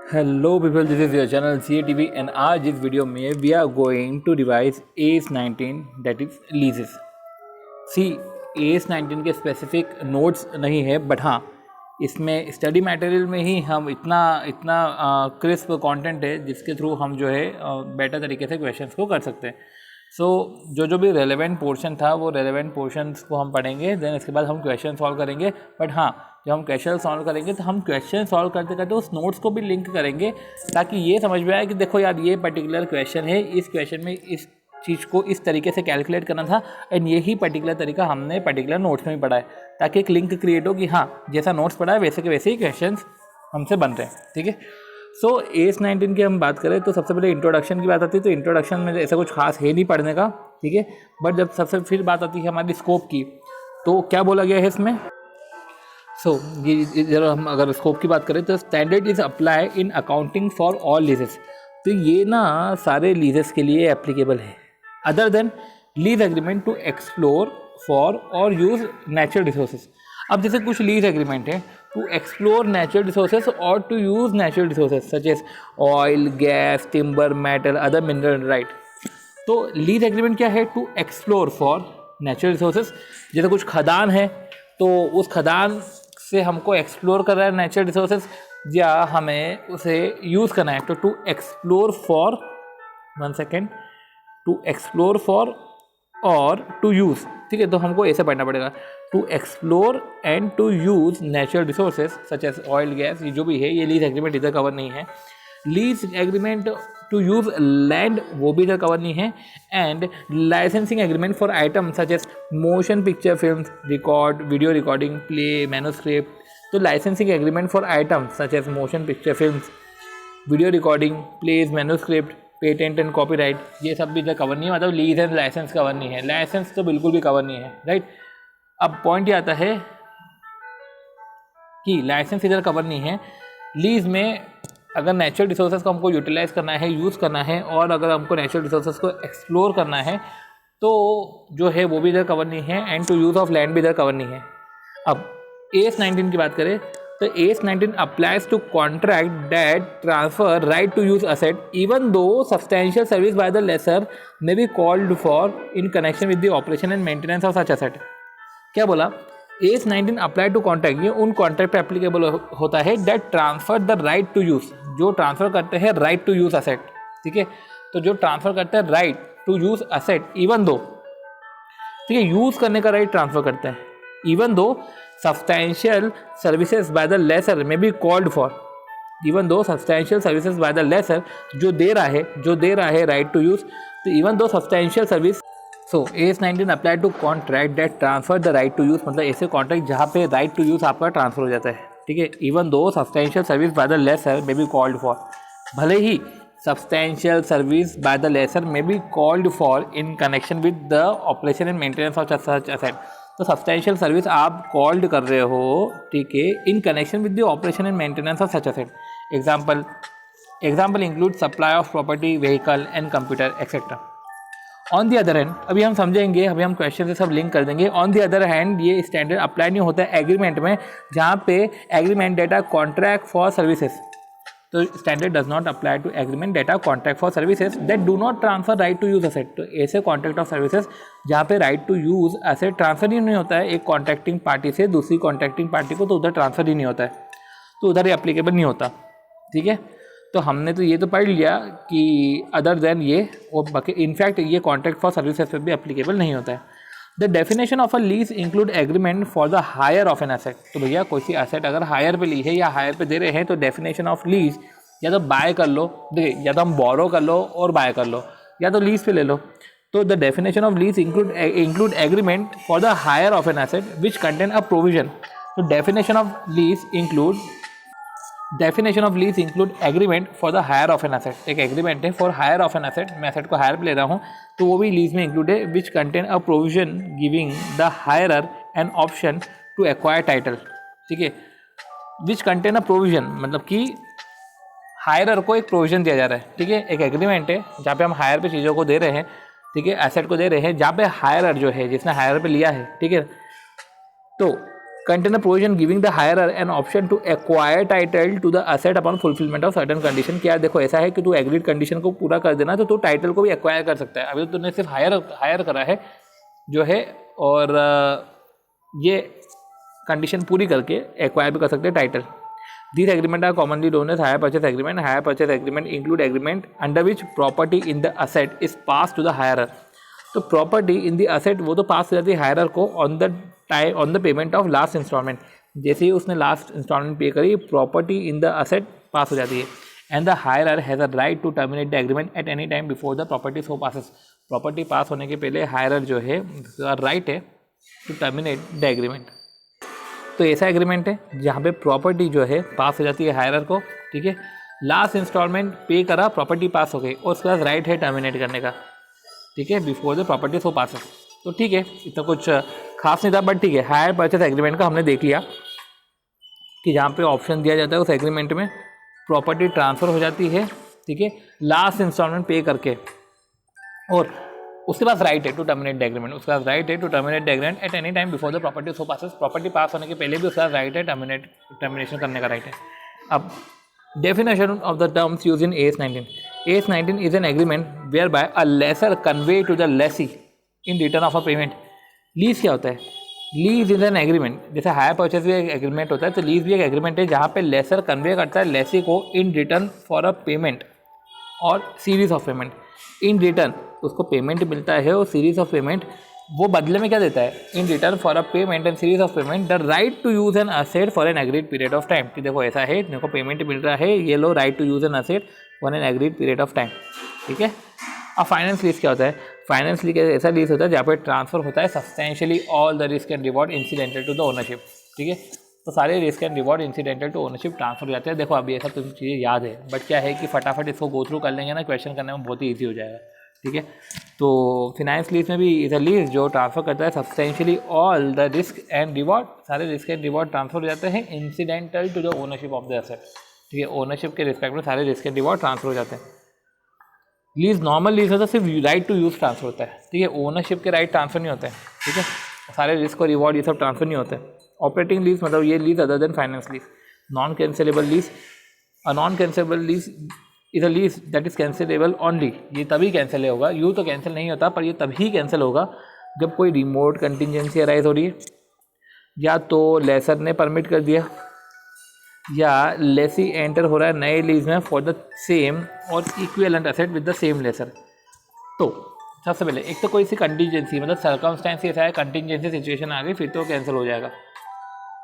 Hello people, this is your channel CATV and आज इस video में we are going to revise AS19 that is leases. See AS19 के specific notes नहीं है, but हाँ इसमें स्टडी मटेरियल में ही हम इतना क्रिस्प कंटेंट है जिसके थ्रू हम जो है बेटर तरीके से क्वेश्चंस को कर सकते हैं। जो भी रेलेवेंट पोर्शन था वो रेलेवेंट पोर्शंस को हम पढ़ेंगे, देन इसके बाद हम क्वेश्चन सॉल्व करेंगे। बट हाँ, जब हम क्वेश्चन सॉल्व करेंगे तो हम क्वेश्चन सॉल्व करते करते उस नोट्स को भी लिंक करेंगे ताकि ये समझ में आए कि देखो यार ये पर्टिकुलर क्वेश्चन है, इस क्वेश्चन में इस चीज़ को इस तरीके से कैलकुलेट करना था एंड यही पर्टिकुलर तरीका हमने पर्टिकुलर नोट्स में भी पढ़ा है, ताकि एक लिंक क्रिएट हो कि हाँ जैसा नोट्स पढ़ा है वैसे के वैसे ही क्वेश्चन हमसे बन रहे हैं। ठीक है, सो AS19 की हम बात करें तो सबसे पहले इंट्रोडक्शन की बात आती है। तो इंट्रोडक्शन में ऐसा कुछ खास है नहीं पढ़ने का, ठीक है। बट जब सबसे फिर बात आती है हमारी स्कोप की, तो क्या बोला गया है इसमें। ये जब हम अगर स्कोप की बात करें तो standard is apply in accounting for all leases. तो ये ना सारे लीजेस के लिए एप्लीकेबल है, other than lease agreement to explore for और यूज नेचुरल रिसोर्सेज। अब जैसे कुछ लीज एग्रीमेंट है टू एक्सप्लोर नेचुरल रिसोर्सेज और to use natural resources such as oil, gas, timber, metal, other mineral, right. तो लीज एग्रीमेंट क्या है? To explore for natural resources. जैसे कुछ खदान है तो उस खदान से हमको एक्सप्लोर कर रहा है नेचुरल रिसोर्सेज, या हमें उसे यूज़ करना है। तो to explore for, to explore for और टू यूज़, ठीक है। तो हमको ऐसे पढ़ना पड़ेगा, to explore and to use natural resources such as oil, gas, ये जो भी है ये लीज एग्रीमेंट इधर कवर नहीं है। Lease agreement to use land वो भी इधर कवर नहीं है। And licensing agreement for item such as motion picture film, record, video recording, play, manuscript. तो licensing agreement for item such as motion picture film, video recording, plays, manuscript, patent and copyright, ये सब भी इधर cover नहीं है। मतलब lease and licence cover नहीं है, लाइसेंस तो बिल्कुल भी कवर नहीं है, राइट। अब पॉइंट ये आता है कि लाइसेंस इधर कवर नहीं है। लीज में अगर नेचुरल रिसोर्सेज को हमको यूटिलाइज करना है, यूज़ करना है, और अगर हमको नेचुरल रिसोर्सेज को एक्सप्लोर करना है तो जो है वो भी इधर कवर नहीं है। And to use of land भी इधर कवर नहीं है। अब AS19 की बात करें तो AS19 applies to contract that transfer right to use asset even though substantial service by the lessor may be called for in connection with the operation and maintenance of such asset. क्या बोला? AS19 apply to contract, ये उन contract पे applicable होता है that transfer the right to use, जो transfer करते हैं राइट टू यूज़ असेट, ठीक है। तो जो ट्रांसफर करते हैं right to use asset even though, ठीक है, यूज़ करने का राइट ट्रांसफर करते हैं even though substantial services by the lessor may be called for, even though substantial services by the lessor, जो दे रहा है राइट टू यूज़, तो even though substantial service. So AS19 apply to contract that transfer the right to use, मतलब ऐसे contract जहाँ पे right to use आपका ट्रांसफर हो जाता है, ठीक है। Even though substantial service by the lessor may be called for, भले ही substantial service by the lessor may be called for in connection with the operation and maintenance of such asset. तो substantial service आप called कर रहे हो, ठीक है, in connection with the operation and maintenance of such asset. Example include supply of property, vehicle and computer etcetera. On the other hand, अभी हम समझेंगे, अभी हम क्वेश्चन से सब लिंक कर देंगे। ऑन दी अदर हैंड ये स्टैंडर्ड अप्लाई नहीं होता है एग्रीमेंट में, जहाँ पे agreement that are contract for services. तो standard does not apply to agreement that are contract for services that do not transfer right to use asset. तो ऐसे कॉन्ट्रैक्ट ऑफ सर्विसेज जहाँ पे right to use asset transfer ही नहीं होता है एक कॉन्ट्रैक्टिंग पार्टी से दूसरी कॉन्ट्रैक्टिंग पार्टी को, तो उधर ट्रांसफर ही नहीं होता है, तो उधर ये एप्लीकेबल नहीं होता, ठीक है। तो हमने तो ये तो पढ़ लिया कि अदर देन ये, और बाकी इनफैक्ट ये कॉन्ट्रैक्ट फॉर सर्विसेज पे भी एप्लीकेबल नहीं होता है। The definition of a lease include agreement for the hire of an asset. तो भैया कोई सी एसेट अगर हायर पे ली है या हायर पे दे रहे हैं तो डेफिनेशन ऑफ लीज या तो बाय कर लो, देखिए, या तो हम बोरो कर लो और बाय कर लो, या तो लीज पे ले लो। तो the definition of lease include agreement for the hire of an asset which contain a provision. तो definition of lease include agreement for the hire of an asset. एक एग्रीमेंट है for hire of an asset, मैं asset को hire पे ले रहा हूँ तो वो भी लीज में इंक्लूड है, which contain a provision giving the hirer an option to acquire title, ठीक है। विच कंटेन अ प्रोविजन मतलब कि हायरर को एक प्रोविजन दिया जा रहा है, ठीक है। एक एग्रीमेंट है जहाँ पे हम हायर पे चीज़ों को दे रहे हैं, ठीक है, एसेट को दे रहे हैं, जहाँ पे हायरर जो है जिसने हायर पे लिया है, ठीक है, तो contain a provision giving the hirer an option to acquire title to the asset upon fulfillment of certain condition। क्या देखो ऐसा है कि तू एग्रीड कंडीशन को पूरा कर देना तो तू टाइटल को भी एक्वायर कर सकता है। अभी तो तूने सिर्फ हायर करा है जो है, और ये कंडीशन पूरी करके एक्वायर भी कर सकते हैं title. These agreements are commonly known as hire purchase agreement. Hire purchase agreement include agreement under which property in the asset is passed to the hirer। तो प्रॉपर्टी इन द असेट वो तो pass हो जाती है hirer को on the payment of last installment. जैसे ही उसने लास्ट इंस्टॉलमेंट पे करी, property in the asset pass हो जाती है। And the hirer has a right to terminate the agreement at any time before the property so passes. Property pass होने के पहले हायरर जो है राइट है टू टर्मिनेट द एग्रीमेंट। तो ऐसा एग्रीमेंट है जहाँ पे प्रॉपर्टी जो है पास हो जाती है हायरर को, ठीक है। लास्ट इंस्टॉलमेंट पे करा, प्रॉपर्टी पास हो गई और उसके बाद राइट है टर्मिनेट करने का, ठीक है, before the property so passes. तो ठीक है, इतना कुछ खास नहीं था, बट ठीक है। हायर परचेस एग्रीमेंट का हमने देख लिया कि जहाँ पे ऑप्शन दिया जाता है उस एग्रीमेंट में प्रॉपर्टी ट्रांसफ़र हो जाती है, ठीक है, लास्ट इंस्टॉलमेंट पे करके, और उसके पास राइट है टू टर्मिनेट द एग्रीमेंट। उसके पास राइट है to terminate the agreement at any time before the property so passes. Property pass होने के पहले भी उसके पास राइट है टर्मिनेशन करने का राइट है। अब definition of the terms used in AS19। AS19 is an agreement whereby a lessor convey to the lessee in return of a payment। Lease क्या होता है? Lease is an agreement. जैसे hire purchase भी एक agreement होता है, तो lease भी एक एग्रीमेंट है जहाँ पे लेसर कन्वे करता है लेसी को in return for a payment or series of payment. In return उसको पेमेंट मिलता है और सीरीज ऑफ पेमेंट वो बदले में क्या देता है? In return for a payment and series of payment the right to use an asset for an agreed period of time. कि देखो ऐसा है, मेरे को पेमेंट मिल रहा है, ये लो right to use an asset for an agreed period of time, ठीक है। अब फाइनेंस लीज क्या होता है? फाइनेंस लीज ऐसा लीज होता है जहाँ पे ट्रांसफर होता है substantially all the risk and reward incidental to the ownership, ठीक है। तो सारे risk and reward incidental to ownership transfer हो जाते हैं। देखो अभी ऐसा तुम चीज़ें याद है, बट क्या है कि फटाफट इसको गो थ्रू कर लेंगे ना, क्वेश्चन करने में बहुत ही ईजी हो जाएगा, ठीक है। तो फाइनेंस लीज में भी इज अ लीज जो ट्रांसफर करता है substantially all the risk and reward, सारे रिस्क एंड रिवॉर्ड ट्रांसफर हो जाते हैं incidental to the ownership of the asset, ठीक है। ओनरशिप के रिस्पेक्ट में सारे रिस्क एंड रिवॉर्ड ट्रांसफर हो जाते हैं। लीज नॉर्मल लीज होता है, सिर्फ राइट टू यूज़ ट्रांसफर होता है, ठीक है। ओनरशिप के राइट ट्रांसफर नहीं होते हैं, ठीक है। सारे रिस्क और रिवॉर्ड ये सब ट्रांसफर नहीं होते हैं। ऑपरेटिंग लीज मतलब ये lease other than finance lease. Non cancellable lease, a non cancellable lease is a lease that is cancellable only. ये तभी कैंसिल होगा, यूँ तो कैंसिल नहीं होता, पर ये तभी कैंसिल होगा जब कोई रिमोट कंटिजेंसी अराइज हो रही है, या तो लेसर ने परमिट कर दिया, या लेसी एंटर हो रहा है नए लीज में फॉर द सेम और equivalent asset with the same lessor. तो सबसे पहले एक तो कोई सी कंटिजेंसी मतलब सर्कमस्टेंस ऐसा है, कंटिजेंसी सिचुएशन आ गई, फिर तो कैंसिल हो जाएगा।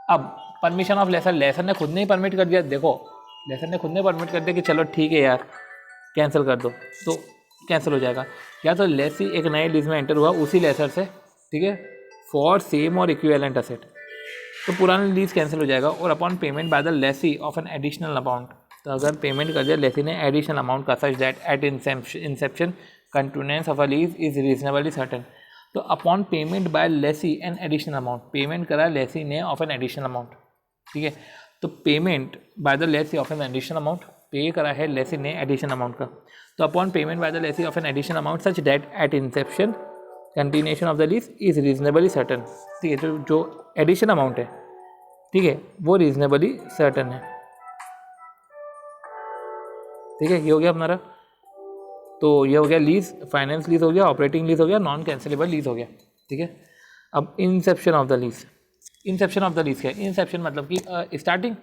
अब परमिशन ऑफ लेसर, लेसर ने खुद नहीं परमिट कर दिया, देखो लेसर ने खुद ने परमिट कर दिया कि चलो ठीक है यार कैंसिल कर दो, तो कैंसिल हो जाएगा। या तो लेसी एक नए लीज में एंटर हुआ उसी लेसर से, ठीक है, फॉर सेम और इक्विवेलेंट एसेट, तो पुराना लीज कैंसिल हो जाएगा। और upon payment bye the Lesi of N additional amount, तो अगर पेमेंट कर दिया लेसी ने एडिशनल अमाउंट का such that at inception continuance of a lease is reasonably certain. तो upon payment by lessee an additional amount, payment करा लेसी ने of N additional amount, ठीक है। तो payment by the Lesi of N additional amount, पे करा है लेसी ने एडिशनल अमाउंट का, तो upon payment bye the Lesi of N additional amount such that at Inception continuation of the lease is reasonably certain, ठीक है। जो एडिशनल अमाउंट है, ठीक है, वो रीजनेबली सर्टेन है, ठीक है। ये हो गया हमारा, तो ये हो गया लीज, फाइनेंस लीज हो गया, ऑपरेटिंग लीज हो गया, नॉन कैंसिलेबल लीज हो गया, ठीक है। अब inception of the lease, inception of the lease क्या है? इंसेप्शन मतलब कि स्टार्टिंग,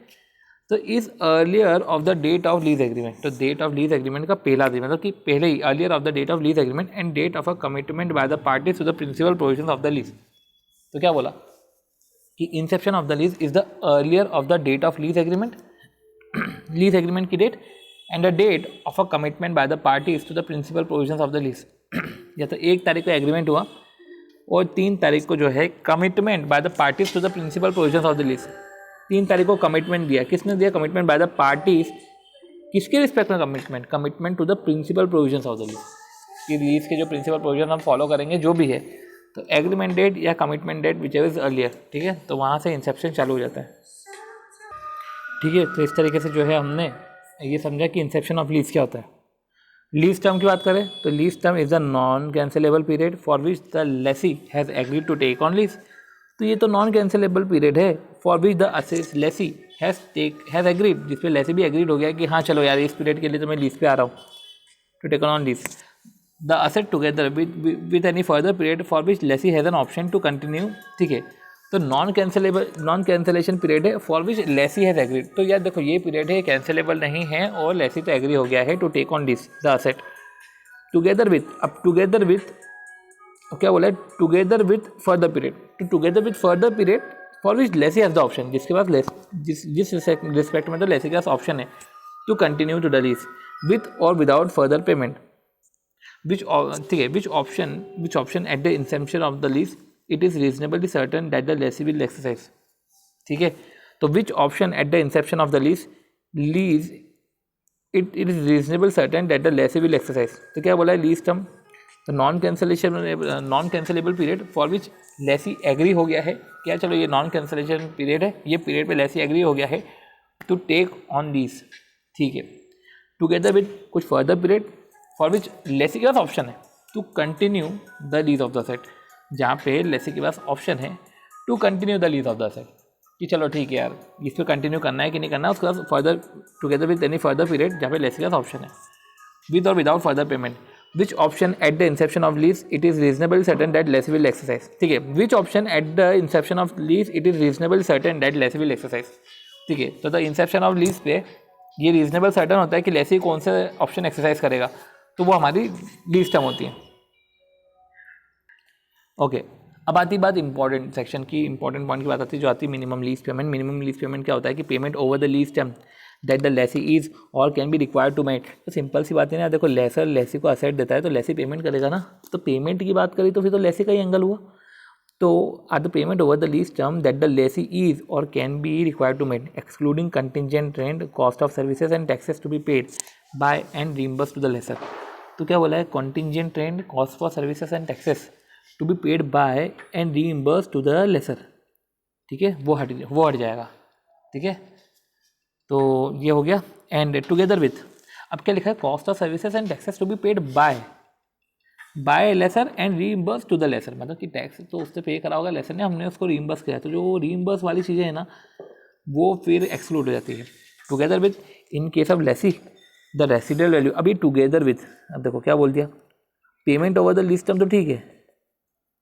तो is earlier of the date of lease agreement, तो डेट ऑफ लीज एग्रीमेंट का पहला दिन मतलब कि पहले ही, earlier of the date of lease agreement and date of a commitment by the parties to the principal provisions of the lease. तो क्या बोला कि inception of the lease is the earlier of the date of lease agreement, lease agreement की date, and the date of a commitment by the parties to the principal provisions of the lease. या तो 1 तारीख को agreement हुआ और 3 तारीख को जो है commitment by the parties to the principal provisions of the lease. 3 तारीख को कमिटमेंट दिया, किसने दिया? कमिटमेंट बाय द पार्टीज, किसके रिस्पेक्ट में commitment? Commitment to the principal provisions of the lease, कि लीज के जो प्रिंसिपल प्रोविजन हम फॉलो करेंगे जो भी है, तो एग्रीमेंट डेट या commitment date whichever is earlier, ठीक है, तो वहाँ से इंसेप्शन चालू हो जाता है, ठीक है। तो इस तरीके से जो है हमने ये समझा कि इंसेप्शन ऑफ लीज क्या होता है। लीज टर्म की बात करें तो lease term is the non cancellable period for which the lessee has agreed to take on lease. तो ये तो नॉन कैंसिलेबल पीरियड है for which the lessee has agreed, जिस पे लेसी भी एग्रीड हो गया कि हाँ चलो यार इस पीरियड के लिए तो मैं लीज पे आ रहा हूँ, to take on lease the asset together with any further period for which lessee has an option to continue. ठीक है, तो नॉन कैंसिलेशन पीरियड है for which lessee has agreed. तो यार देखो ये पीरियड है, कैंसिलेबल नहीं है और लेसी तो एग्री हो गया है to take on lease the asset together with, अब टुगेदर विथ क्या बोला है, टुगेदर विथ फर्दर पीरियड, तो together with further period for which lessee has the option, जिसके पास जिस रिस्पेक्ट में तो लेसी के पास ऑप्शन है to continue to the lease with और विदाउट फर्दर पेमेंट, विच ठीक है, which option at the inception of the lease it is reasonably certain that the lessee will exercise. ठीक है, तो which option at the inception of the lease it is reasonable certain that the lessee will exercise. तो क्या बोला है lease term, तो non cancellable period for which lessee agree हो गया है, क्या चलो ये नॉन कैंसिलेशन पीरियड है, ये पीरियड पे लेसी एग्री हो गया है टू टेक ऑन लीज। ठीक है, टुगेदर विद कुछ further period for which lessee के पास ऑप्शन है to continue the lease of the set, जहाँ पे लेसी के पास ऑप्शन है to continue the lease of the set कि चलो ठीक है यार इस पर कंटिन्यू करना है कि नहीं करना है, उसके बाद further together with any further period जहाँ पे लेसी के पास ऑप्शन है विद और without further payment, which option at the inception of lease it is reasonable certain that lessee will exercise. ठीक है, which option at the inception of lease it is reasonable certain that lessee will exercise. ठीक है, तो the inception of lease पे ये reasonable certain होता है कि लेसी कौन से ऑप्शन एक्सरसाइज करेगा, तो वो हमारी लीज टर्म होती है। ओके, अब आती बात इंपॉर्टेंट सेक्शन की, इंपॉर्टेंट पॉइंट की बात आती है जो आती है minimum lease payment. Minimum lease payment क्या होता है कि payment over the lease term that the lessee is or can be required to make. तो सिंपल सी बात है ना, देखो लेसर लेसी को असेट देता है तो लेसी पेमेंट करेगा ना, तो पेमेंट की बात करी तो फिर तो लेसी का ही एंगल हुआ। तो are the payment over the lease term that the lessee is or can be required to make excluding contingent rent cost of services and taxes to be paid by and reimburse to the lessor. तो क्या बोला है, contingent rent cost for services and taxes to be paid by and reimburse to the lessor. ठीक है, वो हट जाएगा। ठीक है, तो ये हो गया। एंड टुगेदर विथ, अब क्या लिखा है, cost of services and taxes to be paid by lessor and reimburse to the lessor, मतलब कि टैक्स तो उससे पे करा होगा लेसर ने, हमने उसको रीइंबर्स किया, तो जो रीइंबर्स वाली चीज़ें हैं ना वो फिर एक्सक्लूड हो जाती है। Together with in case of Lesi the residual value, अभी टुगेदर विथ, अब देखो क्या बोल दिया, payment over the lease term, तो ठीक है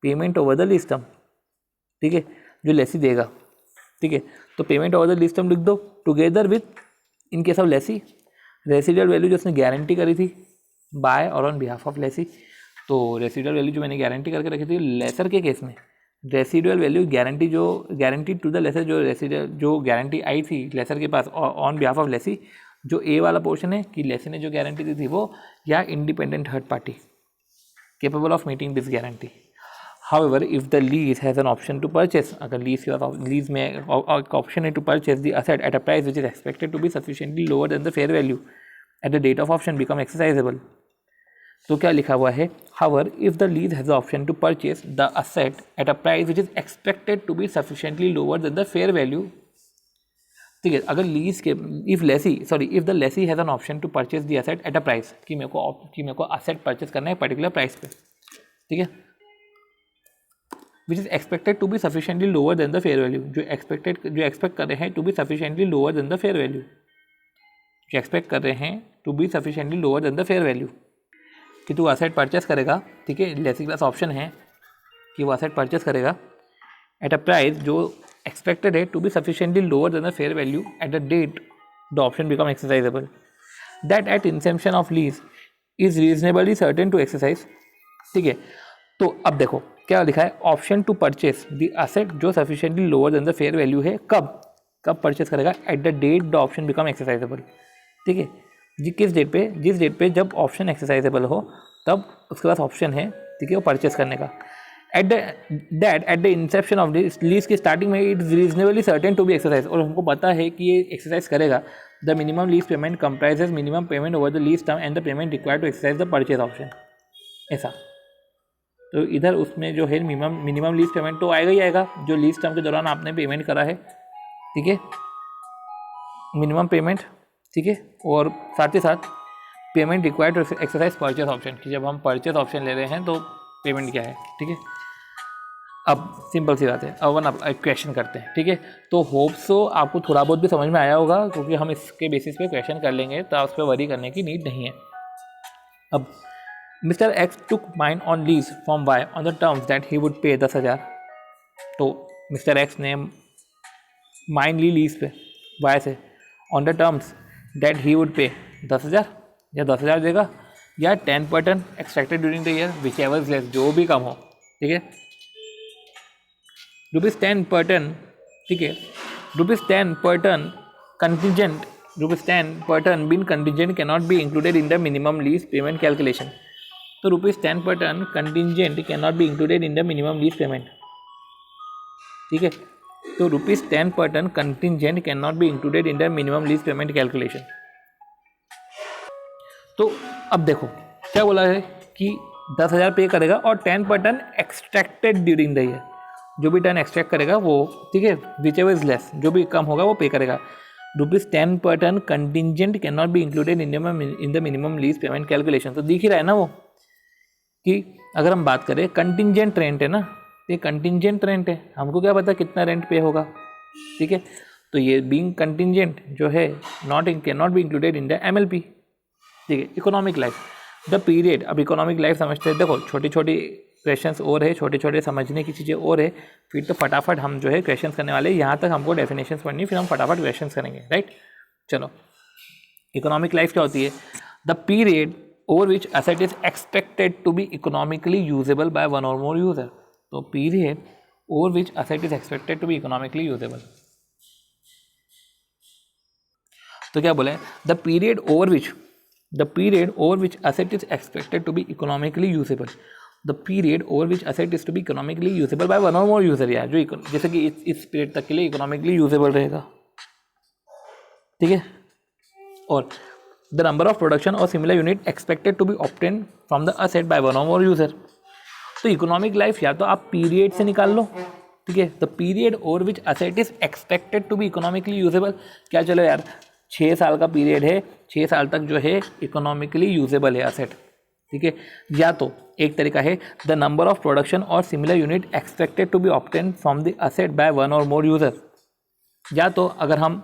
payment over the lease term, ठीक है, जो लेसी देगा। ठीक है, तो payment over the lease term लिख दो, together with in case of Lesi residual value जो उसने गारंटी करी थी बाय और ऑन बिहाफ ऑफ लेसी। तो रेसिडुअल वैल्यू जो मैंने गारंटी करके रखी थी लेसर के केस में, residual value guarantee to the lessor, जो गारंटी आई थी लेसर के पास ऑन बिहाफ ऑफ लेसी, जो ए वाला पोर्शन है कि लेसी ने जो गारंटी दी थी वो, या independent third party capable of meeting this guarantee. However, if the lease has an option to purchase, अगर लीज में ऑप्शन है to purchase the asset at a price which is expected to be sufficiently lower than the fair value at the date of option become exercisable। तो क्या लिखा हुआ है, however, if the lease has the option to purchase the asset at a price which is expected to be sufficiently lower than the fair value। ठीक है, अगर lease के if the lessee has an option to purchase the asset at a price, कि मेरे को asset purchase करना है particular price पे, ठीक है, which is expected to be sufficiently lower than the fair value, जो एक्सपेक्ट कर रहे हैं to be sufficiently lower than the fair value, जो एक्सपेक्ट कर रहे हैं to be sufficiently lower than the fair value, कि तू असेट परचेस करेगा। ठीक है, लेसी के पास ऑप्शन है कि वो असेट परचेस करेगा एट अ प्राइस जो एक्सपेक्टेड है to be sufficiently lower than the fair value at the date the option become exercisable, that at inception of lease is reasonably certain to exercise. ठीक है, तो अब देखो क्या लिखा है, option to purchase the asset जो sufficiently lower than the fair value है, कब परचेस करेगा, at the date the option become exercisable. ठीक है, जिस डेट पे जब ऑप्शन एक्सरसाइजेबल हो तब उसके पास ऑप्शन है, ठीक है, वो परचेस करने का। At the inception of lease की स्टार्टिंग में it is reasonably certain to be exercise, और हमको पता है कि ये एक्सरसाइज करेगा। The minimum lease payment comprises minimum payment over the lease term and the payment required to exercise the purchase option. ऐसा तो इधर उसमें जो है मिनिमम लीज पेमेंट तो आएगा ही आएगा जो लीज टर्म के दौरान आपने पेमेंट करा है। ठीक है, मिनिमम पेमेंट, ठीक है, और साथ ही साथ payment required to exercise purchase option, कि जब हम परचेज ऑप्शन ले रहे हैं तो पेमेंट क्या है। ठीक है, अब सिंपल सी बात है, अब अब क्वेश्चन करते हैं, ठीक है। तो होप सो आपको थोड़ा बहुत भी समझ में आया होगा, क्योंकि हम इसके बेसिस पे क्वेश्चन कर लेंगे, तो उस पर वरी करने की नीड नहीं है। अब mister X took mine on lease from Y on the terms that he would pay 10,000। तो मिस्टर एक्स ने माइन ली लीज पे वाई से on the terms that he would pay 10,000, या 10,000 देगा, या 10% extracted during the year, whichever less, जो भी कम हो, ठीक है। ₹10 per ton, ठीक है। ₹10 per ton contingent, ₹10 per ton being contingent cannot be included in the minimum lease payment calculation। तो ₹10 per ton contingent cannot be included in the minimum lease payment, ठीक है। तो ₹10 per ton contingent cannot be included in the minimum lease payment calculation। तो अब देखो क्या बोला है कि 10,000 पे करेगा और 10 per ton extracted during the year, जो भी टन एक्सट्रैक्ट करेगा वो, ठीक है, विच एवर इज लेस, जो भी कम होगा वो पे करेगा। ₹10 per ton contingent can not be included in the minimum lease payment calculation. तो दिख ही रहा है ना वो कि अगर हम बात करें कंटिजेंट रेंट है ना, ये कंटिजेंट रेंट है, हमको क्या पता कितना रेंट पे होगा, ठीक है। तो ये बीइंग कंटिजेंट जो है can not be included in the MLP, ठीक है। इकोनॉमिक लाइफ, द पीरियड, अब इकोनॉमिक लाइफ समझते हैं। देखो छोटी छोटी क्वेश्चंस और है, छोटे छोटे समझने की चीज़ें और है, फिर तो फटाफट हम जो है क्वेश्चंस करने वाले हैं। यहाँ तक हमको डेफिनेशंस पढ़नी, फिर हम फटाफट क्वेश्चंस करेंगे, राइट। चलो, इकोनॉमिक लाइफ क्या होती है? The period over which asset is expected to be economically usable by one और मोर यूजर। तो period over which asset is expected to be economically usable, तो क्या बोले? The period over which asset is expected to be economically usable, the period over which asset is to be economically usable by one or more user, यार जो जैसे कि इस period तक के लिए इकोनॉमिकली यूजेबल रहेगा, ठीक है। और द नंबर ऑफ प्रोडक्शन और similar unit expected to be obtain from the asset by one और मोर यूजर। तो इकोनॉमिक लाइफ या तो आप पीरियड से निकाल लो, ठीक है। The period over which asset is expected to be economically usable, क्या चलो यार 6 साल का पीरियड है, 6 साल तक जो है इकोनॉमिकली यूजेबल है असेट, ठीक है। या तो एक तरीका है द नंबर ऑफ प्रोडक्शन और similar unit expected to be obtain from the asset by one और मोर यूजर। या तो अगर हम,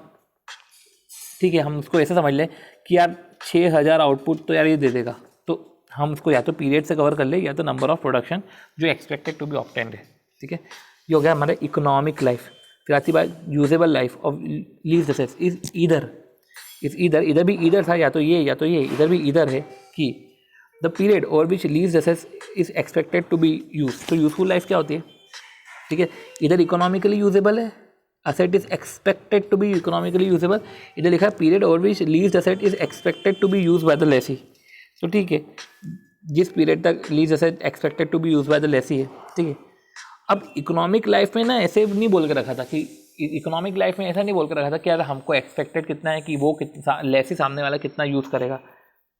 ठीक है, हम उसको ऐसे समझ लें कि यार 6,000 आउटपुट तो यार ये दे देगा, तो हम उसको या तो पीरियड से कवर कर ले, या तो नंबर ऑफ प्रोडक्शन जो एक्सपेक्टेड टू बी ऑब्टेन्ड है, ठीक है। ये हो गया हमारे इकोनॉमिक लाइफ। फिर आती बात usable life of lease assets is इधर भी इधर था, या तो ये इधर भी इधर है कि the period over which lease assets is expected to be use. तो यूजफुल लाइफ क्या होती है, ठीक है। इधर इकोनॉमिकली यूजेबल है, asset is expected to be economically usable, इधर लिखा है period over which lease asset is expected to be use by the lessee. तो ठीक है, जिस पीरियड तक lease asset expected to be use by the lessee है, ठीक है। अब इकोनॉमिक लाइफ में ना ऐसे नहीं बोल के रखा था कि इकोनॉमिक लाइफ में ऐसा नहीं बोल कर रखा था कि यार हमको एक्सपेक्टेड कितना है कि वो कितना लेसी सामने वाला कितना यूज़ करेगा,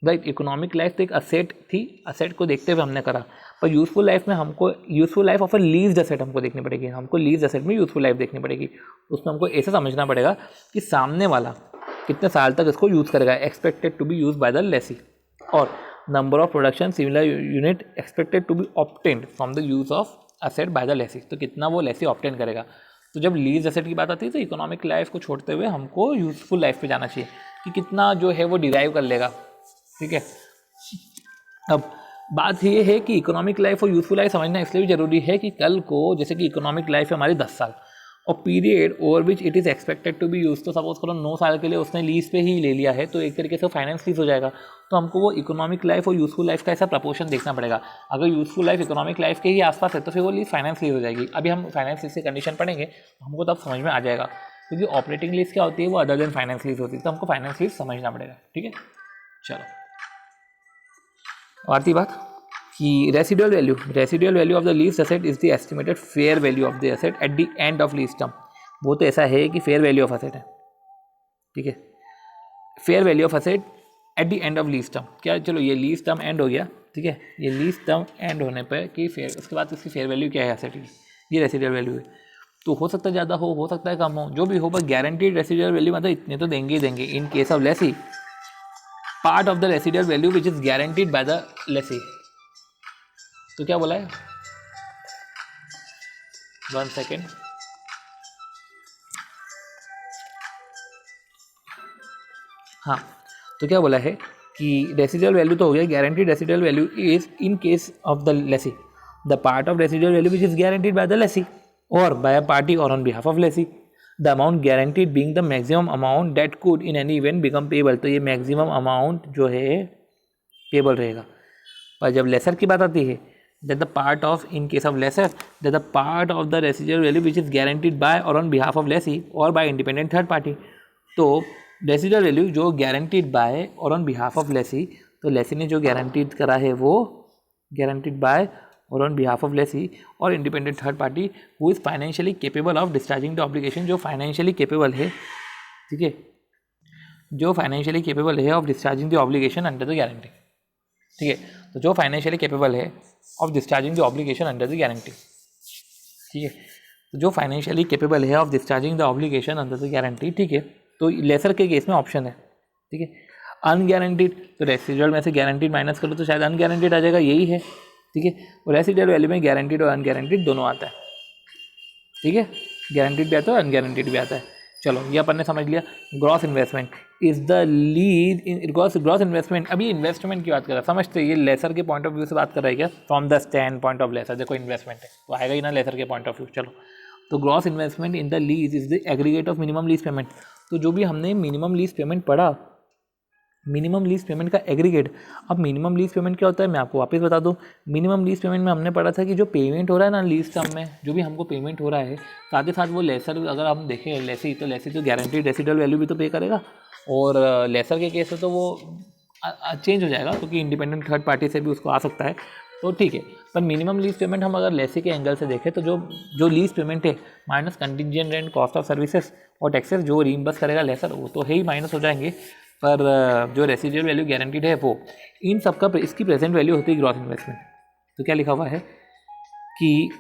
राइट। इकोनॉमिक लाइफ तो एक असेट थी, असेट को देखते हुए हमने करा। पर यूजफुल लाइफ में हमको useful life of a leased asset हमको देखनी पड़ेगी, हमको लीज्ड असेट में यूजफुल लाइफ देखनी पड़ेगी। उसमें हमको ऐसा समझना पड़ेगा कि सामने वाला कितने साल तक इसको यूज़ करेगा, expected to be use by the lessee. Or number of production similar unit expected to be obtained from the use of asset by the lessee, तो कितना वो लेसी ऑब्टेन करेगा। तो जब लीज एसेट की बात आती है तो इकोनॉमिक लाइफ को छोड़ते हुए हमको यूजफुल लाइफ पे जाना चाहिए कि कितना जो है वो डिराइव कर लेगा, ठीक है। अब बात ये है कि इकोनॉमिक लाइफ और यूजफुल लाइफ समझना इसलिए भी जरूरी है कि कल को जैसे कि इकोनॉमिक लाइफ है हमारी 10 साल और period over which it is expected to be use, तो सपोज करो 9 साल के लिए उसने लीज पे ही ले लिया है, तो एक तरीके से फाइनेंस लीज हो जाएगा। तो हमको वो इकोनॉमिक लाइफ और यूजफुल लाइफ का ऐसा प्रपोर्शन देखना पड़ेगा। अगर यूजफुल लाइफ इकोनॉमिक लाइफ के ही आसपास है तो फिर वो लीज फाइनेंस लीज हो जाएगी। अभी हम फाइनेंस लीज से कंडीशन पढ़ेंगे तो हमको तब समझ में आ जाएगा, क्योंकि ऑपरेटिंग लीज क्या होती है वो अदर देन फाइनेंस लीज होती है, तो हमको फाइनेंस लीज समझना पड़ेगा, ठीक है। चलो आती बात कि residual value of the lease asset is the estimated fair value of the asset eight the end of lease term. वो तो ऐसा है कि फेयर वैल्यू ऑफ एसेट है, ठीक है, fair value of asset eight the end of lease term. क्या, चलो ये लीज टर्म एंड हो गया, ठीक है। ये लीज टर्म एंड होने पर कि फेयर, उसके बाद इसकी फेयर वैल्यू क्या है एसेट की, ये रेसिडुअल वैल्यू है। तो हो सकता है ज़्यादा हो सकता है कम हो, जो भी हो, पर गारंटीड रेसिडुअल वैल्यू मतलब इतने तो देंगे ही देंगे। In case of Lesi, part of the residual value which is guaranteed bye the lessee. तो क्या बोला है, 1 सेकेंड। हाँ, तो क्या बोला है कि रेसिडुअल वैल्यू तो हो गया, guaranteed residual value is in case of the Lesi the part of residual value which is guaranteed bye the lessee और बाय अ पार्टी और on behalf of Lesi, the amount guaranteed being the maximum amount that could in any event become payable. तो ये maximum amount जो है payable रहेगा। पर जब laser की बात आती है, that the part of in case of lesser that the part of the residual value which is guaranteed by or on behalf of lessee or by independent third party। तो residual value जो guaranteed bye और on behalf of Lesi, तो लेसी ने जो guaranteed करा है वो guaranteed bye और ऑन बिहाफ ऑफ लेसी और independent third party who is financially capable of discharging the obligation, जो फाइनेंशियली केपेबल है, ठीक है, जो फाइनेंशियली केपेबल है of discharging the obligation under the guarantee, ठीक है। तो जो फाइनेंशियली केपेबल है of discharging the obligation under the guarantee, ठीक है, तो जो फाइनेंशियली केपेबल है of discharging the obligation under the guarantee, ठीक है। तो लेसर के केस में ऑप्शन है, ठीक है। अनगारंटीड, तो रेसिडुअल में से गारंटीड माइनस करो तो शायद अनगारंटीड आ जाएगा, यही है, ठीक है। और रेसिडुअल वैल्यू में गारंटीड और अनगारंटीड दोनों आता है, ठीक है, गारंटीड भी आता है अनगारंटीड भी आता है। चलो ये अपन ने समझ लिया। Gross investment is the lead in gross investment. अभी इन्वेस्टमेंट की बात कर रहा है, समझते ये लेसर के पॉइंट ऑफ व्यू से बात कर रहा है क्या, from the stand point of lessor. देखो इन्वेस्टमेंट है तो आएगा ही ना लेसर के पॉइंट ऑफ व्यू। चलो, तो gross investment in the lease is the aggregate of minimum lease payment. तो जो भी हमने मिनिमम लीज पेमेंट पढ़ा, मिनिमम लीज पेमेंट का एग्रीगेट। अब मिनिमम लीज पेमेंट क्या होता है मैं आपको वापस बता दूं। मिनिमम लीज पेमेंट में हमने पढ़ा था कि जो पेमेंट हो रहा है ना लीज टर्म में, जो भी हमको पेमेंट हो रहा है, साथ ही साथ वो लेसर, अगर हम देखें लेसी तो गारंटीड रेसिडुअल वैल्यू भी तो पे करेगा, और लेसर के केस में तो वो चेंज हो जाएगा क्योंकि इंडिपेंडेंट थर्ड पार्टी से भी उसको आ सकता है, तो ठीक है। पर मिनिमम लीज पेमेंट हम अगर लेसी के एंगल से देखें तो जो लीज पेमेंट है minus contingent rent, cost of services और टैक्सेस जो रीइंबर्स करेगा लेसर, वो तो है ही माइनस हो जाएंगे। पर जो रेसिडुअल वैल्यू गारंटीड है वो, इन सब का इसकी प्रेजेंट वैल्यू होती है ग्रॉस इन्वेस्टमेंट। तो क्या लिखा हुआ है कि,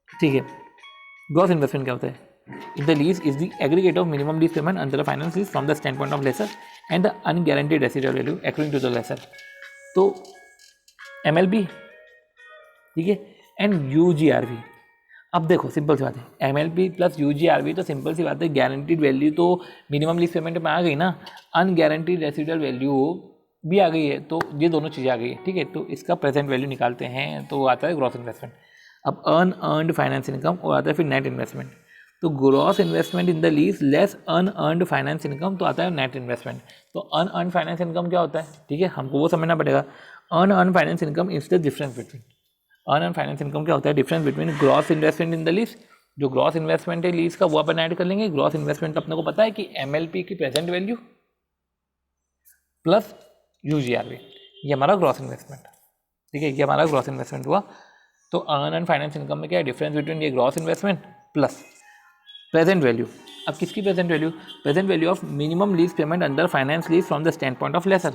ठीक है, ग्रॉस इन्वेस्टमेंट क्या होता है, if the lease is the aggregate of minimum lease payment under the finance lease from the standpoint of lessor and the unguaranteed residual value accruing to the lessor। तो MLP, ठीक है, and UGRV। अब देखो simple सी बात है, MLP plus UGRV तो simple सी बात है, गारंटीड वैल्यू तो मिनिमम लीज पेमेंट में आ गई ना, अनगारंटीड रेसिडुअल वैल्यू भी आ गई है, तो ये दोनों चीज़ें आ गई है, ठीक है। तो इसका प्रेजेंट वैल्यू निकालते हैं तो आता है ग्रॉस इन्वेस्टमेंट। अब अनअर्नड फाइनेंस इनकम और आता है फिर नेट इन्वेस्टमेंट। तो gross investment in the lease less unearned finance income, तो आता है नेट इन्वेस्टमेंट। तो अनअर्नड फाइनेंस इनकम क्या होता है, ठीक है, हमको वो समझना पड़ेगा। Unearned finance income is the difference between, unearned finance income क्या होता है, difference between gross investment in the lease, जो ग्रॉस इन्वेस्टमेंट है लीज का वो अपन ऐड कर लेंगे। ग्रॉस इन्वेस्टमेंट अपने को पता है कि MLP की प्रेजेंट वैल्यू प्लस UGRV, ये हमारा ग्रॉस इन्वेस्टमेंट, ठीक है, ये हमारा ग्रॉस इन्वेस्टमेंट हुआ। तो अनअर्नड फाइनेंस इनकम में क्या है, डिफरेंस बिटवीन ये gross investment plus present value. अब किसकी present value, present value of minimum lease payment under finance lease from the stand point of lessor.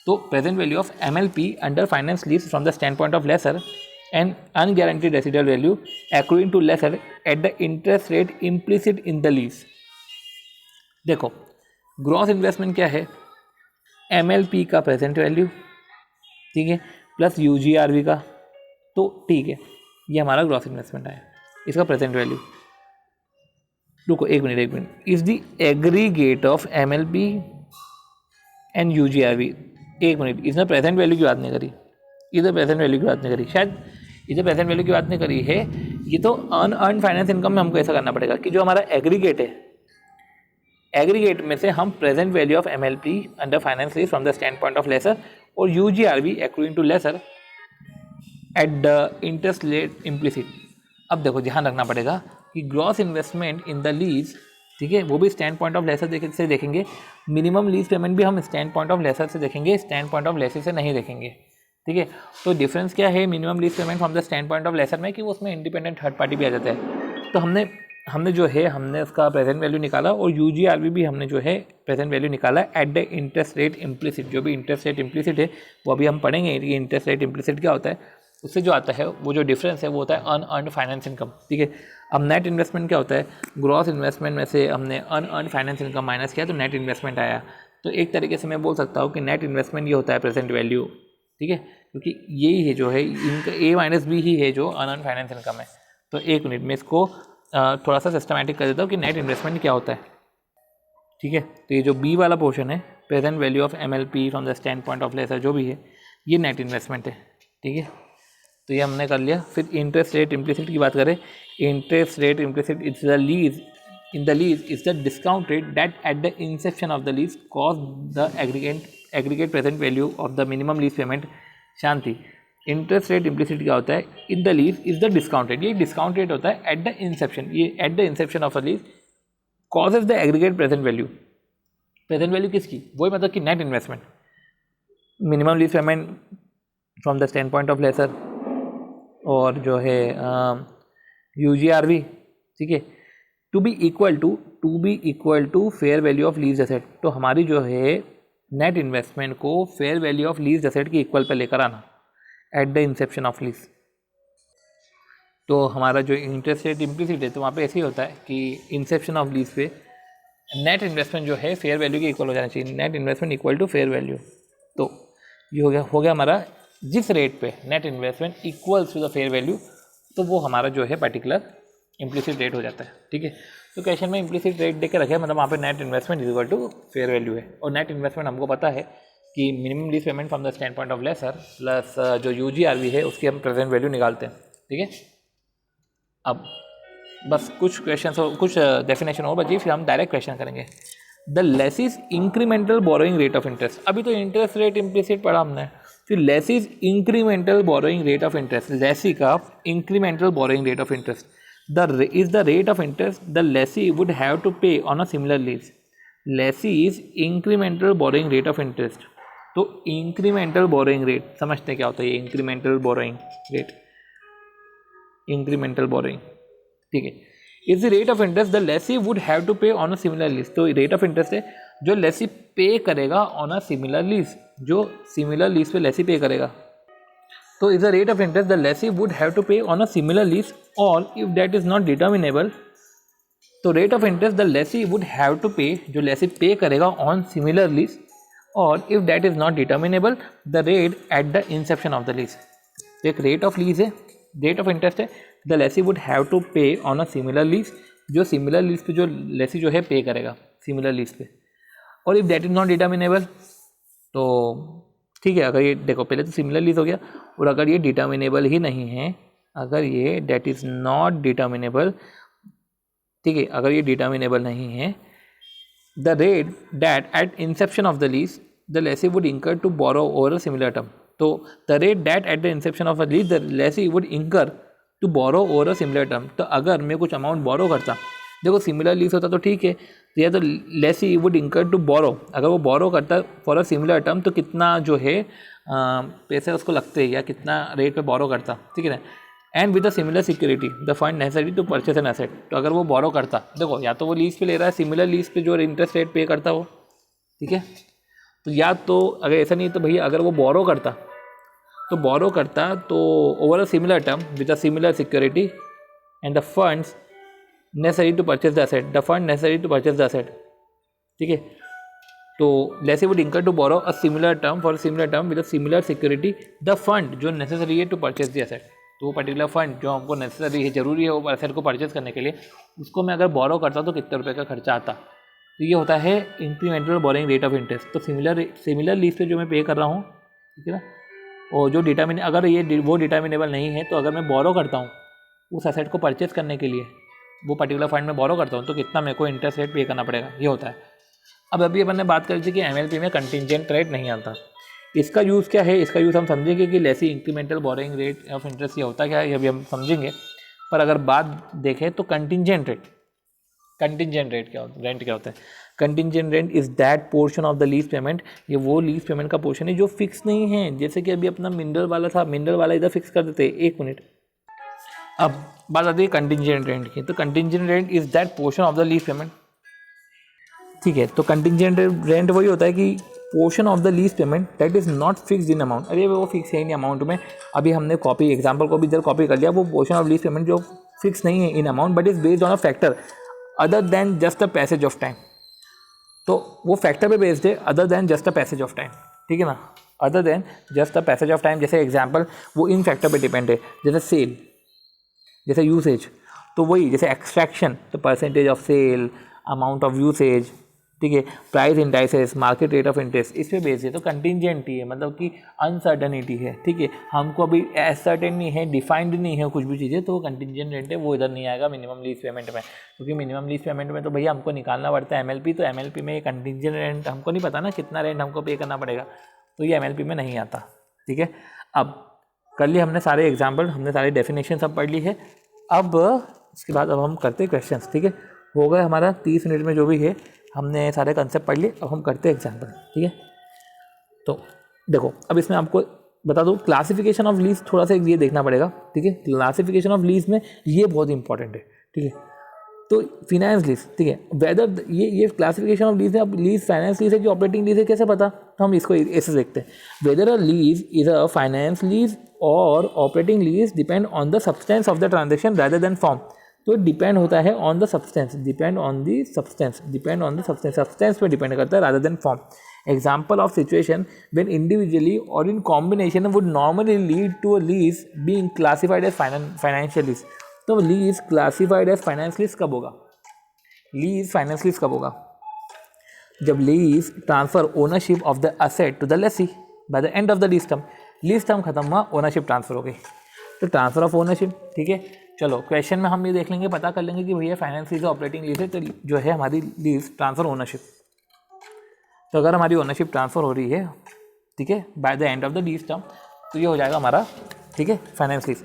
तो present value of MLP under finance lease from the stand point of lessor and unguaranteed residual value accruing to lessor at the interest rate implicit in the lease. देखो gross investment क्या है, MLP का present value, ठीक है, plus UGRV का, तो ठीक है, ये हमारा ग्रॉस इन्वेस्टमेंट आया, इसका प्रेजेंट वैल्यू। रुको एक minute, is the aggregate of MLP and UGRV। एक मिनट, इसने प्रेजेंट वैल्यू की बात नहीं करी, इधर प्रेजेंट वैल्यू की बात नहीं करी, शायद इधर प्रेजेंट वैल्यू की बात नहीं करी है। ये तो अनअर्न्ड फाइनेंस इनकम में हमको ऐसा करना पड़ेगा कि जो हमारा एग्रीगेट है, एग्रीगेट में से हम present value of MLP under finance lease from the stand point of lessor और UGRV accruing to lessor at the interest rate implicit. अब देखो ध्यान रखना पड़ेगा कि gross investment in the lease, ठीक है, वो भी स्टैंड पॉइंट ऑफ लेसर से देखेंगे, मिनिमम लीज पेमेंट भी हम स्टैंड पॉइंट ऑफ लेसर से देखेंगे, स्टैंड पॉइंट ऑफ लेसर से नहीं देखेंगे, ठीक है। तो डिफरेंस क्या है minimum lease payment from the stand point of lessor में, कि वो उसमें इंडिपेंडेंट थर्ड पार्टी भी आ जाता है। तो हमने जो है हमने उसका प्रेजेंट वैल्यू निकाला, और UGRV भी हमने जो है प्रेजेंट वैल्यू निकाला eight the interest rate implicit. जो भी इंटरेस्ट रेट इम्प्लिसिट है वो अभी हम पढ़ेंगे कि इंटरेस्ट रेट इम्प्लिसिट क्या होता है, उससे जो आता है वो जो डिफरेंस है वो होता है अनअर्न्ड फाइनेंस इनकम, ठीक है। अब नेट इन्वेस्टमेंट क्या होता है, ग्रॉस इन्वेस्टमेंट में से हमने अनअर्न्ड फाइनेंस इनकम माइनस किया तो नेट इन्वेस्टमेंट आया। तो एक तरीके से मैं बोल सकता हूँ कि नेट इन्वेस्टमेंट ये होता है प्रेजेंट वैल्यू, ठीक है, क्योंकि यही है जो है इनका A माइनस बी ही है जो अनअर्न्ड फाइनेंस इनकम है। तो एक मिनट में इसको थोड़ा सा सिस्टमैटिक कर देता हूँ कि नेट इन्वेस्टमेंट क्या होता है। ठीक है, तो ये जो बी वाला पोर्शन है, present value of MLP from the stand point of lessor, जो भी है ये नेट इन्वेस्टमेंट है। ठीक है, तो ये हमने कर लिया। फिर इंटरेस्ट रेट इम्प्लिसिट की बात करें, interest rate implicit is the lease in the lease is the discount rate that at the inception of the lease caused the aggregate present value of the minimum lease payment। Shanti, interest rate implicit क्या होता है, in the lease is the discount rate, ये discount rate होता है at the inception, ये at the inception of a lease causes the aggregate present value. Present value किसकी, वही मतलब कि net investment, minimum lease payment from the stand point of lessor और जो है UGRV। ठीक है, to be equal to fair value of lease asset. तो हमारी जो है नेट इन्वेस्टमेंट को fair value of lease asset की इक्वल पे लेकर आना eight the inception of lease. तो हमारा जो इंटरेस्ट रेट इम्प्लिसिट है तो वहाँ पे ऐसे ही होता है कि इंसेप्शन ऑफ लीज पे नेट इन्वेस्टमेंट जो है फेयर वैल्यू के इक्वल हो जाना चाहिए, net investment equal to fair value. तो ये हो गया हमारा जिस रेट पे net investment equals to the fair value, तो वो हमारा जो है पर्टिकुलर इम्प्लिसिट रेट हो जाता है। ठीक है, तो क्वेश्चन में इम्प्लिसिट रेट देख के रखे, मतलब वहाँ पे net investment is equal to fair value है। और नेट इन्वेस्टमेंट हमको पता है कि minimum lease payment from the stand point of lessor plus जो UGRV है उसकी हम प्रेजेंट वैल्यू निकालते हैं। ठीक है, अब बस कुछ क्वेश्चन और कुछ डेफिनेशन और बची, फिर हम डायरेक्ट क्वेश्चन करेंगे। The lessee's incremental borrowing rate of interest, अभी तो इंटरेस्ट रेट इम्प्लिसिट पढ़ा हमने, फिर lessee's incremental borrowing rate of interest, lessee का incremental borrowing rate of interest is the rate of interest the lessee would have to pay on a similar lease। lessee's incremental borrowing rate of interest, तो incremental borrowing rate समझते हैं क्या होता है, ये incremental borrowing rate, incremental borrowing। ठीक है, is the rate of interest the lessee would have to pay on a similar lease। तो rate of interest है जो lessee पे करेगा on a similar lease, जो similar lease पे lessee pay करेगा। तो is the rate of interest the lessee would have to pay on a similar lease or if that is not determinable, तो rate of interest the lessee would have to pay, जो lessee pay करेगा on similar lease, or if that is not determinable the rate at the inception of the lease. एक rate of lease है, rate of interest है, the lessee would have to pay on a similar lease, जो similar lease पे जो लेसी जो है पे करेगा सिमिलर लीज पे, और if that is not determinable, तो ठीक है, अगर ये देखो पहले तो सिमिलर लीज हो गया, और अगर ये डिटर्मिनेबल ही नहीं है, अगर ये डेट इज़ नॉट डिटर्मिनेबल, ठीक है, अगर ये डिटर्मिनेबल नहीं है, the rate that at inception of the lease the lessee would incur to borrow over a similar term. तो the rate that at the inception of a lease the lessee would incur to borrow over a similar term. तो अगर मैं कुछ amount borrow करता, देखो similar lease होता तो ठीक है, तो या तो लेसी वुड इंकर टू बोरो, अगर वो बोरो करता फॉर अ सिमिलर टर्म तो कितना जो है पैसे उसको लगते हैं या कितना रेट पे बोरो करता, ठीक है ना। And with a similar security the fund necessary to purchase an asset. तो अगर वो बोरो करता, देखो या तो वो लीज पे ले रहा है, सिमिलर लीज पे जो इंटरेस्ट रेट पे करता वो, ठीक है, तो या तो अगर ऐसा नहीं तो भैया अगर वो बोरो करता तो over a similar term with a similar security and the funds necessary to purchase the asset, the fund necessary to purchase the asset, ठीक है। तो lessee would incur to borrow a similar term for a similar term with a similar security the fund जो necessary है to purchase the asset। तो वो particular fund जो हमको necessary है, जरूरी है वो एसेट को परचेज करने के लिए, उसको मैं अगर बोरो करता तो कितने रुपए का खर्चा आता। तो ये होता है incremental borrowing rate of interest. तो सिमिलर लीज पे जो मैं पे कर रहा हूँ, ठीक है ना, और जो अगर ये वो डिटर्मिनेबल नहीं है, तो अगर मैं बोरो करता हूँ उस एसेट को परचेज करने के लिए, वो पर्टिकुलर फंड में बोरो करता हूँ, तो कितना मेरे को इंटरेस्ट रेट पे करना पड़ेगा, ये होता है। अब अभी अपन ने बात करी थी कि MLP में कंटिजेंट रेट नहीं आता। इसका यूज़ क्या है, इसका यूज़ हम समझेंगे कि lessee incremental borrowing rate of interest ये होता क्या है, ये अभी हम समझेंगे। पर अगर बात देखें तो कंटिजेंट रेट क्या होता है, रेंट क्या होता है। Contingent rent is that portion of the lease payment, ये वो लीज पेमेंट का पोर्शन है जो फिक्स नहीं है। जैसे कि अभी अपना मिनरल वाला था, मिनरल वाला इधर फिक्स कर देते, एक मिनट। अब बात आती है कंटिजेंट रेंट की। तो contingent rent is that portion of the lease payment, ठीक है। तो कंटिजेंट रेंट वही होता है कि portion of the lease payment that is not fixed in amount. अरे वो फिक्स है नहीं अमाउंट में, अभी हमने कॉपी एग्जांपल को भी इधर कॉपी कर लिया। वो पोर्शन ऑफ लीज पेमेंट जो फिक्स नहीं है in amount but is based on a factor other than just the passage of time. तो वो फैक्टर पे बेस्ड है other then just the passage of time, ठीक है ना। Other than just the passage of time. जैसे example वो इन factor पे डिपेंड है, जैसे सेल, जैसे यूसेज, तो वही जैसे एक्सट्रैक्शन तो percentage of sale, amount of usage, ठीक है, price indices, market rate of interest, इस पे बेस है। तो कंटिंजेंटी है, मतलब कि अनसर्टनिटी है, ठीक है, हमको अभी सर्टेन नहीं है, डिफाइंड नहीं है कुछ भी चीज़ें, तो वो कंटिंजेंट रेट है, वो इधर नहीं आएगा मिनिमम लीज पेमेंट में, क्योंकि मिनिमम लीज पेमेंट में तो भैया हमको निकालना पड़ता है MLP, तो MLP में ये कंटिंजेंट रेंट हमको नहीं पता ना कितना रेंट हमको पे करना पड़ेगा, तो ये MLP में नहीं आता, ठीक है। अब कर लिए हमने सारे एग्जाम्पल, हमने सारी डेफिनेशन सब पढ़ ली है। अब इसके बाद अब हम करते हैं क्वेश्चंस, ठीक है। हो गए हमारा 30 मिनट में जो भी है हमने सारे कंसेप्ट पढ़ लिए, अब हम करते हैं एग्जाम्पल, ठीक है। तो देखो अब इसमें आपको बता दूँ क्लासिफिकेशन ऑफ लीज, थोड़ा सा ये देखना पड़ेगा, ठीक है। क्लासिफिकेशन ऑफ लीज में ये बहुत इंपॉर्टेंट है, ठीक है। तो फिनेंस लीज, ठीक है, वेदर ये क्लासिफिकेशन ऑफ लीज है। अब लीज फाइनेंस लीज है कि ऑपरेटिंग लीज है, कैसे पता, तो हम इसको ऐसे देखते हैं। Whether a lease is a finance lease और operating lease depend on the substance of the transaction rather than form. तो डिपेंड होता है on the substance, depend on the substance, depend on the substance, substance पे depend करता है rather than form. Example of situation when individually और in combination would normally lead to a lease being classified as financial lease. तो lease classified as finance lease कब होगा, lease finance lease कब होगा, जब lease transfer ownership of the asset to the lessee by the end of the lease term. Lease term खत्म हुआ, ownership transfer हो गई, तो ट्रांसफर ऑफ ओनरशिप, ठीक है। चलो क्वेश्चन में हम ये देख लेंगे, पता कर लेंगे कि भैया फाइनेंस लीज ऑपरेटिंग लीज है, तो जो है हमारी लीज ट्रांसफर ओनरशिप। तो अगर हमारी ओनरशिप ट्रांसफर हो रही है, ठीक है, by the end of the lease term, तो ये हो जाएगा हमारा, ठीक है, finance lease.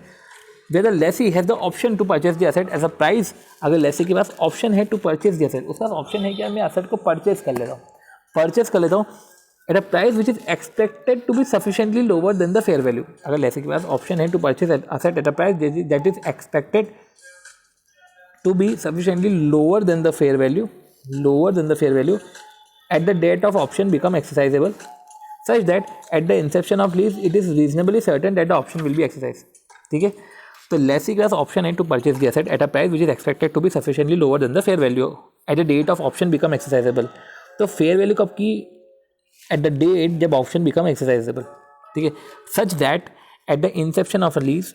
Whether lessee has the option to purchase the asset as a price, अगर लेसी के पास ऑप्शन है टू परचेज द एसेट, उसका ऑप्शन है कि मैं एसेट को परचेज कर लेता हूँ, परचेज कर लेता हूँ at a price which is expected to be sufficiently lower than the fair value. अगर लेसी के पास ऑप्शन है to purchase asset at a price that is expected to be sufficiently lower than the fair value, lower than the fair value at the date of option become exercisable such that at the inception of lease it is reasonably certain that the option will be exercised, ठीक है। तो लेसी के पास option है to purchase the asset at a price which is expected to be sufficiently lower than the fair value at the date of option become exercisable. तो fair value कब की, at the date जब option become exercisable, ठीक है, such that at the inception of a lease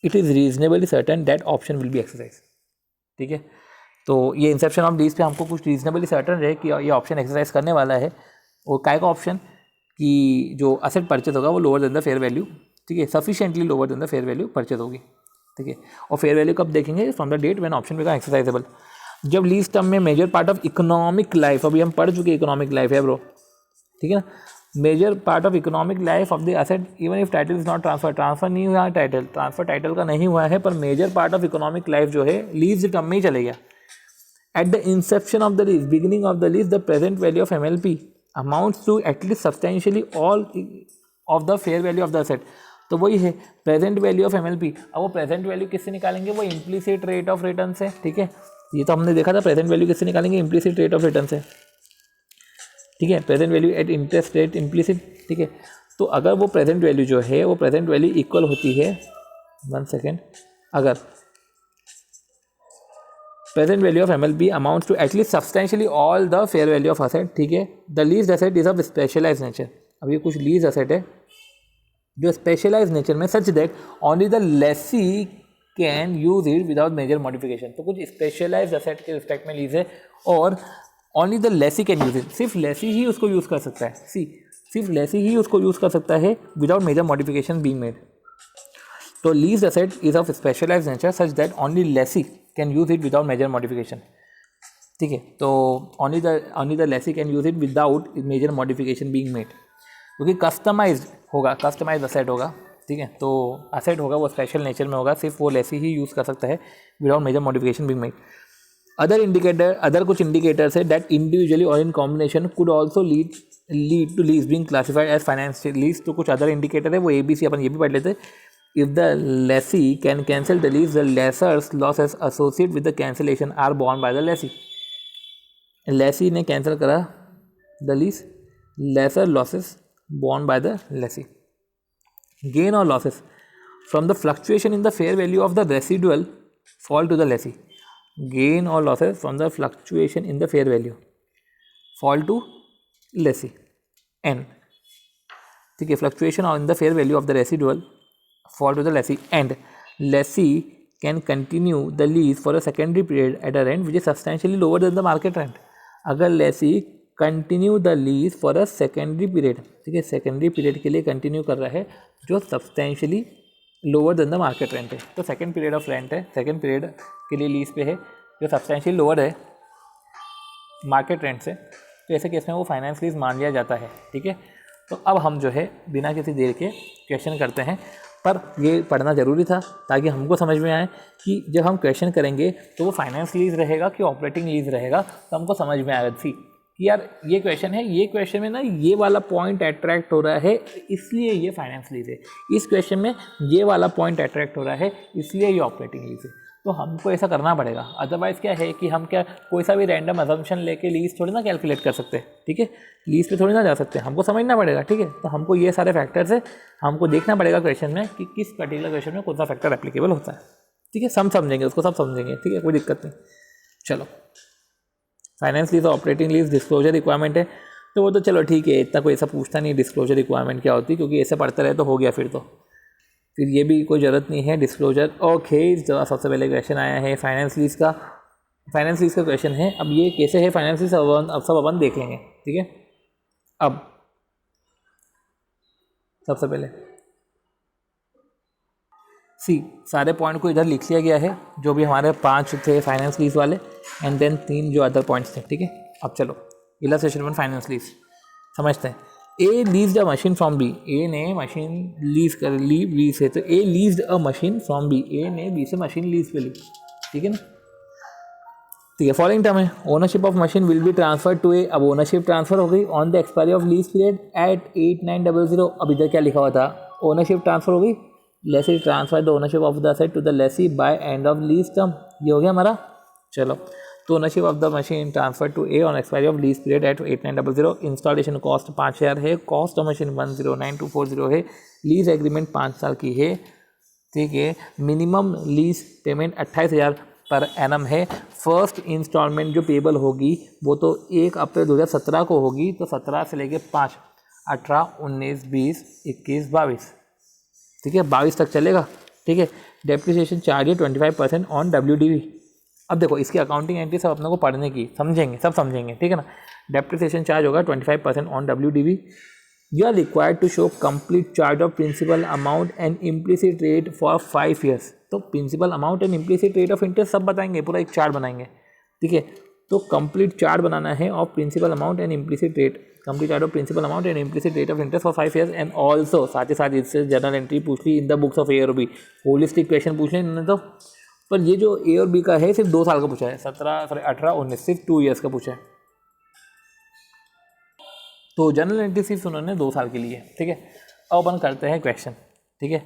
it is reasonably certain that option will be exercise, ठीक है। तो ये इंसेप्शन ऑफ लीज पे हमको कुछ रीजनेबली सर्टन रहे कि ये ऑप्शन एक्सरसाइज करने वाला है। वो काय का ऑप्शन कि जो असेट परचेज होगा वो lower than the fair value, ठीक है, sufficiently lower than the fair value purchase होगी, ठीक है। और फेयर वैल्यू कब देखेंगे, from the date when option become exercisable. जब लीज टर्म में major part of economic life, अभी हम पढ़ चुके इकोनॉमिक लाइफ है ब्रो, ठीक है ना, major part of economic life of the asset even if title is not transfer, transfer नहीं हुआ टाइटल, ट्रांसफर टाइटल का नहीं हुआ है, पर major part of economic life जो है लीज टर्म में ही चले गया। At the inception of the lease, beginning of the lease, the present value of MLP amounts to at least substantially all of the fair value of the asset। तो वही है present value of MLP। अब वो present value किससे निकालेंगे, वो implicit rate of return से, ठीक है। ये तो हमने देखा था, प्रेजेंट वैल्यू किससे निकालेंगे, इम्प्लीसिट रेट ऑफ रिटर्न से, ठीक है। Present value at interest rate implicit, ठीक है। तो अगर वो प्रेजेंट वैल्यू जो है वो प्रेजेंट वैल्यू इक्वल होती है, 1 सेकेंड, अगर present value of MLP amounts to at least substantially all the fair value of asset, ठीक है। the leased asset is of specialized nature। अब ये कुछ leased asset है जो specialized nature में such that only the lessee can use it without major modification। तो कुछ specialized asset के respect में lease है और only the lessee can use it, सिर्फ lessee ही उसको use कर सकता है, सिर्फ lessee ही उसको use कर सकता है without major modification being made। तो leased asset is of specialized nature such that only lessee can use it without major modification, ठीक है। तो only the lessee can use it without major modification being made, क्योंकि customised होगा, customised asset होगा, ठीक है। तो असेट होगा वो स्पेशल नेचर में होगा, सिर्फ वो लेसी ही यूज़ कर सकता है without major modification being made. Other कुछ इंडिकेटर्स है दैट इंडिविजुअली और in combination could also lead to lease being classified as financial lease. तो कुछ अदर इंडिकेटर है, वो ABC अपन ये भी पढ़ लेते। If the lessee can cancel the lease, the lessor's losses associated with the cancellation are borne by the lessee। lessee ने cancel करा the lease, lesser losses borne by the lessee। gain or losses from the fluctuation in the fair value of the residual fall to the lessee। gain or losses from the fluctuation in the fair value fall to lessee। N ठीक है, fluctuation on the fair value of the residual fall to the lessee and lessee can continue the lease for a secondary period at a rent which is substantially lower than the market rent. अगर lessee continue the lease for a secondary period, ठीक है, secondary period के लिए continue कर रहा है जो substantially lower than the market rent है, तो सेकेंड पीरियड ऑफ रेंट है, सेकेंड पीरियड के लिए लीज पे है जो सब्सटेंशियली लोअर है मार्केट रेंट से, तो ऐसे केस में वो फाइनेंस लीज मान लिया जाता है। ठीक है, तो अब हम जो है बिना किसी देर के क्वेश्चन करते हैं, पर ये पढ़ना ज़रूरी था ताकि हमको समझ में आए कि जब हम क्वेश्चन करेंगे तो वो फाइनेंस लीज रहेगा कि ऑपरेटिंग लीज रहेगा, तो हमको समझ में आएगा सी कि यार ये क्वेश्चन है, ये क्वेश्चन में ना ये वाला पॉइंट अट्रैक्ट हो रहा है इसलिए ये फाइनेंस लीज है, इस क्वेश्चन में ये वाला पॉइंट अट्रैक्ट हो रहा है इसलिए ये ऑपरेटिंग लीज है। तो हमको ऐसा करना पड़ेगा, अदरवाइज़ क्या है कि हम क्या कोई सा भी रैंडम अजम्पशन लेके लीज थोड़ी ना कैलकुलेट कर सकते हैं। ठीक है, लीज पे थोड़ी ना जा सकते, हमको समझना पड़ेगा। ठीक है, तो हमको ये सारे फैक्टर्स है, हमको देखना पड़ेगा क्वेश्चन में कि किस पर्टिकुलर क्वेश्चन में कौन सा फैक्टर एप्लीकेबल होता है। ठीक है, सब समझेंगे उसको, सब समझेंगे। ठीक है, कोई दिक्कत नहीं। चलो, finance lease operating lease disclosure requirement है, तो वो तो चलो ठीक है, इतना कोई ऐसा पूछता नहीं डिस्क्लोजर रिक्वायरमेंट क्या होती है, क्योंकि ऐसे पढ़ते रहे तो हो गया, फिर ये भी कोई ज़रूरत नहीं है डिस्क्लोजर। ओके, सबसे पहले क्वेश्चन आया है फाइनेंस लीज का, फाइनेंस लीज का क्वेश्चन है। अब ये कैसे है फाइनेंस लीज, अब सब अपन देख लेंगे। ठीक है, अब सबसे पहले सारे पॉइंट को इधर लिख लिया गया है, जो भी हमारे 5 थे फाइनेंस लीज वाले, एंड देन 3 जो अदर पॉइंट्स थे। ठीक है, अब चलो इलस्ट्रेशन 1 फाइनेंस लीज समझते हैं। A leased a machine from B, A ने मशीन ली बी से, तो A leased a machine from B, A ने बी से मशीन लीज पे ली। ठीक है ना, ठीक है। फॉलोइंग टर्म है, ownership of machine will be transfer to A, अब ओनरशिप ट्रांसफर हो गई on the expiry of lease period at 8900। अब इधर क्या लिखा हुआ था, ओनरशिप ट्रांसफर हो गई, lessee transfer the ownership of the asset to the lessee by end of lease term, ये हो गया हमारा। चलो, तो ownership of the machine transfer to A on expiry of lease period at 8900। Installation cost 5000 है, cost of machine 109240 है, lease agreement 5 साल की है। ठीक है, minimum lease payment 28,000 per annum है। फर्स्ट इंस्टॉलमेंट जो पेबल होगी वो तो 1 अप्रैल 2017 को होगी, तो 17 से लेके 5, 18, 19, 20, 21, 22। ठीक है, 22 तक चलेगा। ठीक है, डेप्रिसिएशन चार्ज है 25% ऑन WDV। अब देखो इसकी अकाउंटिंग एंट्री सब अपने को पढ़ने की, समझेंगे, सब समझेंगे। ठीक है ना, डेप्रिसिएशन चार्ज होगा 25% on WDV। You are required to show complete charge of principal amount and implicit rate for 5 years. तो principal amount and implicit rate of interest सब बताएंगे, पूरा एक चार्ट बनाएंगे। ठीक है, तो कंप्लीट चार्ट बनाना है of principal amount and implicit rate, complete chart of principal amount and implicit rate of interest for 5 years and also, साथ ही साथ इससे जनरल एंट्री पूछ ली in the books of A और बी, होलिस्टिक क्वेश्चन पूछ लें इन्होंने तो। पर ये जो ए और बी का है सिर्फ 2 साल का पूछा है, 18, 19, सिर्फ 2 ईयर्स का पूछा है। तो जनरल एंट्री सिर्फ उन्होंने 2 साल के लिए। ठीक है, अब अपन करते हैं क्वेश्चन। ठीक है,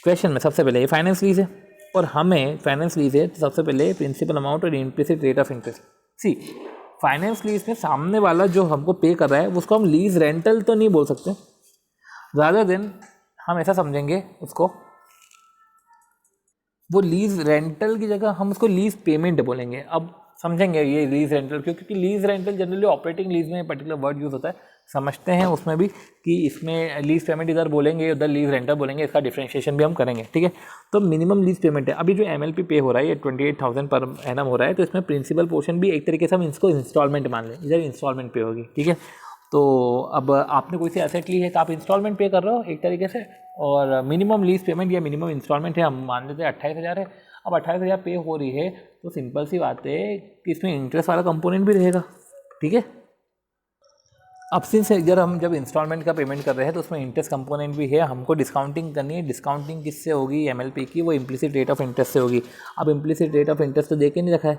क्वेश्चन में सबसे पहले ये फाइनेंस लीज है और हमें फाइनेंस लीज है, तो सबसे पहले प्रिंसिपल अमाउंट और implicit rate of interest. Finance lease में सामने वाला जो हमको पे कर रहा है उसको हम लीज रेंटल तो नहीं बोल सकते, ज़्यादा दिन हम ऐसा समझेंगे उसको, वो लीज रेंटल की जगह हम उसको लीज पेमेंट बोलेंगे। अब समझेंगे ये लीज रेंटल क्यों, क्योंकि lease rental generally operating lease में पर्टिकुलर वर्ड यूज़ होता है, समझते हैं उसमें भी कि इसमें लीज पेमेंट इधर बोलेंगे उधर लीज रेंटल बोलेंगे, इसका डिफरेंशिएशन भी हम करेंगे। ठीक है, तो मिनिमम लीज पेमेंट है, अभी जो MLP पे हो रहा है ये 28,000 पर एनम हो रहा है, तो इसमें प्रिंसिपल पोर्शन भी एक तरीके से हम इसको इंस्टॉलमेंट मान लें, इधर इंस्टॉलमेंट पे होगी। ठीक है, तो अब आपने कोई सी एसेट ली है तो आप इंस्टॉलमेंट पे कर रहे हो एक तरीके से, और मिनिमम लीज पेमेंट या मिनिमम इंस्टॉलमेंट है, हम मान लेते हैं 28,000 है। अब 28,000 पे हो रही है तो सिंपल सी बात है कि इसमें इंटरेस्ट वाला कंपोनेंट भी रहेगा। ठीक है, अब सिंस जब इंस्टॉलमेंट का पेमेंट कर रहे हैं तो उसमें इंटरेस्ट कंपोनेंट भी है, हमको डिस्काउंटिंग करनी है। डिस्काउंटिंग किससे होगी, MLP की, वो इम्प्लिसिट रेट ऑफ इंटरेस्ट से होगी। अब इम्प्लिसिट रेट ऑफ इंटरेस्ट तो दे के नहीं रखा है,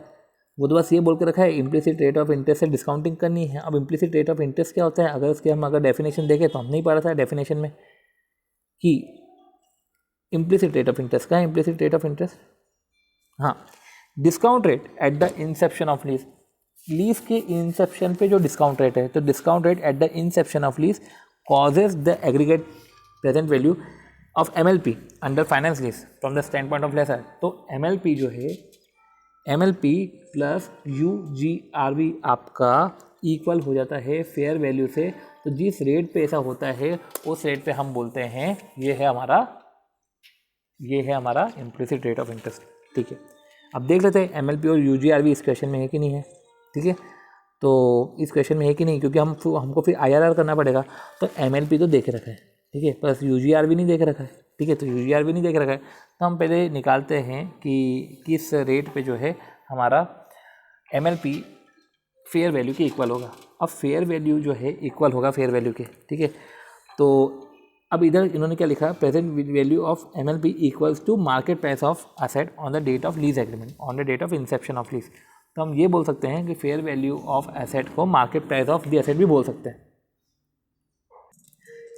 वो तो बस ये बोल के रखा है इम्प्लिसिट रेट ऑफ इंटरेस्ट से डिस्काउंटिंग करनी है। अब इम्प्लिसिट रेट ऑफ इंटरेस्ट क्या होता है, अगर उसके हम अगर डेफिनेशन देखें तो हम नहीं पढ़ा था डेफिनेशन में कि इम्प्लिसिट रेट ऑफ इंटरेस्ट का है, इम्प्लिसिट रेट ऑफ इंटरेस्ट, हाँ, discount rate at the inception of lease, lease के इंसेप्शन पे जो डिस्काउंट रेट है, तो discount rate at the inception of lease causes the aggregate present value of MLP under finance lease from the stand point of lessor. तो MLP जो है, MLP plus UGRV आपका equal हो जाता है फेयर वैल्यू से। तो जिस रेट पे ऐसा होता है उस रेट पे हम बोलते हैं ये है हमारा इम्प्लिसिट रेट ऑफ इंटरेस्ट। ठीक है, अब देख लेते हैं MLP और UGR इस क्वेश्चन में है कि नहीं है। ठीक है, तो इस क्वेश्चन में है कि नहीं, क्योंकि हमको फिर IRR करना पड़ेगा। तो MLP तो देख रखा है, ठीक है, प्लस UGR भी नहीं देख रखा है। ठीक है, तो UGR भी नहीं देख रखा है, तो हम पहले निकालते हैं कि किस रेट पे जो है हमारा MLP फेयर वैल्यू के इक्वल होगा। अब फेयर वैल्यू जो है इक्वल होगा फेयर वैल्यू के। ठीक है, तो अब इधर इन्होंने क्या लिखा, present value of MLP equals to market price of asset on the date of lease agreement, on the date of inception of lease. तो हम ये बोल सकते हैं कि फेयर वैल्यू ऑफ एसेट को market price of the asset भी बोल सकते हैं।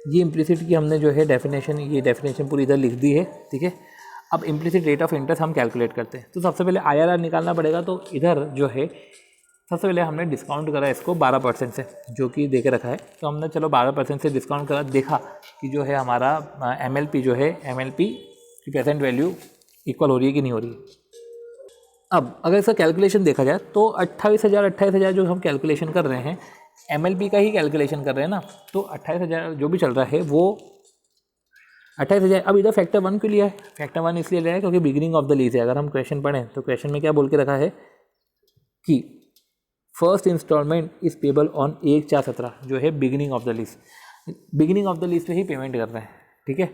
ये इम्प्लिसिट की हमने जो है ये डेफिनेशन पूरी इधर लिख दी है। ठीक है, अब इम्प्लिसिट रेट ऑफ इंटरेस्ट हम कैलकुलेट करते हैं। तो सबसे पहले IRR निकालना पड़ेगा। तो इधर जो है सबसे पहले हमने डिस्काउंट करा इसको 12% से, जो कि दे के रखा है। तो हमने चलो 12% से डिस्काउंट करा, देखा कि जो है हमारा MLP जो है MLP की प्रेजेंट वैल्यू इक्वल हो रही है कि नहीं हो रही है। अब अगर इसका कैलकुलेशन देखा जाए तो 28,000 जो हम कैलकुलेशन कर रहे हैं MLP का ही कैलकुलेशन कर रहे हैं ना, तो 28,000 जो भी चल रहा है वो 28,000। अब इधर फैक्टर 1 क्यों लिया है? फैक्टर 1 इसलिए लिया है क्योंकि बिगिनिंग ऑफ द लीज है। अगर हम क्वेश्चन पढ़ें तो क्वेश्चन में क्या बोल के रखा है कि first installment is payable on 1/4/17, जो है beginning of the lease. Beginning of the lease पे ही पेमेंट कर रहे हैं। ठीक है,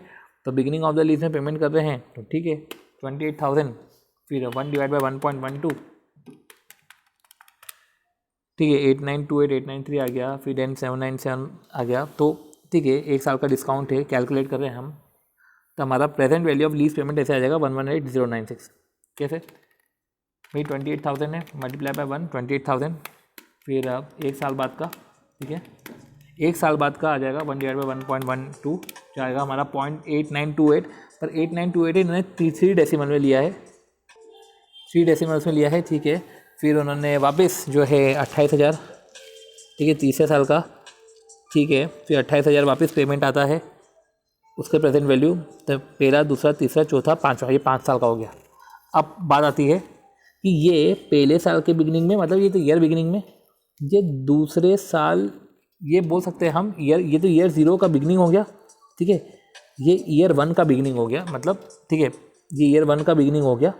तो बिगिनिंग ऑफ द लीज में पेमेंट कर रहे हैं, तो ठीक है 28,000 फिर 1/1.12, ठीक है 8928 आ गया, फिर देन 797 आ गया। तो ठीक है, 1 साल का डिस्काउंट है, कैलकुलेट कर रहे हैं हम। तो हमारा present value of lease payment ऐसे आ जाएगा 118,096। कैसे भाई 28,000 है, मल्टीप्लाई बाय 1 28,000, फिर अब 1 साल बाद का, ठीक है 1 साल बाद का आ जाएगा 1/1.12 जो आएगा हमारा 0.8928। पर 8928 इन्होंने 3 डेसिमल में लिया है, 3 डेसिमल्स में लिया है। ठीक है, फिर उन्होंने वापस जो है 28,000, ठीक है तीसरे साल का, ठीक है फिर 28,000 वापस पेमेंट आता है, उसके प्रेजेंट वैल्यू तो पहला दूसरा तीसरा चौथा पाँचवा, ये 5 साल का हो गया। अब बात आती है कि ये पहले साल के बिगिनिंग में, मतलब ये तो ईयर बिगिनिंग में, ये दूसरे साल, ये बोल सकते हैं हम ईयर, ये तो ईयर 0 का बिगिनिंग हो गया। ठीक है, ये ईयर 1 का बिगिनिंग हो गया, मतलब ठीक है ये ईयर 1 का बिगिनिंग हो गया,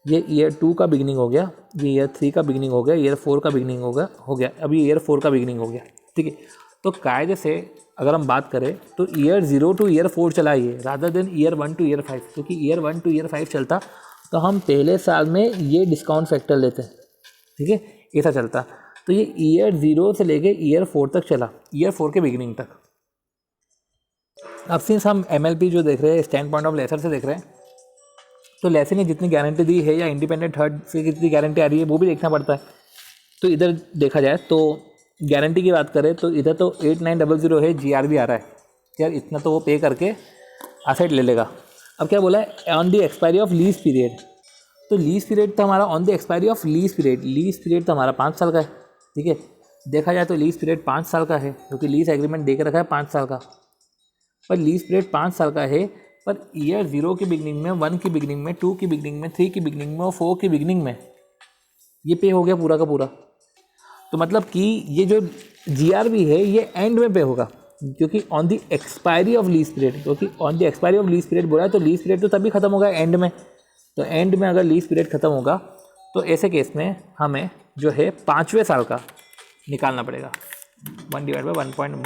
ये ईयर 2 का बिगिनिंग हो गया, ये ईयर 3 का बिगिनिंग हो गया, ईयर 4 का बिगिनिंग हो गया, अभी ईयर 4 का बिगिनिंग हो गया। ठीक है, तो कायदे से अगर हम बात करें तो ईयर 0 टू ईयर 4 चला ये, rather than year 1 two year 5, क्योंकि ईयर 1 टू ईयर 5 चलता तो हम पहले साल में ये डिस्काउंट फैक्टर लेते हैं। ठीक है, ऐसा चलता। तो ये ईयर 0 से लेके ईयर 4 तक चला, ईयर 4 के बिगिनिंग तक। अब सिंस हम MLP जो देख रहे हैं स्टैंड पॉइंट ऑफ लेसर से देख रहे हैं, तो लेसर ने जितनी गारंटी दी है या इंडिपेंडेंट थर्ड से कितनी गारंटी आ रही है वो भी देखना पड़ता है। तो इधर देखा जाए तो गारंटी की बात करें तो इधर तो 8900 है, GR भी आ रहा है यार, इतना तो वो पे करके असेट ले लेगा। अब क्या बोला है, on the expiry of lease period. तो लीज पीरियड तो हमारा on the expiry of lease period तो हमारा 5 साल का है। ठीक है, देखा जाए तो लीज पीरियड 5 साल का है, क्योंकि लीज एग्रीमेंट दे के रखा है 5 साल का। पर लीज पीरियड 5 साल का है, पर ईयर 0 की बिगिनिंग में, 1 की बिगिनिंग में, 2 की बिगिनिंग में, 3 की बिगिनिंग में और 4 की बिगिनिंग में ये पे हो गया पूरा का पूरा। तो मतलब कि ये जो GR भी है ये एंड में पे होगा, क्योंकि on the expiry of lease period, क्योंकि on the expiry of lease period बोला है तो लीज पीरियड तो तभी खत्म होगा एंड में। तो एंड में अगर लीज पीरियड खत्म होगा तो ऐसे केस में हमें जो है 5वें साल का निकालना पड़ेगा, 1/1.12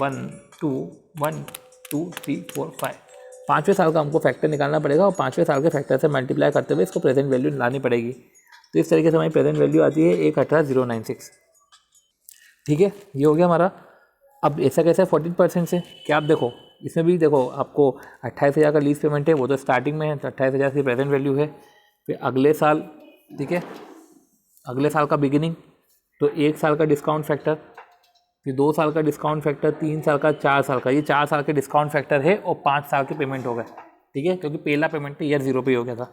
1 2 3 4 5, 5वें साल का हमको फैक्टर निकालना पड़ेगा और 5वें साल के फैक्टर से मल्टीप्लाई करते हुए इसको प्रेजेंट वैल्यू लानी पड़ेगी। तो इस तरीके से हमारी प्रेजेंट वैल्यू आती है 118,096। ठीक है, ये हो गया हमारा। अब ऐसा कैसे 14% से, क्या आप देखो इसमें भी देखो आपको 28,000 का लीज पेमेंट है, वो तो स्टार्टिंग में है, तो 28,000 की प्रेजेंट वैल्यू है। फिर अगले साल, ठीक है अगले साल का बिगिनिंग, तो 1 साल का डिस्काउंट फैक्टर, फिर 2 साल का डिस्काउंट फैक्टर, 3 साल का, 4 साल का, ये 4 साल के डिस्काउंट फैक्टर है और 5 साल के पेमेंट हो गए। ठीक है, क्योंकि पहला पेमेंट तो ईयर 0 पे ही हो गया था।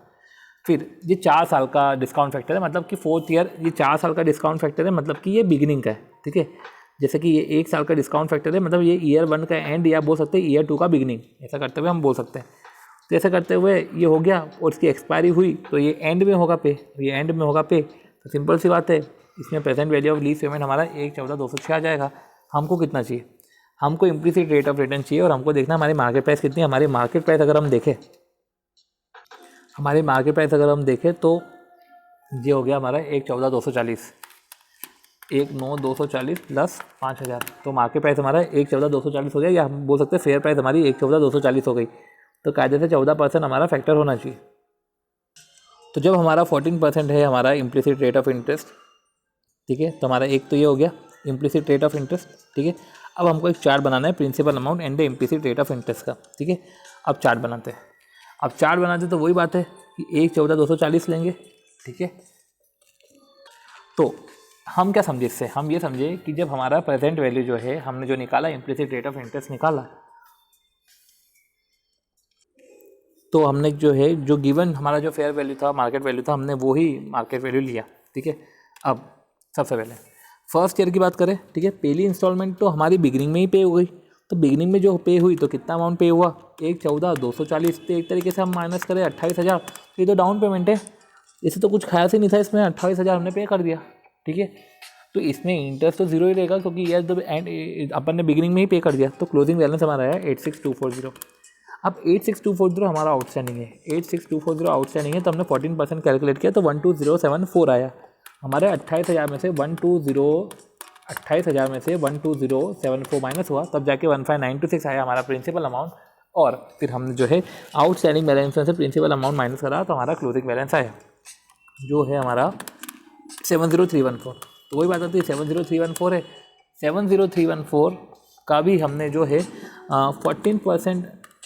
फिर ये 4 साल का डिस्काउंट फैक्टर है, मतलब कि 4th ईयर, ये 4 साल का डिस्काउंट फैक्टर है, मतलब कि ये बिगिनिंग का है। ठीक है, जैसे कि ये 1 साल का डिस्काउंट फैक्टर है, मतलब ये ईयर 1 का एंड, या बोल सकते हैं ईयर 2 का बिगिनिंग, ऐसा करते हुए हम बोल सकते हैं। तो ऐसा करते हुए ये हो गया और इसकी एक्सपायरी हुई तो ये एंड में होगा पे, ये एंड में होगा पे। तो सिंपल सी बात है, इसमें present value of lease payment हमारा 114,206 आ जाएगा। हमको कितना चाहिए, हमको इम्प्लिसिट रेट ऑफ रिटर्न चाहिए और हमको देखना हमारी मार्केट प्राइस कितनी है। हमारी मार्केट प्राइस अगर हम देखें, तो ये हो गया हमारा 1,14,240, 1,9,240 प्लस 5,000, तो मार्केट प्राइस हमारा 1,14,240 हो गया, या हम बोल सकते हैं फेयर प्राइस हमारी 1,14,240 हो गई। तो कायदे से 14% हमारा फैक्टर होना चाहिए। तो जब हमारा 14% है हमारा इम्प्लिसिट रेट ऑफ इंटरेस्ट, ठीक है, तो हमारा एक तो ये हो गया इम्प्लिसिट रेट ऑफ इंटरेस्ट, ठीक है। अब हमको एक चार्ट बनाना है principal amount and the implicit rate of interest का, ठीक है। अब चार्ट बनाते हैं, तो वही बात है कि 1,14,240 लेंगे, ठीक है। तो हम क्या समझे इससे, हम ये समझे कि जब हमारा प्रेजेंट वैल्यू जो है हमने जो निकाला इम्प्लिसिट रेट ऑफ इंटरेस्ट निकाला, तो हमने जो है जो गिवन हमारा जो फेयर वैल्यू था, मार्केट वैल्यू था, हमने वो ही मार्केट वैल्यू लिया, ठीक है। अब सबसे पहले फर्स्ट ईयर की बात करें, ठीक है, पहली इंस्टॉलमेंट तो हमारी बिगिनिंग में ही पे हो गई। तो बिगिनिंग में जो पे हुई तो कितना अमाउंट पे हुआ, 1,14,240, तो एक तरीके से हम माइनस करें 28,000, तो ये तो डाउन पेमेंट है, इसे तो कुछ खाया से नहीं था, इसमें 28,000 हमने पे कर दिया, ठीक है। तो इसमें इंटरेस्ट तो जीरो ही रहेगा क्योंकि यार तो एंड अपन ने बिगिनिंग में ही पे कर दिया। तो क्लोजिंग बैलेंस हमारा है 86,240। अब 86,240 हमारा आउटस्टैंडिंग है, 86,240 आउटस्टैंडिंग है, तो हमने 14% कैलकुलेट किया तो 12074 आया। हमारे 28,000 में से 12074 माइनस हुआ, तब जाके 15,926 आया हमारा प्रिंसिपल अमाउंट। और फिर हमने जो है आउटस्टैंडिंग बैलेंस में से प्रिंसिपल अमाउंट माइनस करा तो हमारा क्लोजिंग बैलेंस आया जो है हमारा 70314। तो वही बात आती है 70314 है। 70314 का भी हमने जो है 14%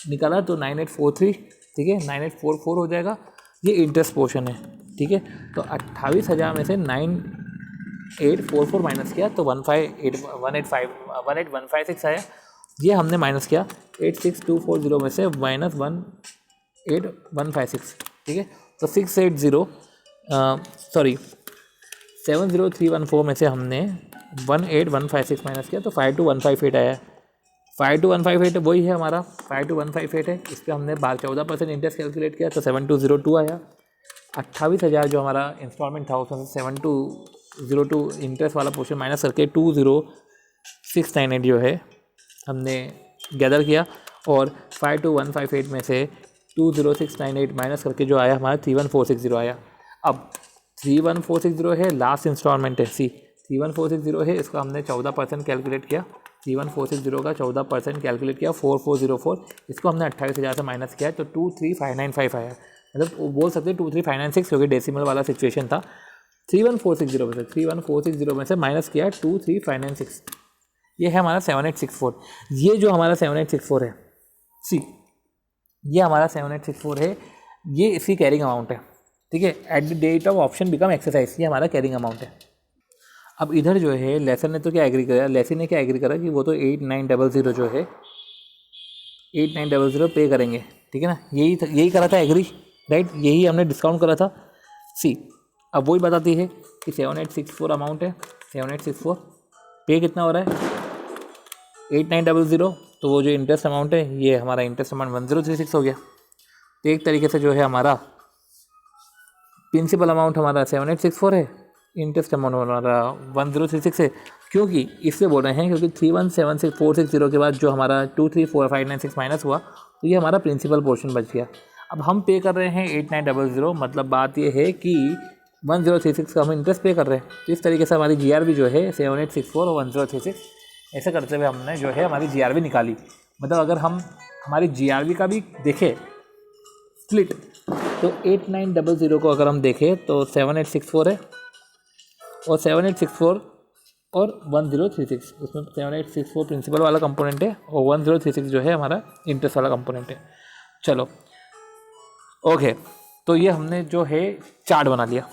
निकाला तो 9843, ठीक है, 9844 हो जाएगा। ये इंटरेस्ट पोर्शन है, ठीक है। तो 28,000 में से 9844 माइनस किया तो 18156 आया। ये हमने माइनस किया 86,240 में से माइनस 18156, ठीक है। तो 70314 में से हमने 18156 माइनस किया तो 52158 आया। 52158 वही है हमारा, 52158 है। इस पर हमने 14% इंटरेस्ट कैलकुलेट किया तो 7202 आया। 28,000 जो हमारा इंस्टॉलमेंट था उसमें से 7202 इंटरेस्ट वाला पोर्शन माइनस करके 20698 जो है हमने गैदर किया, और 52158 में से 20698 माइनस करके जो आया हमारा 31460 आया। अब 31460 है लास्ट इंस्टॉलमेंट है, 31460 है, इसका हमने 14% कैलकुलेट किया। 31460 का 14% कैलकुलेट किया 4404, इसको हमने 28,000 से माइनस किया तो 23595 आया। मतलब बोल सकते हैं 23596 क्योंकि डेसिमल वाला सिचुएशन था। 31460 में से माइनस किया 23596, ये है हमारा 7864। ये जो हमारा 7864 है, ये हमारा 7864 है, ये इसकी कैरिंग अमाउंट है, ठीक है। At the date of option become exercise, ये हमारा कैरिंग अमाउंट है। अब इधर जो है लेसर ने तो क्या एग्री करा, लेसी ने क्या एग्री करा कि वो तो 8900 जो है 8900 पे करेंगे, ठीक है ना। यही करा था एग्री, राइट, यही हमने डिस्काउंट करा था। अब वही बताती है कि 7864 अमाउंट है, 7864 पे कितना हो रहा है 8900, तो वो जो इंटरेस्ट अमाउंट है ये हमारा इंटरेस्ट अमाउंट 1036 हो गया। तो एक तरीके से जो है हमारा प्रिंसिपल अमाउंट हमारा 7864 है, इंटरेस्ट अमाउंट हमारा 1036 है। क्योंकि इसलिए बोल रहे हैं क्योंकि 3176460 के बाद जो हमारा 234596 माइनस हुआ तो ये हमारा प्रिंसिपल पोर्शन बच गया। अब हम पे कर रहे हैं 8900, मतलब बात ये है कि 1036 का हम इंटरेस्ट पे कर रहे हैं। तो इस तरीके से हमारी GRV जो है 7864 और 1036 ऐसे करते हुए हमने जो है हमारी GRV निकाली। मतलब अगर हम हमारी GRV का भी देखें स्प्लिट तो 8900 को अगर हम देखें तो 7864 है और 7864 और 1036, उसमें 7864 प्रिंसिपल वाला कंपोनेंट है और 1036 जो है हमारा इंटरेस्ट वाला कंपोनेंट है। चलो ओके, तो ये हमने जो है चार्ट बना लिया,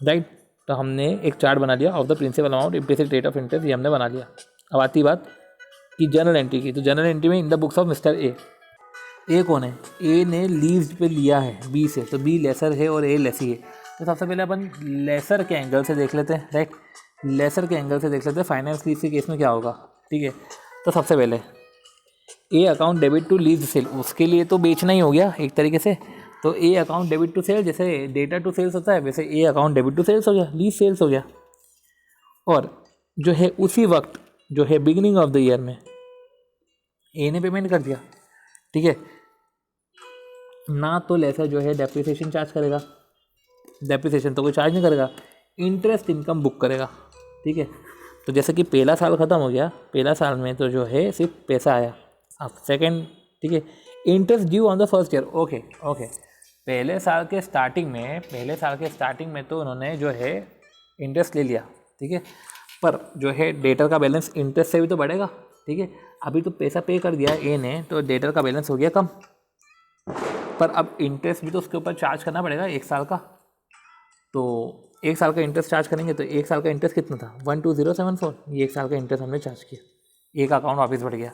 राइट। तो हमने एक चार्ट बना लिया of the principal amount implicit rate of interest, ये हमने बना लिया। अब आती बात कि जर्नल एंट्री की। तो जर्नल एंट्री में इन the books of mister A कौन है, ए ने लीज पे लिया है बी से, तो बी लेसर है और ए लेसी है। तो सबसे पहले अपन लेसर के एंगल से देख लेते हैं, राइट, लेसर के एंगल से देख लेते हैं फाइनेंस लीज के केस में क्या होगा, ठीक है। तो सबसे पहले A account debit to lease sale, उसके लिए तो बेचना ही हो गया एक तरीके से। तो A account debit to sale, जैसे डेटा टू सेल्स होता है वैसे A account debit to sales हो गया, लीज सेल्स हो गया। और जो है उसी वक्त जो है बिगिनिंग ऑफ द ईयर में ए ने पेमेंट कर दिया, ठीक है ना, तो लेसर जो है डेप्रिसिएशन चार्ज करेगा, डेप्रिसिएशन तो कोई चार्ज नहीं करेगा, इंटरेस्ट इनकम बुक करेगा, ठीक है। तो जैसे कि पहला साल ख़त्म हो गया, पहला साल में तो जो है सिर्फ पैसा आया। अब सेकेंड, ठीक है, interest due on the first year, okay okay, पहले साल के स्टार्टिंग में तो उन्होंने जो है इंटरेस्ट ले लिया, ठीक है, पर जो है डेटर का बैलेंस इंटरेस्ट से भी तो बढ़ेगा, ठीक है। अभी तो पैसा पे कर दिया ए ने, तो डेटर का बैलेंस हो गया कम, पर अब इंटरेस्ट भी तो उसके ऊपर चार्ज करना पड़ेगा 1 साल का। तो 1 साल का इंटरेस्ट चार्ज करेंगे तो 1 साल का इंटरेस्ट कितना था 12074, ये 1 साल का इंटरेस्ट हमने चार्ज किया, एक अकाउंट वापस बढ़ गया,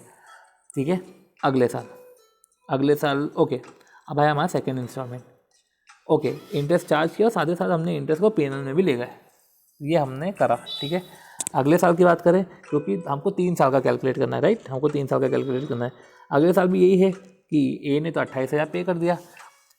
ठीक है। अगले साल ओके, अब आया हमारा second installment, okay, interest charge किया और साथ ही साथ हमने इंटरेस्ट को पीएनएल में भी ले गए, ये हमने करा, ठीक है। अगले साल की बात करें, क्योंकि हमको 3 साल का कैलकुलेट करना है, राइट, हमको 3 साल का कैलकुलेट करना है। अगले साल भी यही है कि ए ने तो 28,000 पे कर दिया,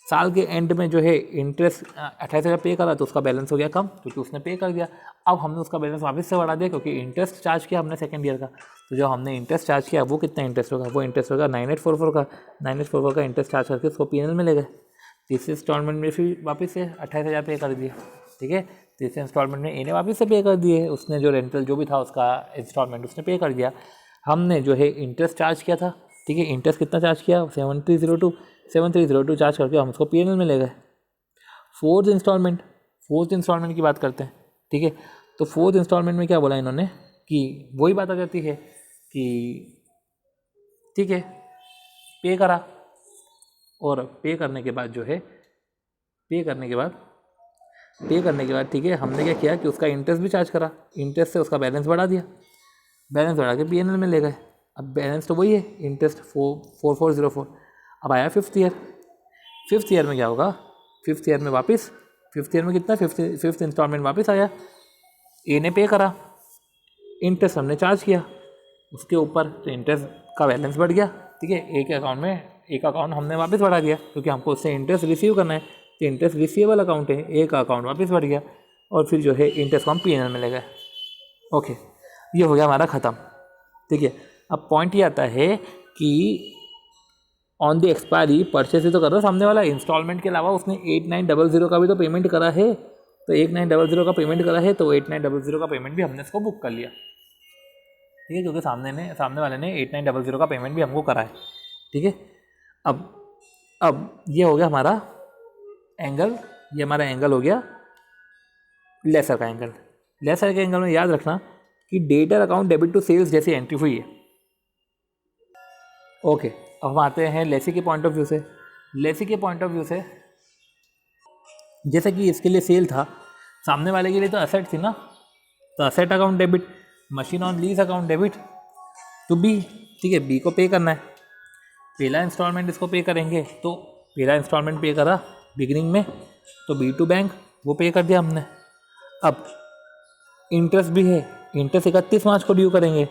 साल के एंड में जो है इंटरेस्ट 28,000 पे करा तो उसका बैलेंस हो गया कम, क्योंकि उसने पे कर दिया। अब हमने उसका बैलेंस वापस से बढ़ा दिया, क्योंकि इंटरेस्ट चार्ज किया हमने सेकेंड ईयर का, तो जो हमने इंटरेस्ट चार्ज किया वो कितना इंटरेस्ट होगा, वो इंटरेस्ट होगा 9844 का, 9844 का इंटरेस्ट चार्ज करके उसको पीएनएल में ले गए। तीसरे इंस्टॉलमेंट में फिर वापस से 28,000 पे कर दिए, ठीक है। तीसरे इंस्टॉलमेंट में ए ने वापस से पे कर दिए, उसने जो रेंटल जो भी था उसका इंस्टॉलमेंट उसने पे कर दिया। हमने जो है इंटरेस्ट चार्ज किया था, ठीक है, इंटरेस्ट कितना चार्ज किया 7302 चार्ज करके हम उसको पीएनएल में ले गए। फोर्थ इंस्टॉलमेंट की बात करते हैं, ठीक है। तो फोर्थ इंस्टॉलमेंट में क्या बोला इन्होंने कि वही बात आ जाती है कि ठीक है पे करा, और पे करने के बाद ठीक है हमने क्या किया कि उसका इंटरेस्ट भी चार्ज करा, इंटरेस्ट से उसका बैलेंस बढ़ा दिया, बैलेंस बढ़ा के पीएनएल में ले गए। अब बैलेंस तो वही है, इंटरेस्ट 4404। अब आया फिफ्थ ईयर में क्या होगा, फिफ्थ ईयर में कितना फिफ्थ इंस्टॉलमेंट वापस आया, ए ने पे करा, इंटरेस्ट हमने चार्ज किया उसके ऊपर, तो इंटरेस्ट का बैलेंस बढ़ गया, ठीक है। एक अकाउंट हमने वापस बढ़ा दिया, क्योंकि हमको उससे इंटरेस्ट रिसीव करना है, तो इंटरेस्ट रिसीवेबल अकाउंट है, एक अकाउंट वापस बढ़ गया, और फिर जो है इंटरेस्ट को हम पीएनएल में ले गए। ओके, ये हो गया हमारा ख़त्म, ठीक है। अब पॉइंट ये आता है कि ऑन द एक्सपायरी परचेज तो कर रहा है सामने वाला, इंस्टॉलमेंट के अलावा उसने 8900 का भी तो पेमेंट करा है, तो 8900 का पेमेंट करा है, तो 8900 का पेमेंट भी हमने इसको बुक कर लिया, ठीक है, क्योंकि सामने वाले ने 8900 का पेमेंट भी हमको करा है, ठीक है। अब ये हो गया हमारा एंगल, ये हमारा एंगल हो गया लेसर का एंगल। लेसर के एंगल में याद रखना कि debtor account debit to sales जैसी एंट्री हुई है। ओके, अब हम आते हैं लेसी के पॉइंट ऑफ व्यू से, जैसे कि इसके लिए सेल था, सामने वाले के लिए तो असेट थी ना, तो asset account debit, machine on lease account debit to B, ठीक है, बी को पे करना है, पहला इंस्टॉलमेंट इसको पे करेंगे, तो पहला इंस्टॉलमेंट पे करा बिगिनिंग में, तो बी टू बैंक वो पे कर दिया हमने। अब इंटरेस्ट भी है, इंटरेस्ट 31 मार्च को ड्यू करेंगे,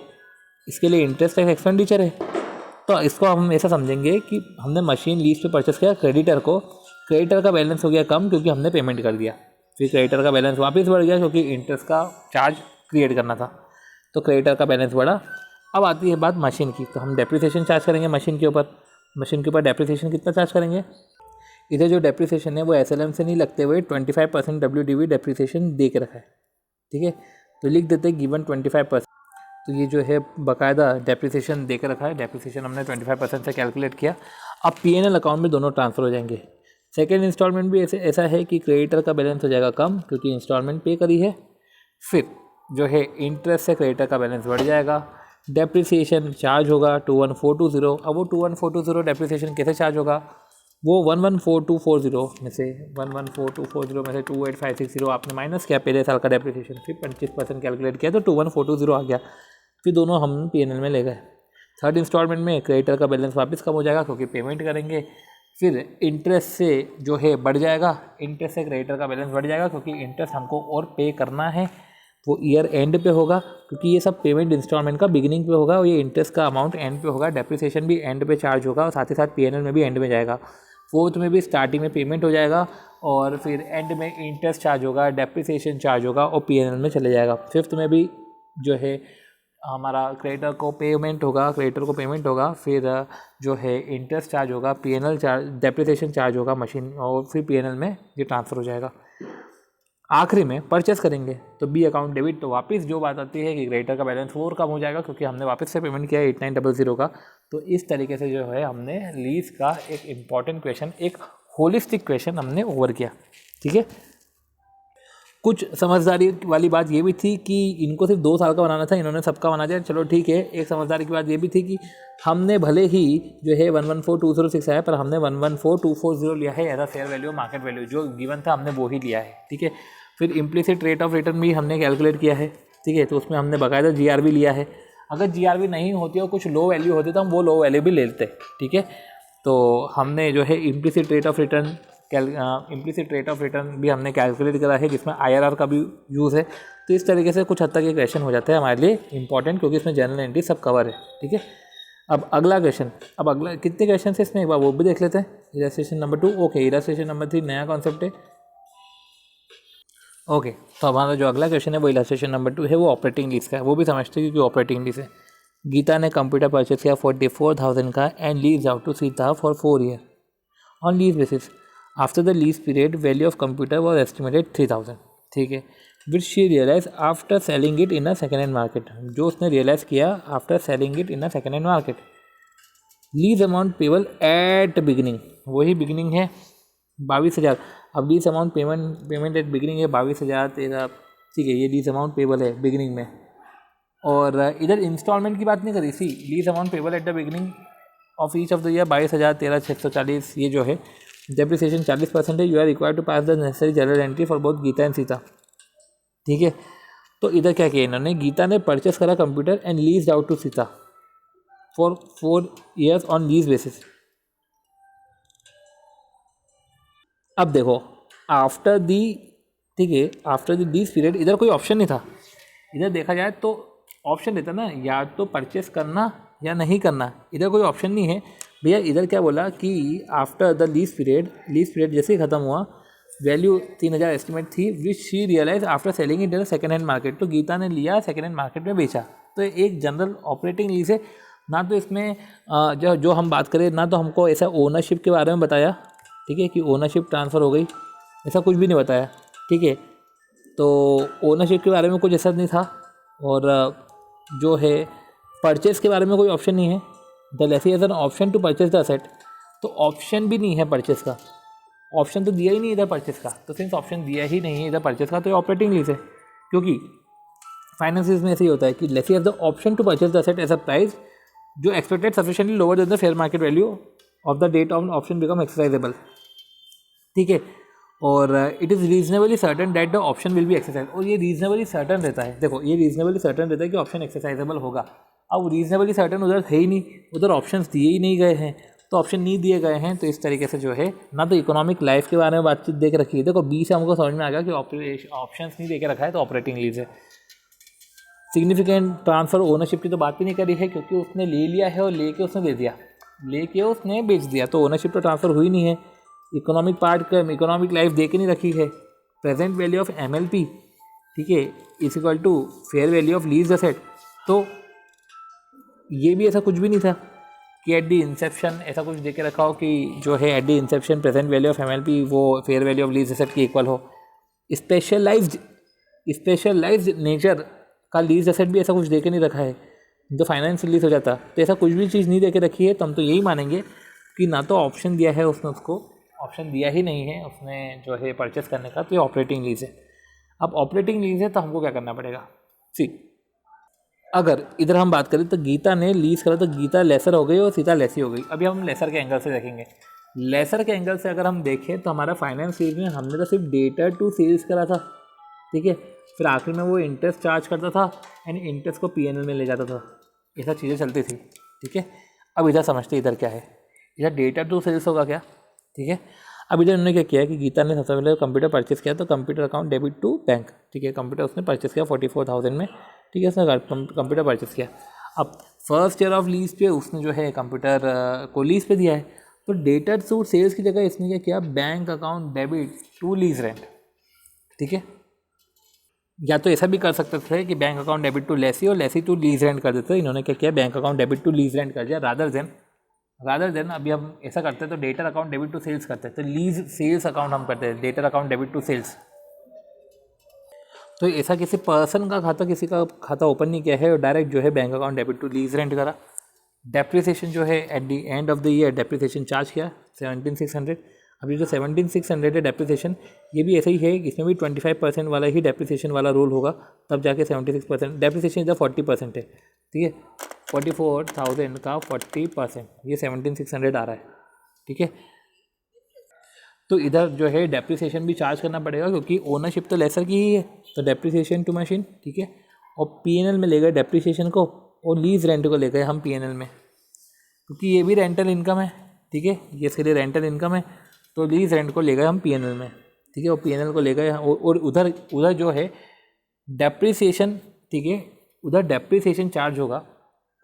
इसके लिए इंटरेस्ट एक एक्सपेंडिचर है, तो इसको हम ऐसा समझेंगे कि हमने मशीन लीज पे परचेस किया, क्रेडिटर का बैलेंस हो गया कम क्योंकि हमने पेमेंट कर दिया, फिर क्रेडिटर का बैलेंस वापस बढ़ गया क्योंकि इंटरेस्ट का चार्ज क्रिएट करना था, तो क्रेडिटर का बैलेंस बढ़ा। अब आती है बात मशीन की, तो हम डेप्रिसिएशन चार्ज करेंगे मशीन के ऊपर डेप्रिसिएशन कितना चार्ज करेंगे, इधर जो डेप्रिसिएशन है वो एसएलएम से नहीं लगते हुए 25% WDV डेप्रिसिएशन दे के रखा है, ठीक है, तो लिख देते हैं गिवन 25%, तो ये जो है बाकायदा डेप्रिसिएशन दे के रखा है, डेप्रिसिएशन हमने 25% से कैलकुलेट किया। अब पीएनएल अकाउंट में दोनों ट्रांसफ़र हो जाएंगे। सेकेंड इंस्टॉलमेंट भी ऐसा है कि क्रेडिटर का बैलेंस हो जाएगा कम क्योंकि इंस्टॉलमेंट पे करी है, फिर जो है इंटरेस्ट से क्रेडिटर का बैलेंस बढ़ जाएगा, डेप्रिसिएशन चार्ज होगा 21420। अब वो 21420 डेप्रिसिएशन कैसे चार्ज होगा, वो 114240 में से 28560 आपने माइनस किया पहले साल का डेप्रिसिएशन, फिर 25% कैलकुलेट किया तो 21420 आ गया, फिर दोनों हम पीएनएल में ले गए। थर्ड इंस्टॉलमेंट में क्रेडिटर का बैलेंस वापस कम हो जाएगा क्योंकि पेमेंट करेंगे, फिर इंटरेस्ट से जो है बढ़ जाएगा, इंटरेस्ट से क्रेडिटर का बैलेंस बढ़ जाएगा क्योंकि इंटरेस्ट हमको और पे करना है, वो ईयर एंड पे होगा क्योंकि ये सब पेमेंट इंस्टॉलमेंट का बिगिनिंग पे होगा और ये इंटरेस्ट का अमाउंट एंड पे होगा, डेप्रिसिएशन भी एंड पे चार्ज होगा और साथ ही साथ पीएनएल में भी एंड में जाएगा। फोर्थ में भी स्टार्टिंग में पेमेंट हो जाएगा और फिर एंड में इंटरेस्ट चार्ज होगा, डेप्रिसिएशन चार्ज होगा और पीएनएल में चले जाएगा। फिफ्थ में भी जो है हमारा क्रेडिटर को पेमेंट होगा, फिर जो है इंटरेस्ट चार्ज होगा, पीएनएल चार्ज, डेप्रिसिएशन चार्ज होगा मशीन, और फिर पीएनएल में ये ट्रांसफ़र हो जाएगा। आखिरी में परचेस करेंगे तो बी अकाउंट डेबिट, तो वापस जो बात आती है कि क्रेडिटर का बैलेंस और कम हो जाएगा क्योंकि हमने वापस से पेमेंट किया है 8900 का। तो इस तरीके से जो है हमने लीज का एक इम्पॉर्टेंट क्वेश्चन, एक होलिस्टिक क्वेश्चन हमने ओवर किया। ठीक है, कुछ समझदारी वाली बात ये भी थी कि इनको सिर्फ 2 साल का बनाना था, इन्होंने सबका बना दिया, चलो ठीक है। एक समझदारी की बात ये भी थी कि हमने भले ही जो है 114206 आया, पर हमने 114240 लिया है as a fair value, market value जो गिवन था हमने वो ही लिया है। ठीक है, फिर इम्प्लिसिट रेट ऑफ रिटर्न भी हमने कैलकुलेट किया है। ठीक है, तो उसमें हमने बाकायदा जीआरबी लिया है। अगर जीआरबी नहीं होती और कुछ लो वैल्यू होती तो हम वो लो वैल्यू भी ले लेते। ठीक है, तो हमने जो है इम्प्लिसिट रेट ऑफ रिटर्न भी हमने कैलकुलेट करा है, जिसमें आईआरआर का भी यूज़ है। तो इस तरीके से कुछ हद तक ये क्वेश्चन हो जाता है हमारे लिए इंपॉर्टेंट, क्योंकि इसमें जनरल एंट्री सब कवर है। ठीक है, अब अगला कितने क्वेश्चन है इसमें एक बार वो भी देख लेते हैं। Illustration number 2, okay. Illustration number 3 नया कॉन्सेप्ट है। ओके, तो हमारा जो अगला क्वेश्चन है वो इलस्ट्रेशन नंबर 2 है, वो ऑपरेटिंग लीज का है। वो भी समझते हैं क्योंकि ऑपरेटिंग लीज है। गीता ने कंप्यूटर परचेज किया 44,000 का and lease out to Sita for 4 year on lease basis. After the lease period value of computer was estimated 3000। ठीक है, which she realise after selling it in a second hand market, जो उसने realise किया after selling it in a second hand market. Lease amount payable at beginning, वही beginning है 22,000। अब lease amount payment at beginning है 22,000 13। ठीक है, ये लीज अमाउंट पेबल है बिगिनिंग में, और इधर इंस्टॉलमेंट की बात नहीं करी थी। Lease amount payable at the beginning of each of the year 22,000 13 640, ये जो है डेप्रिसिएशन 40% है। You are required to pass the necessary journal entry for both Geeta and Sita. ठीक है, तो इधर क्या किया इन्होंने, गीता ने परचेस करा computer and lease out to Sita for 4 years on lease basis. अब देखो आफ्टर दी, ठीक है, आफ्टर द लीज पीरियड इधर कोई ऑप्शन नहीं था। इधर देखा जाए तो ऑप्शन देता ना, या तो परचेस करना या नहीं करना, इधर कोई ऑप्शन नहीं है भैया। इधर क्या बोला कि आफ्टर द लीज पीरियड जैसे ही ख़त्म हुआ, वैल्यू 3000 एस्टिमेट थी, which she realise after selling it in second hand market. तो गीता ने लिया सेकेंड हैंड मार्केट में बेचा। तो एक जनरल ऑपरेटिंग लीज है ना। तो इसमें जो हम बात करें ना, तो हमको ऐसा ओनरशिप के बारे में बताया, ठीक है, कि ओनरशिप ट्रांसफ़र हो गई, ऐसा कुछ भी नहीं बताया। ठीक है, तो ओनरशिप के बारे में कुछ ऐसा नहीं था। और जो है परचेस के बारे में कोई ऑप्शन नहीं है। The lessee has an option to purchase the asset, तो ऑप्शन भी नहीं है परचेस का, ऑप्शन तो दिया ही नहीं इधर परचेस का। तो सिंस ऑप्शन दिया ही नहीं है इधर परचेस का, तो ये ऑपरेटिंग लीज है। क्योंकि फाइनेंसिस में ऐसे ही होता है कि lessee has the option to purchase the asset as a price जो expected sufficiently lower than the fair market value of the date of option become exercisable. ठीक है, और it is reasonably certain that the option will be exercise. और ये reasonably certain रहता है, देखो ये रीजनेबली सर्टन रहता है कि ऑप्शन एक्सरसाइजेबल होगा। अब रीजनेबली सर्टन उधर है ही नहीं, उधर ऑप्शंस दिए ही नहीं गए हैं। तो ऑप्शन नहीं दिए गए हैं, तो इस तरीके से जो है ना तो इकोनॉमिक लाइफ के बारे में बातचीत देख रखी है। देखो बी से हमको समझ में आ गया कि ऑप्शंस नहीं देके रखा है तो ऑपरेटिंग लीज है। सिग्निफिकेंट ट्रांसफर ओनरशिप की तो बात ही नहीं करी है, क्योंकि उसने ले लिया है और लेके उसने दे दिया, लेके उसने बेच दिया, तो ओनरशिप तो ट्रांसफ़र हुई नहीं है। इकोनॉमिक पार्ट का इकोनॉमिक लाइफ दे के नहीं रखी है। प्रेजेंट वैल्यू ऑफ MLP, ठीक है, is equal to fair value of lease asset. तो ये भी ऐसा कुछ भी नहीं था कि एट दी इंसेप्शन ऐसा कुछ दे के रखा हो कि जो है at the Inception present value of MLP वो fair value of lease asset की इक्वल हो। स्पेशलाइज्ड नेचर का लीज असेट भी ऐसा कुछ दे के नहीं रखा है, तो फाइनेंस लीज हो जाता। तो ऐसा कुछ भी चीज़ नहीं दे के रखी है, तो हम तो यही मानेंगे कि ना तो ऑप्शन दिया है उसने, उसको ऑप्शन दिया ही नहीं है उसने जो है परचेस करने का, तो ये ऑपरेटिंग लीज है। अब ऑपरेटिंग लीज है तो हमको क्या करना पड़ेगा। सी अगर इधर हम बात करें तो गीता ने लीज करा तो गीता लेसर हो गई और सीता लेसी हो गई। अभी हम लेसर के एंगल से देखेंगे। लेसर के एंगल से अगर हम देखें तो हमारा फाइनेंस लीज में हमने तो सिर्फ डेटर टू सेल्स करा था, ठीक है, फिर आखिर में वो इंटरेस्ट चार्ज करता था एंड इंटरेस्ट को PNL में ले जाता था, ऐसा चीज़ें चलती थी। ठीक है, अब इधर समझते इधर क्या है, इधर डेटा टू सेल्स होगा क्या। ठीक है, अब इधर उन्होंने क्या किया कि गीता ने सबसे पहले कंप्यूटर परचेस किया, तो computer account debit to bank. ठीक है, कंप्यूटर उसने परचेस किया 44,000 में। ठीक है, उसने कंप्यूटर परचेस किया। अब फर्स्ट ईयर ऑफ लीज पे उसने जो है कंप्यूटर को लीज पे दिया है, तो डेटा टू सेल्स की जगह इसने क्या किया, bank account debit to lease rent. ठीक है, या तो ऐसा भी कर सकते थे कि bank account debit to lessee और लेसी टू लीज रेंट कर देते। इन्होंने क्या किया, bank account debit to lease rent कर दिया। रादर देन अभी हम ऐसा करते हैं तो debtor account debit to sales करते हैं, तो लीज सेल्स अकाउंट हम करते हैं, debtor account debit to sales. तो ऐसा किसी पर्सन का खाता, किसी का खाता ओपन नहीं किया है और डायरेक्ट जो है bank account debit to lease rent करा। डेप्रिसिएशन जो है at the end of the year depreciation charge किया 17,600। अभी जो 17,600 है डेप्रिसिएशन, ये भी ऐसा ही है, इसमें भी 25% वाला ही डेप्रिसिएशन वाला रूल होगा, तब जाके 76%। डेप्रिसिएशन इधर 40% है, ठीक है, 44,000 का 40%, ये 17,600 आ रहा है, ठीक है। तो इधर जो है डेप्रिसिएशन भी चार्ज करना पड़ेगा क्योंकि ओनरशिप तो लेसर की ही है, तो डेप्रिसिएशन टू मशीन, ठीक है। और पीएनएल में ले गए डेप्रिसिएशन को और लीज रेंट को ले गए हम पीएनएल में, क्योंकि ये भी रेंटल इनकम है, ठीक है, ये इसके लिए रेंटल इनकम है, तो लीज रेंट को ले गए हम पीएनएल में, ठीक है। और पीएनएल को ले गए और उधर जो है डेप्रिसिएशन, ठीक है, उधर डेप्रिसिएशन चार्ज होगा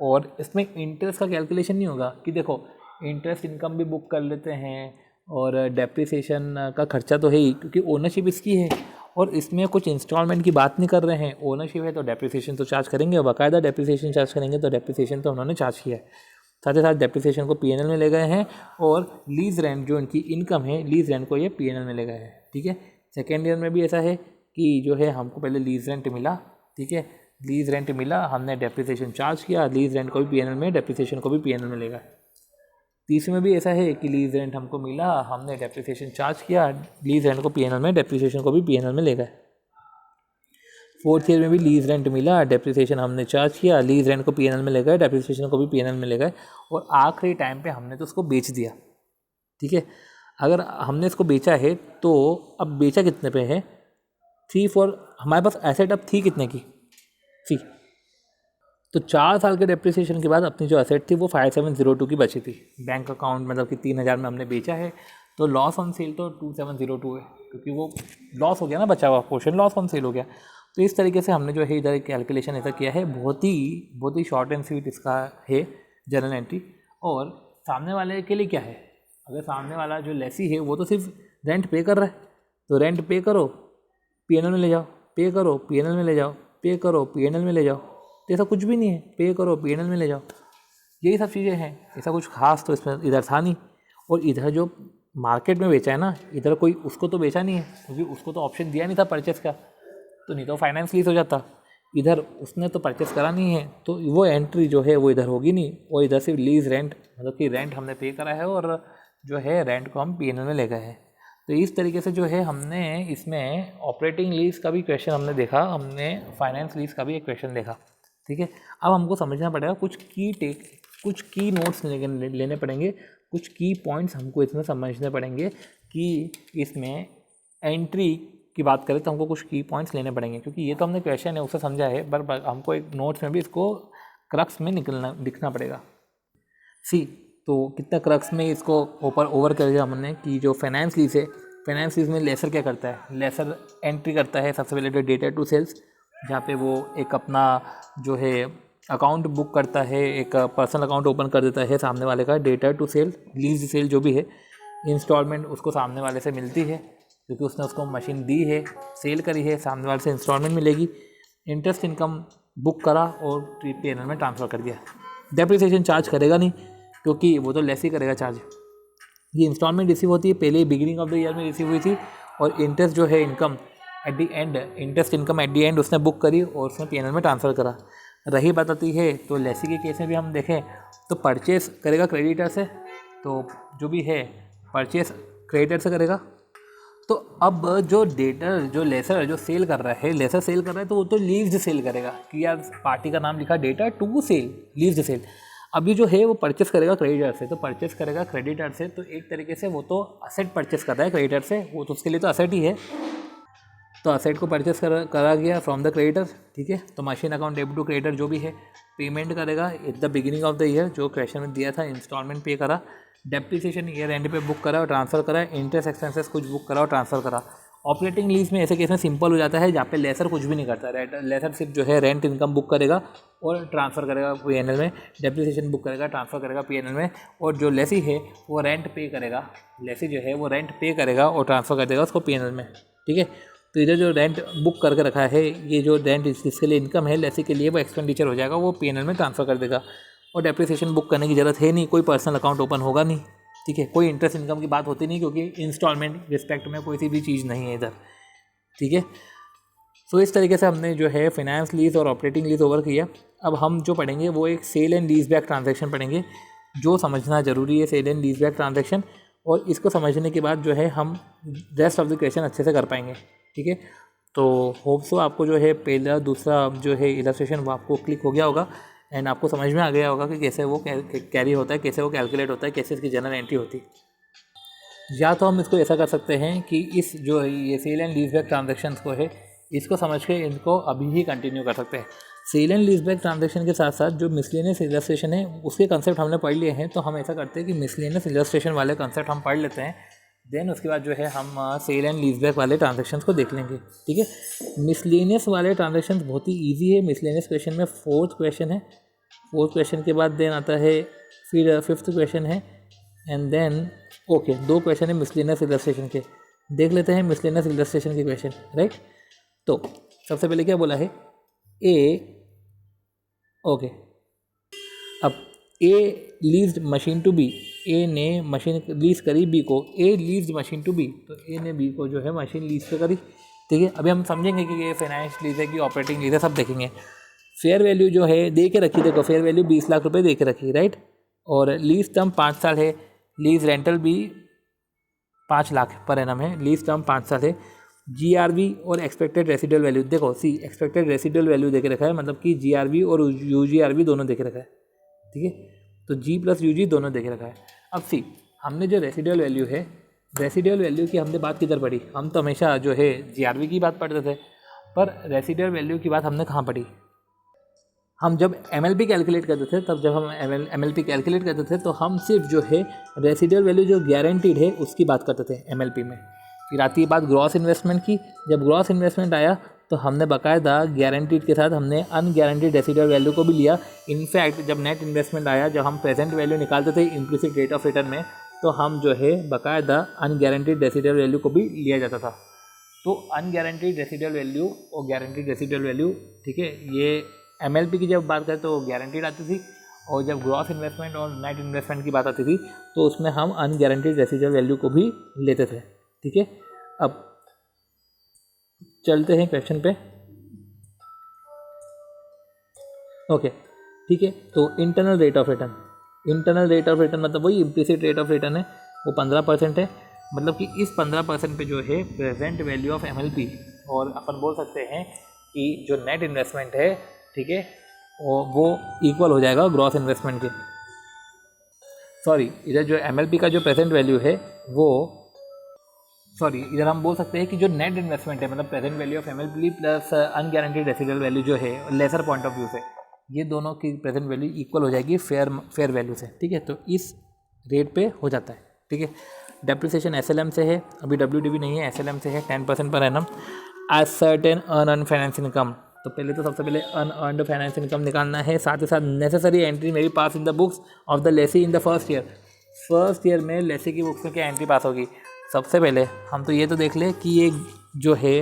और इसमें इंटरेस्ट का कैलकुलेशन नहीं होगा कि देखो इंटरेस्ट इनकम भी बुक कर लेते हैं और डेप्रिसिएशन का खर्चा तो है ही क्योंकि ओनरशिप इसकी है और इसमें कुछ इंस्टॉलमेंट की बात नहीं कर रहे हैं। ओनरशिप है तो डेप्रिसिएशन तो चार्ज करेंगे और बाकायदा डेप्रिसिएशन चार्ज करेंगे, तो डेप्रिसिएशन तो उन्होंने चार्ज किया है। साथ ही साथ डेप्रिसिएशन को पीएनएल में ले गए हैं और लीज रेंट जो इनकी इनकम है, लीज रेंट को ये पीएनएल में ले गए हैं, ठीक है। सेकेंड ईयर में भी ऐसा है कि जो है हमको पहले लीज रेंट मिला, ठीक है, लीज रेंट मिला, हमने डेप्रिसिएशन चार्ज किया, लीज रेंट को भी पीएनएल में, डेप्रिसिएशन को भी पीएनएल में ले गए। तीसरे में भी ऐसा है कि लीज रेंट हमको मिला, हमने डेप्रिसिएशन चार्ज किया, लीज रेंट को पीएनएल में, डेप्रिसिएशन को भी पीएनएल में ले गए। फोर्थ ईयर में भी लीज रेंट मिला, डेप्रिसिएशन हमने चार्ज किया, लीज रेंट को पीएनएल में ले गए, डेप्रिसिएशन को भी पीएनएल में ले गए और आखिरी टाइम पे हमने तो उसको बेच दिया, ठीक है। अगर हमने इसको बेचा है तो अब बेचा कितने पे है, 3 हमारे पास एसेट अब थी कितने की, 3, तो 4 साल के डेप्रिसिएशन के बाद अपनी जो एसेट थी वो 5702 की बची थी बैंक अकाउंट, मतलब कि 3,000 में हमने बेचा है, तो लॉस ऑन सेल तो 2702 है क्योंकि वो लॉस हो गया ना, बचा हुआ पोर्शन लॉस ऑन सेल हो गया। तो इस तरीके से हमने जो है इधर कैलकुलेशन ऐसा किया है, बहुत ही शॉर्ट एंड स्वीट इसका है जर्नल एंट्री। और सामने वाले के लिए क्या है, अगर सामने वाला जो लेसी है वो तो सिर्फ रेंट पे कर रहा है, तो रेंट पे करो पीएनएल में ले जाओ, पे करो पीएनएल में ले जाओ, पे करो पीएनएल में ले जाओ, तो ऐसा कुछ भी नहीं है, पे करो पीएनएल में ले जाओ, यही सब चीज़ें हैं, ऐसा कुछ खास तो इसमें इधर था नहीं। और इधर जो मार्केट में बेचा है ना, इधर कोई उसको तो बेचा नहीं है क्योंकि उसको तो ऑप्शन दिया नहीं था परचेस का, तो नहीं तो फाइनेंस लीज हो जाता। इधर उसने तो परचेस करा नहीं है, तो वो एंट्री जो है वो इधर होगी नहीं, और इधर सिर्फ लीज रेंट, मतलब कि रेंट हमने पे करा है और जो है रेंट को हम पीएनएल में ले गए हैं। तो इस तरीके से जो है हमने इसमें ऑपरेटिंग लीज का भी क्वेश्चन हमने देखा, हमने फाइनेंस लीज का भी एक क्वेश्चन देखा, ठीक है। अब हमको समझना पड़ेगा, कुछ की नोट्स लेने पड़ेंगे, कुछ की पॉइंट्स हमको इसमें समझने पड़ेंगे कि इसमें एंट्री की बात करें तो हमको कुछ की पॉइंट्स लेने पड़ेंगे, क्योंकि ये तो हमने क्वेश्चन है उससे समझा है, पर हमको एक नोट्स में भी इसको क्रक्स में दिखना पड़ेगा। तो कितना क्रक्स में इसको ओवर कर दिया हमने कि जो फाइनेंस लीज है, फाइनेंस लीज में लेसर क्या करता है, लेसर एंट्री करता है सबसे पहले डेटा टू सेल्स, जहाँ पे वो एक अपना जो है अकाउंट बुक करता है, एक पर्सनल अकाउंट ओपन कर देता है सामने वाले का, debtor to sale, lease sale जो भी है, इंस्टॉलमेंट उसको सामने वाले से मिलती है क्योंकि उसने उसको मशीन दी है, सेल करी है, सामने वाले से इंस्टॉलमेंट मिलेगी, इंटरेस्ट इनकम बुक करा और पीएनएल में ट्रांसफ़र कर दिया। डेप्रिसिएशन चार्ज करेगा नहीं क्योंकि वो तो लेस ही करेगा चार्ज। ये इंस्टॉलमेंट रिसीव होती है पहले बिगिनिंग ऑफ द ईयर में रिसीव हुई थी, और इंटरेस्ट जो है income eight the and, interest income eight the and उसने बुक करी और उसने पीएनएल में ट्रांसफ़र करा। रही बात आती है तो लेसी के केस में भी हम देखें तो परचेस करेगा क्रेडिटर से, तो जो भी है परचेस क्रेडिटर से करेगा। तो अब जो डेटर, जो लेसर जो सेल कर रहा है, लेसर सेल कर रहा है तो वो तो लीव्ड सेल करेगा कि यार पार्टी का नाम लिखा debtor to sale, leased sale. अभी जो है वो परचेस करेगा क्रेडिटर से, तो परचेस करेगा क्रेडिटर से, तो एक तरीके से वो तो असेट परचेस कर रहा है क्रेडिटर से, वो तो उसके लिए तो असेट ही है, तो असेट को परचेस करा गया फ्रॉम द क्रेडिटर, ठीक है। तो machine account debit to creditor जो भी है पेमेंट करेगा at the beginning of the year, जो क्वेश्चन में दिया था, इंस्टॉलमेंट पे करा, डेप्रिसिएशन ईयर एंड पे बुक करा और ट्रांसफ़र करा, इंटरेस्ट एक्सपेंसेस कुछ बुक करा और ट्रांसफ़र करा। ऑपरेटिंग लीज में ऐसे केस में सिंपल हो जाता है जहाँ पे लेसर कुछ भी नहीं करता, लेसर सिर्फ जो है रेंट इनकम बुक करेगा और ट्रांसफ़र करेगा पीएनएल में, डेप्रिसिएशन बुक करेगा, ट्रांसफ़र करेगा पीएनएल में, और जो लेसी है वो रेंट पे करेगा, लेसी जो है वो रेंट पे करेगा और ट्रांसफ़र कर देगा उसको पीएनएल में, ठीक है। तो इधर जो रेंट बुक करके रखा है, ये जो रेंट इसके लिए इनकम है, लेसे के लिए वो एक्सपेंडिचर हो जाएगा, वो P&L में ट्रांसफ़र कर देगा। और डेप्रिसिएशन बुक करने की ज़रूरत है नहीं, कोई पर्सनल अकाउंट ओपन होगा नहीं, ठीक है। कोई इंटरेस्ट इनकम की बात होती नहीं, क्योंकि इंस्टॉलमेंट रिस्पेक्ट में कोई सी भी चीज़ नहीं है इधर, ठीक है। सो इस तरीके से हमने जो है फाइनेंस लीज और ऑपरेटिंग लीज ओवर किया। अब हम जो पढ़ेंगे वो एक sale and lease back transaction पढ़ेंगे, जो समझना ज़रूरी है sale and lease back transaction. और इसको समझने के बाद जो है हम रेस्ट ऑफ द क्वेश्चन अच्छे से कर पाएंगे, ठीक है। तो होप सो आपको जो है पहला दूसरा जो है इलस्ट्रेशन वो आपको क्लिक हो गया होगा एंड आपको समझ में आ गया होगा कि कैसे वो कैरी होता है, कैसे वो कैलकुलेट होता है, कैसे इसकी जनरल एंट्री होती है। या तो हम इसको ऐसा कर सकते हैं कि इस जो ये sale and lease back transaction को है, इसको समझ के इनको अभी ही कंटिन्यू कर सकते हैं। Sale and lease back transaction के साथ साथ जो मिसलेनियस इलस्ट्रेशन है उसके कंसेप्ट हमने पढ़ लिए हैं, तो हम ऐसा करते हैं कि मिसलेनियस इलस्ट्रेशन वाले कंसेप्ट हम पढ़ लेते हैं, देन उसके बाद जो है हम सेल एंड लीज बैक वाले ट्रांजेक्शन्स को देख लेंगे, ठीक है। मिसलेनियस वाले ट्रांजेक्शन्स बहुत ही ईजी है। मिसलेनियस क्वेश्चन में 4th क्वेश्चन है, 4th क्वेश्चन के बाद देन आता है फिर 5th क्वेश्चन है एंड देन ओके 2 क्वेश्चन है मिसलेनियस इलस्ट्रेशन के। देख लेते हैं मिसलेनियस इलस्ट्रेशन के क्वेश्चन, राइट। तो सबसे पहले क्या बोला है, ए ओके। अब ए leased machine to be, A ने मशीन लीज करी बी को, ए लीज्ड मशीन टू बी, तो ए ने बी को जो है मशीन लीज पे करी, ठीक है। अभी हम समझेंगे कि ये फाइनेंस लीज है कि ऑपरेटिंग लीज है, सब देखेंगे। फेयर वैल्यू जो है दे के रखी, देखो फेयर वैल्यू 20 लाख रुपए दे के रखी, राइट। और लीज टर्म 5 साल है, लीज रेंटल भी 5 लाख पर एनम है, लीज टर्म 5 साल है। GRV और एक्सपेक्टेड रेसिडुअल वैल्यू, देखो सी एक्सपेक्टेड रेसिडुअल वैल्यू देके रखा है, मतलब कि GRV और UGRV दोनों देके रखा है, ठीक है। तो G + UG दोनों देके रखा है। अब सी हमने जो रेसिडुअल वैल्यू है, रेसिडुअल वैल्यू की हमने बात किधर पढ़ी, हम तो हमेशा जो है GRV की बात पढ़ते थे, पर रेसिडुअल वैल्यू की बात हमने कहाँ पढ़ी, हम जब MLP कैलकुलेट करते थे, तब जब हम MLP कैलकुलेट करते थे तो हम सिर्फ जो है रेसिडुअल वैल्यू जो गारंटीड है उसकी बात करते थे MLP में। फिर आती है बात ग्रॉस इन्वेस्टमेंट की, जब ग्रॉस इन्वेस्टमेंट आया तो हमने बाकायदा गारंटीड के साथ हमने अनगारंटीड रेसिडुअल वैल्यू को भी लिया। इनफैक्ट जब नेट इन्वेस्टमेंट आया, जब हम प्रेजेंट वैल्यू निकालते थे इम्प्लिसिट रेट ऑफ रिटर्न में, तो हम जो है बाकायदा अनगारंटीड रेसिडुअल वैल्यू को भी लिया जाता था। तो अनगारंटीड रेसिडुअल वैल्यू और गारंटीड रेसिडुअल वैल्यू, ठीक है, ये MLP की जब बात करें तो गारंटीड आती थी, और जब ग्रॉस इन्वेस्टमेंट और नेट इन्वेस्टमेंट की बात आती थी तो उसमें हम अनगारंटीड रेसिडुअल वैल्यू को भी लेते थे, ठीक है। अब चलते हैं क्वेश्चन पे, ओके, ठीक है। तो internal rate of return, internal rate of return मतलब वही इम्प्लिसिट रेट ऑफ रिटर्न है, वो 15% है। मतलब कि इस 15% पे जो है प्रेजेंट वैल्यू ऑफ MLP, और अपन बोल सकते हैं कि जो नेट इन्वेस्टमेंट है, ठीक है, वो इक्वल हो जाएगा ग्रॉस इन्वेस्टमेंट के। सॉरी, इधर जो MLP का जो प्रेजेंट वैल्यू है वो, सॉरी, इधर हम बोल सकते हैं कि जो नेट इन्वेस्टमेंट है, मतलब present value of MLP plus unguaranteed residual value जो है लेसर पॉइंट ऑफ व्यू से, ये दोनों की प्रेजेंट वैल्यू इक्वल हो जाएगी फेयर वैल्यू से, ठीक है। तो इस रेट पे हो जाता है, ठीक है। डेप्रिसिएशन SLM से है, अभी WDV नहीं है, SLM से है 10% per annum. Ascertain earn finance income, तो पहले तो सबसे पहले अनअर्न्ड फाइनेंस इनकम निकालना है, साथ ही साथ नेसेसरी एंट्री मेरी pass in the books of the lessee in the first year. First year में लेसी की बुक्स में क्या एंट्री पास होगी, सबसे पहले हम तो ये तो देख लें कि ये जो है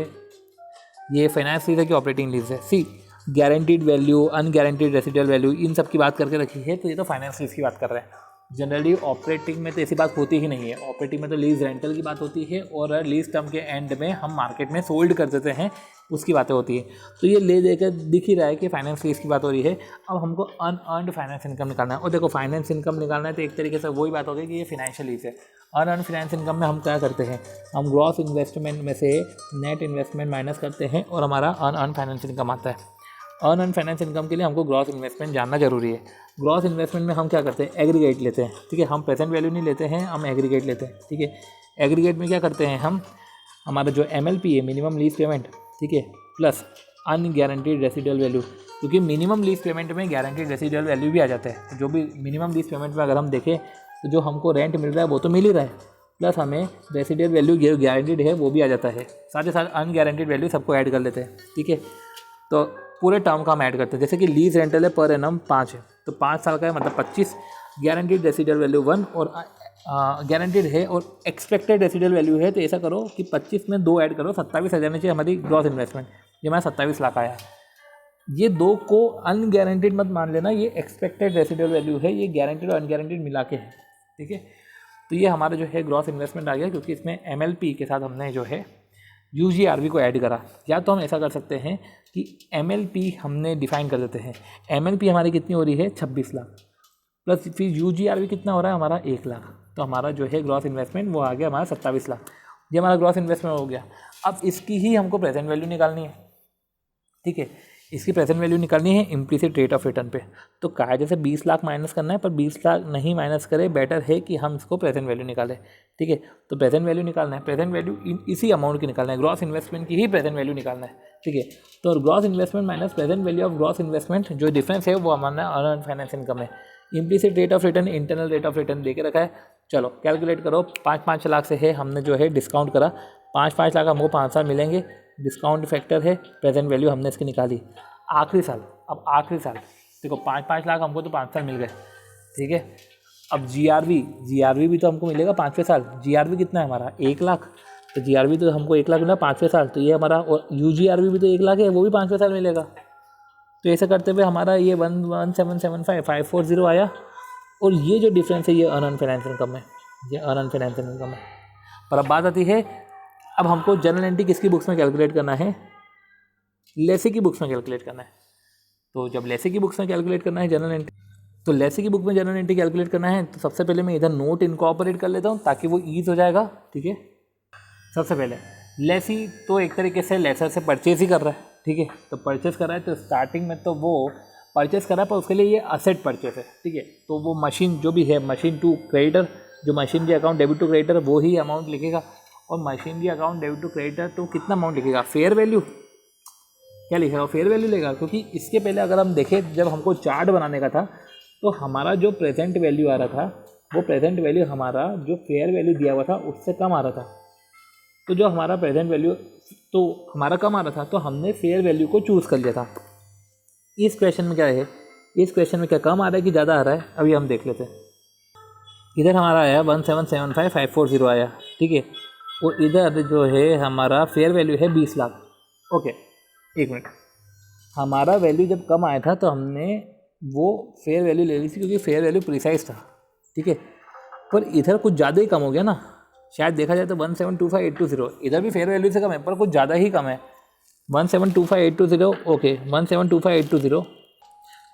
ये फाइनेंस लीज है कि ऑपरेटिंग लीज है। सी guaranteed value, unguaranteed residual value, इन सब की बात करके रखी है, तो ये तो फाइनेंस लीज की बात कर रहे हैं। जनरली ऑपरेटिंग में तो ऐसी बात होती ही नहीं है, ऑपरेटिंग में तो लीज रेंटल की बात होती है, और लीज टर्म के एंड में हम मार्केट में सोल्ड कर देते हैं, उसकी बातें होती है। तो ये ले देकर दिख ही रहा है कि फाइनेंस लीज की बात हो रही है। अब हमको अनअर्न्ड फाइनेंस इनकम निकालना है, और देखो फाइनेंस इनकम निकालना है तो एक तरीके से वही बात हो गई कि ये फाइनेंशियल लीज है। अनअर्न्ड फाइनेंस इनकम में हम क्या करते हैं, हम ग्रॉस इन्वेस्टमेंट में से नेट इन्वेस्टमेंट माइनस करते हैं और हमारा अनअर्न्ड फाइनेंस इनकम आता है। अनअर्न्ड फाइनेंस इनकम के लिए हमको ग्रॉस इन्वेस्टमेंट जानना जरूरी है। ग्रॉस इन्वेस्टमेंट में हम क्या करते हैं, एग्रीगेट लेते हैं, ठीक है। हम प्रेजेंट वैल्यू नहीं लेते हैं, हम एग्रीगेट लेते हैं, ठीक है। एग्रीगेट में क्या करते हैं हम, हमारा जो MLP है मिनिमम लीज पेमेंट, ठीक है, प्लस अनगारंटीड रेसिडुअल वैल्यू, क्योंकि मिनिमम लीज पेमेंट में गारंटीड रेसिडुअल वैल्यू भी आ जाता है। तो जो भी मिनिमम लीज पेमेंट में अगर हम देखें तो जो हमको रेंट मिल रहा है वो तो मिल ही रहा है, प्लस हमें रेसिडुअल वैल्यू गारंटीड है वो भी आ जाता है, साथ ही साथ अनगारंटीड वैल्यू सबको ऐड कर लेते हैं, ठीक है। तो पूरे टर्म का हम ऐड करते हैं, जैसे कि लीज रेंटल है पर एनम 5 है, तो 5 साल का है मतलब 25, गारंटीड रेसिडुअल वैल्यू 1 और गारंटीड है और एक्सपेक्टेड रेसिडुअल वैल्यू है, तो ऐसा करो कि 25 में 2 ऐड करो, 27 आ जानी चाहिए हमारी ग्रॉस इन्वेस्टमेंट। ये हमारा 27 लाख आया। ये 2 को अनगारंटीड मत मान लेना, ये एक्सपेक्टेड रेसिडुअल वैल्यू है, ये गारंटीड और अनगारंटीड मिला के है, ठीक है। तो ये हमारा जो है ग्रॉस इन्वेस्टमेंट आ गया, क्योंकि इसमें MLP के साथ हमने जो है UGRV को ऐड करा। या तो हम ऐसा कर सकते हैं कि MLP हमने डिफाइन कर देते हैं, MLP हमारी कितनी हो रही है 26 लाख, प्लस फिर UGRV कितना हो रहा है हमारा 1 लाख, तो हमारा जो है ग्रॉस इन्वेस्टमेंट वो आ गया हमारा 27 लाख। ये हमारा ग्रॉस इन्वेस्टमेंट हो गया। अब इसकी ही हमको प्रेजेंट वैल्यू निकालनी है, ठीक है। इसकी प्रेजेंट वैल्यू निकालनी है इम्प्लिसिट रेट ऑफ रिटर्न पे। तो कहा जैसे 20 लाख माइनस करना है, पर 20 लाख नहीं माइनस करे, बेटर है कि हम इसको प्रेजेंट वैल्यू निकालें, ठीक है। तो प्रेजेंट वैल्यू निकालना है, प्रेजेंट वैल्यू इसी अमाउंट की निकालना है, ग्रॉस इन्वेस्टमेंट की ही प्रेजेंट वैल्यू निकालना है, ठीक है। तो gross investment minus present value of gross investment, जो डिफरेंस है वो हमारा अर्न फाइनेंस इनकम है। Implicit rate of return, internal rate of return दे के रखा है। चलो कैलकुलेट करो, 5 लाख से है, हमने जो है डिस्काउंट करा, 5 लाख हमको 5 साल मिलेंगे, डिस्काउंट फैक्टर है, प्रेजेंट वैल्यू हमने इसकी निकाली। आखिरी साल, अब आखिरी साल देखो 5 लाख हमको तो 5 साल मिल गए, ठीक है। अब GRV भी तो हमको मिलेगा 5वें साल। GRV कितना है हमारा 1 लाख, तो GRV तो हमको 1 लाख मिला 5वें साल, तो ये हमारा, और UGRV भी तो 1 लाख है, वो भी 5वें साल मिलेगा। तो ऐसे करते हुए हमारा ये 11775,540 आया। और ये जो डिफरेंस है ये अर्न फाइनेंस इनकम है, ये अर्न फाइनेंस इनकम है। पर अब बात आती है, अब हमको जनरल एंट्री किसकी बुक्स में कैलकुलेट करना है, लेसी की बुक्स में कैलकुलेट करना है। तो जब लेसी की बुक्स में कैलकुलेट करना है जनरल एंट्री, तो लेसी की बुक में जनरल एंट्री कैलकुलेट करना है, तो सबसे पहले मैं इधर नोट इनकॉर्पोरेट कर लेता हूँ ताकि वो ईज हो जाएगा, ठीक है। सबसे पहले लेसी तो एक तरीके से लेसर से परचेज ही कर रहा है, ठीक है। तो परचेज कर रहा है, तो स्टार्टिंग में तो वो परचेज कर रहा है, पर उसके लिए ये असेट परचेज है, ठीक है। तो वो मशीन जो भी है, मशीन टू क्रेडिटर, जो machinery account debit to creditor, वो ही अमाउंट लिखेगा। और machinery account debit to creditor तो कितना अमाउंट लिखेगा, फेयर वैल्यू क्या लिखेगा, फेयर वैल्यू लेगा। क्योंकि इसके पहले अगर हम देखें, जब हमको चार्ट बनाने का था, तो हमारा जो प्रेजेंट वैल्यू आ रहा था, वो प्रेजेंट वैल्यू हमारा जो फेयर वैल्यू दिया हुआ था उससे कम आ रहा था। तो जो हमारा प्रेजेंट वैल्यू तो हमारा कम आ रहा था, तो हमने फेयर वैल्यू को चूज़ कर लिया था। इस क्वेश्चन में क्या है, इस क्वेश्चन में क्या कम आ रहा है कि ज़्यादा आ रहा है, अभी हम देख लेते हैं। इधर हमारा आया 1775540 आया, ठीक है। और इधर जो है हमारा फेयर वैल्यू है 20 लाख। ओके, एक मिनट, हमारा वैल्यू जब कम आया था तो हमने वो फेयर वैल्यू ले ली थी, क्योंकि फेयर वैल्यू प्रिसाइज था, ठीक है। पर इधर कुछ ज़्यादा ही कम हो गया ना, शायद देखा जाए तो 1725820, इधर भी फेयर वैल्यू से कम है, पर कुछ ज़्यादा ही कम है। 1725820, ओके 1725820।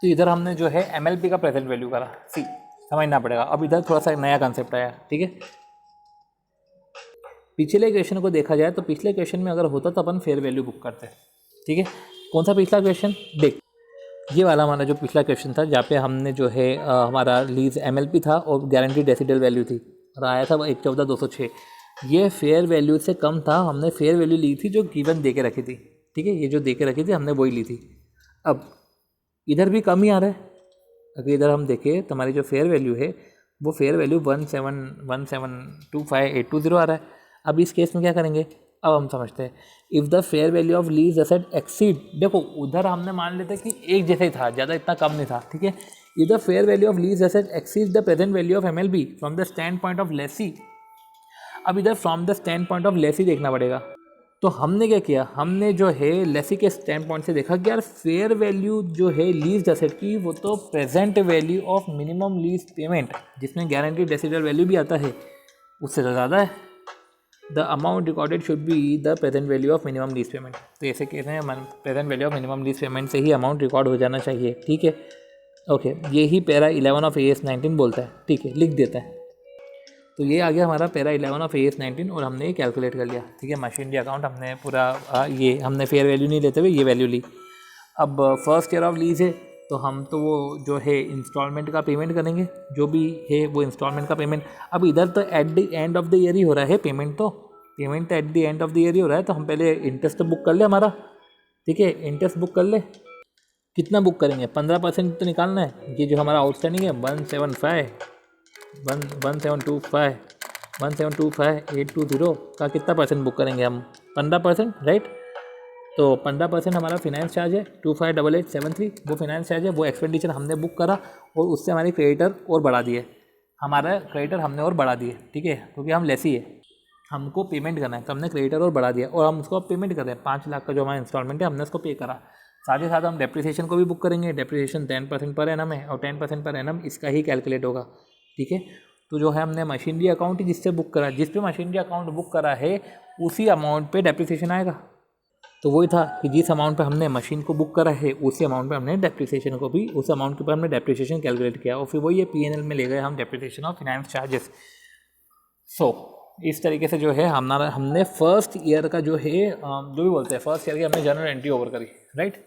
तो इधर हमने जो है MLP का प्रेजेंट वैल्यू करा, सी समझना पड़ेगा। अब इधर थोड़ा सा नया कंसेप्ट आया, ठीक है। पिछले क्वेश्चन को देखा जाए तो पिछले क्वेश्चन में अगर होता तो अपन फेयर वैल्यू बुक करते हैं, ठीक है। कौन सा पिछला क्वेश्चन, देख ये वाला हमारा जो पिछला क्वेश्चन था, जहाँ पे हमने जो है हमारा लीज MLP था और गारंटीड रेसिडुअल वैल्यू थी, और आया था 114,206। ये फेयर वैल्यू से कम था, हमने फेयर वैल्यू ली थी जो गिवन दे के रखी थी, ठीक है। ये जो दे के रखी थी हमने वही ली थी। अब इधर भी कम ही आ रहा है। अगर इधर हम देखें तो हमारी जो फेयर वैल्यू है वो फेयर वैल्यू 171725820 आ रहा है। अब इस केस में क्या करेंगे, अब हम समझते हैं। If the fair value of lease asset exceed, देखो उधर हमने मान लेते कि एक जैसा ही था, ज़्यादा इतना कम नहीं था, ठीक है। If the fair value of lease asset exceed the present value of MLP from the stand point of Lesi. अब इधर from the stand point of Lesi देखना पड़ेगा। तो हमने क्या किया, हमने जो है लेसी के स्टैंड पॉइंट से देखा कि यार फेयर वैल्यू जो है लीज एसेट की, वो तो present value of minimum lease payment, जिसमें गारंटीड रेसिडुअल वैल्यू भी आता है, उससे तो ज़्यादा है। The amount recorded should be the present value of minimum lease payment. तो ऐसे कहते हैं present value of minimum lease payment से ही अमाउंट रिकॉर्ड हो जाना चाहिए, ठीक है। ओके, यही पैरा 11 ऑफ AS 19 बोलता है, ठीक है, लिख देता है। तो ये आ गया हमारा पैरा 11 ऑफ AS 19, और हमने ये कैलकुलेट कर लिया, ठीक है। मशीनरी अकाउंट हमने पूरा ये हमने फेयर वैल्यू नहीं लेते हुए ये वैल्यू ली। अब फर्स्ट ईयर ऑफ लीज है, तो हम तो वो जो है इंस्टॉलमेंट का पेमेंट करेंगे, जो भी है वो इंस्टॉलमेंट का पेमेंट। अब इधर तो at the end of the year ही हो रहा है पेमेंट, तो पेमेंट तो at the end of the year ही हो रहा है। तो हम पहले इंटरेस्ट तो बुक कर ले हमारा, ठीक है, इंटरेस्ट बुक कर ले। कितना बुक करेंगे, 15% तो निकालना है। ये जो हमारा आउटस्टैंडिंग है 175,820 का कितना परसेंट बुक करेंगे हम, 15%, राइट। तो 15% हमारा फिनांस चार्ज है 258873, वो फिनांस चार्ज है, वो एक्सपेंडिचर हमने बुक करा और उससे हमारे क्रेडिटर और बढ़ा दिए। हमारा क्रेडिटर हमने और बढ़ा दिए, ठीक है, क्योंकि हम लेसी है, हमको पेमेंट करना है, तो हमने क्रेडिटर और बढ़ा दिया और हम उसको अब पेमेंट कर रहे हैं। 5 लाख का जो हमारा इंस्टॉलमेंट है हमने उसको पे करा। साथ ही साथ हम डेप्रिसिएशन को भी बुक करेंगे। डेप्रिसिएशन 10% पर एनम है और 10% पर एनम इसका ही कैलकुलेट होगा, ठीक है। तो जो है हमने मशीनरी अकाउंट जिससे बुक करा, जिस पे मशीनरी अकाउंट बुक करा है उसी अमाउंट पे डेप्रिसिएशन आएगा। तो वही था कि जिस अमाउंट पे हमने मशीन को बुक करा है उसी अमाउंट पे हमने डेप्रिसिएशन को भी उस अमाउंट के ऊपर हमने डेप्रिसिएशन कैलकुलेट किया और फिर वही ये P&L में ले गए हम डेप्रिसिएशन ऑफ फाइनेंस चार्जेस। सो इस तरीके से जो है हमारा हमने फर्स्ट ईयर का जो है जो भी बोलते हैं फर्स्ट ईयर की हमने जर्नल एंट्री ओवर करी, राइट।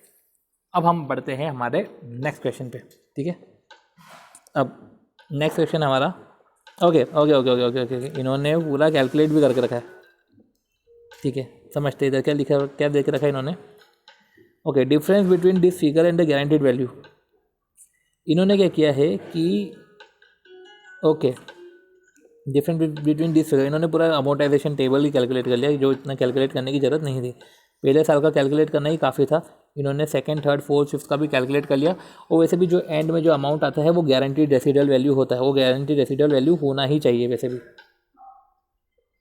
अब हम बढ़ते हैं हमारे नेक्स्ट क्वेश्चन पे, ठीक है। अब नेक्स्ट क्वेश्चन हमारा okay okay okay okay okay okay इन्होंने पूरा कैलकुलेट भी करके रखा है, ठीक है। समझते इधर क्या लिखा, क्या देख रखा है इन्होंने। Okay, difference between this figure and the guaranteed value. इन्होंने क्या किया है कि okay difference between this figure, इन्होंने पूरा अमोर्टाइजेशन टेबल ही कैलकुलेट कर लिया, जो इतना कैलकुलेट करने की ज़रूरत नहीं थी। पहले साल का कैलकुलेट करना ही काफ़ी था। इन्होंने सेकंड, थर्ड, फोर्थ, फिफ्थ का भी कैलकुलेट कर लिया। और वैसे भी जो एंड में जो अमाउंट आता है वो गारंटीड रेसिडुअल वैल्यू होता है, वो गारंटीड रेसिडुअल वैल्यू होना ही चाहिए वैसे भी।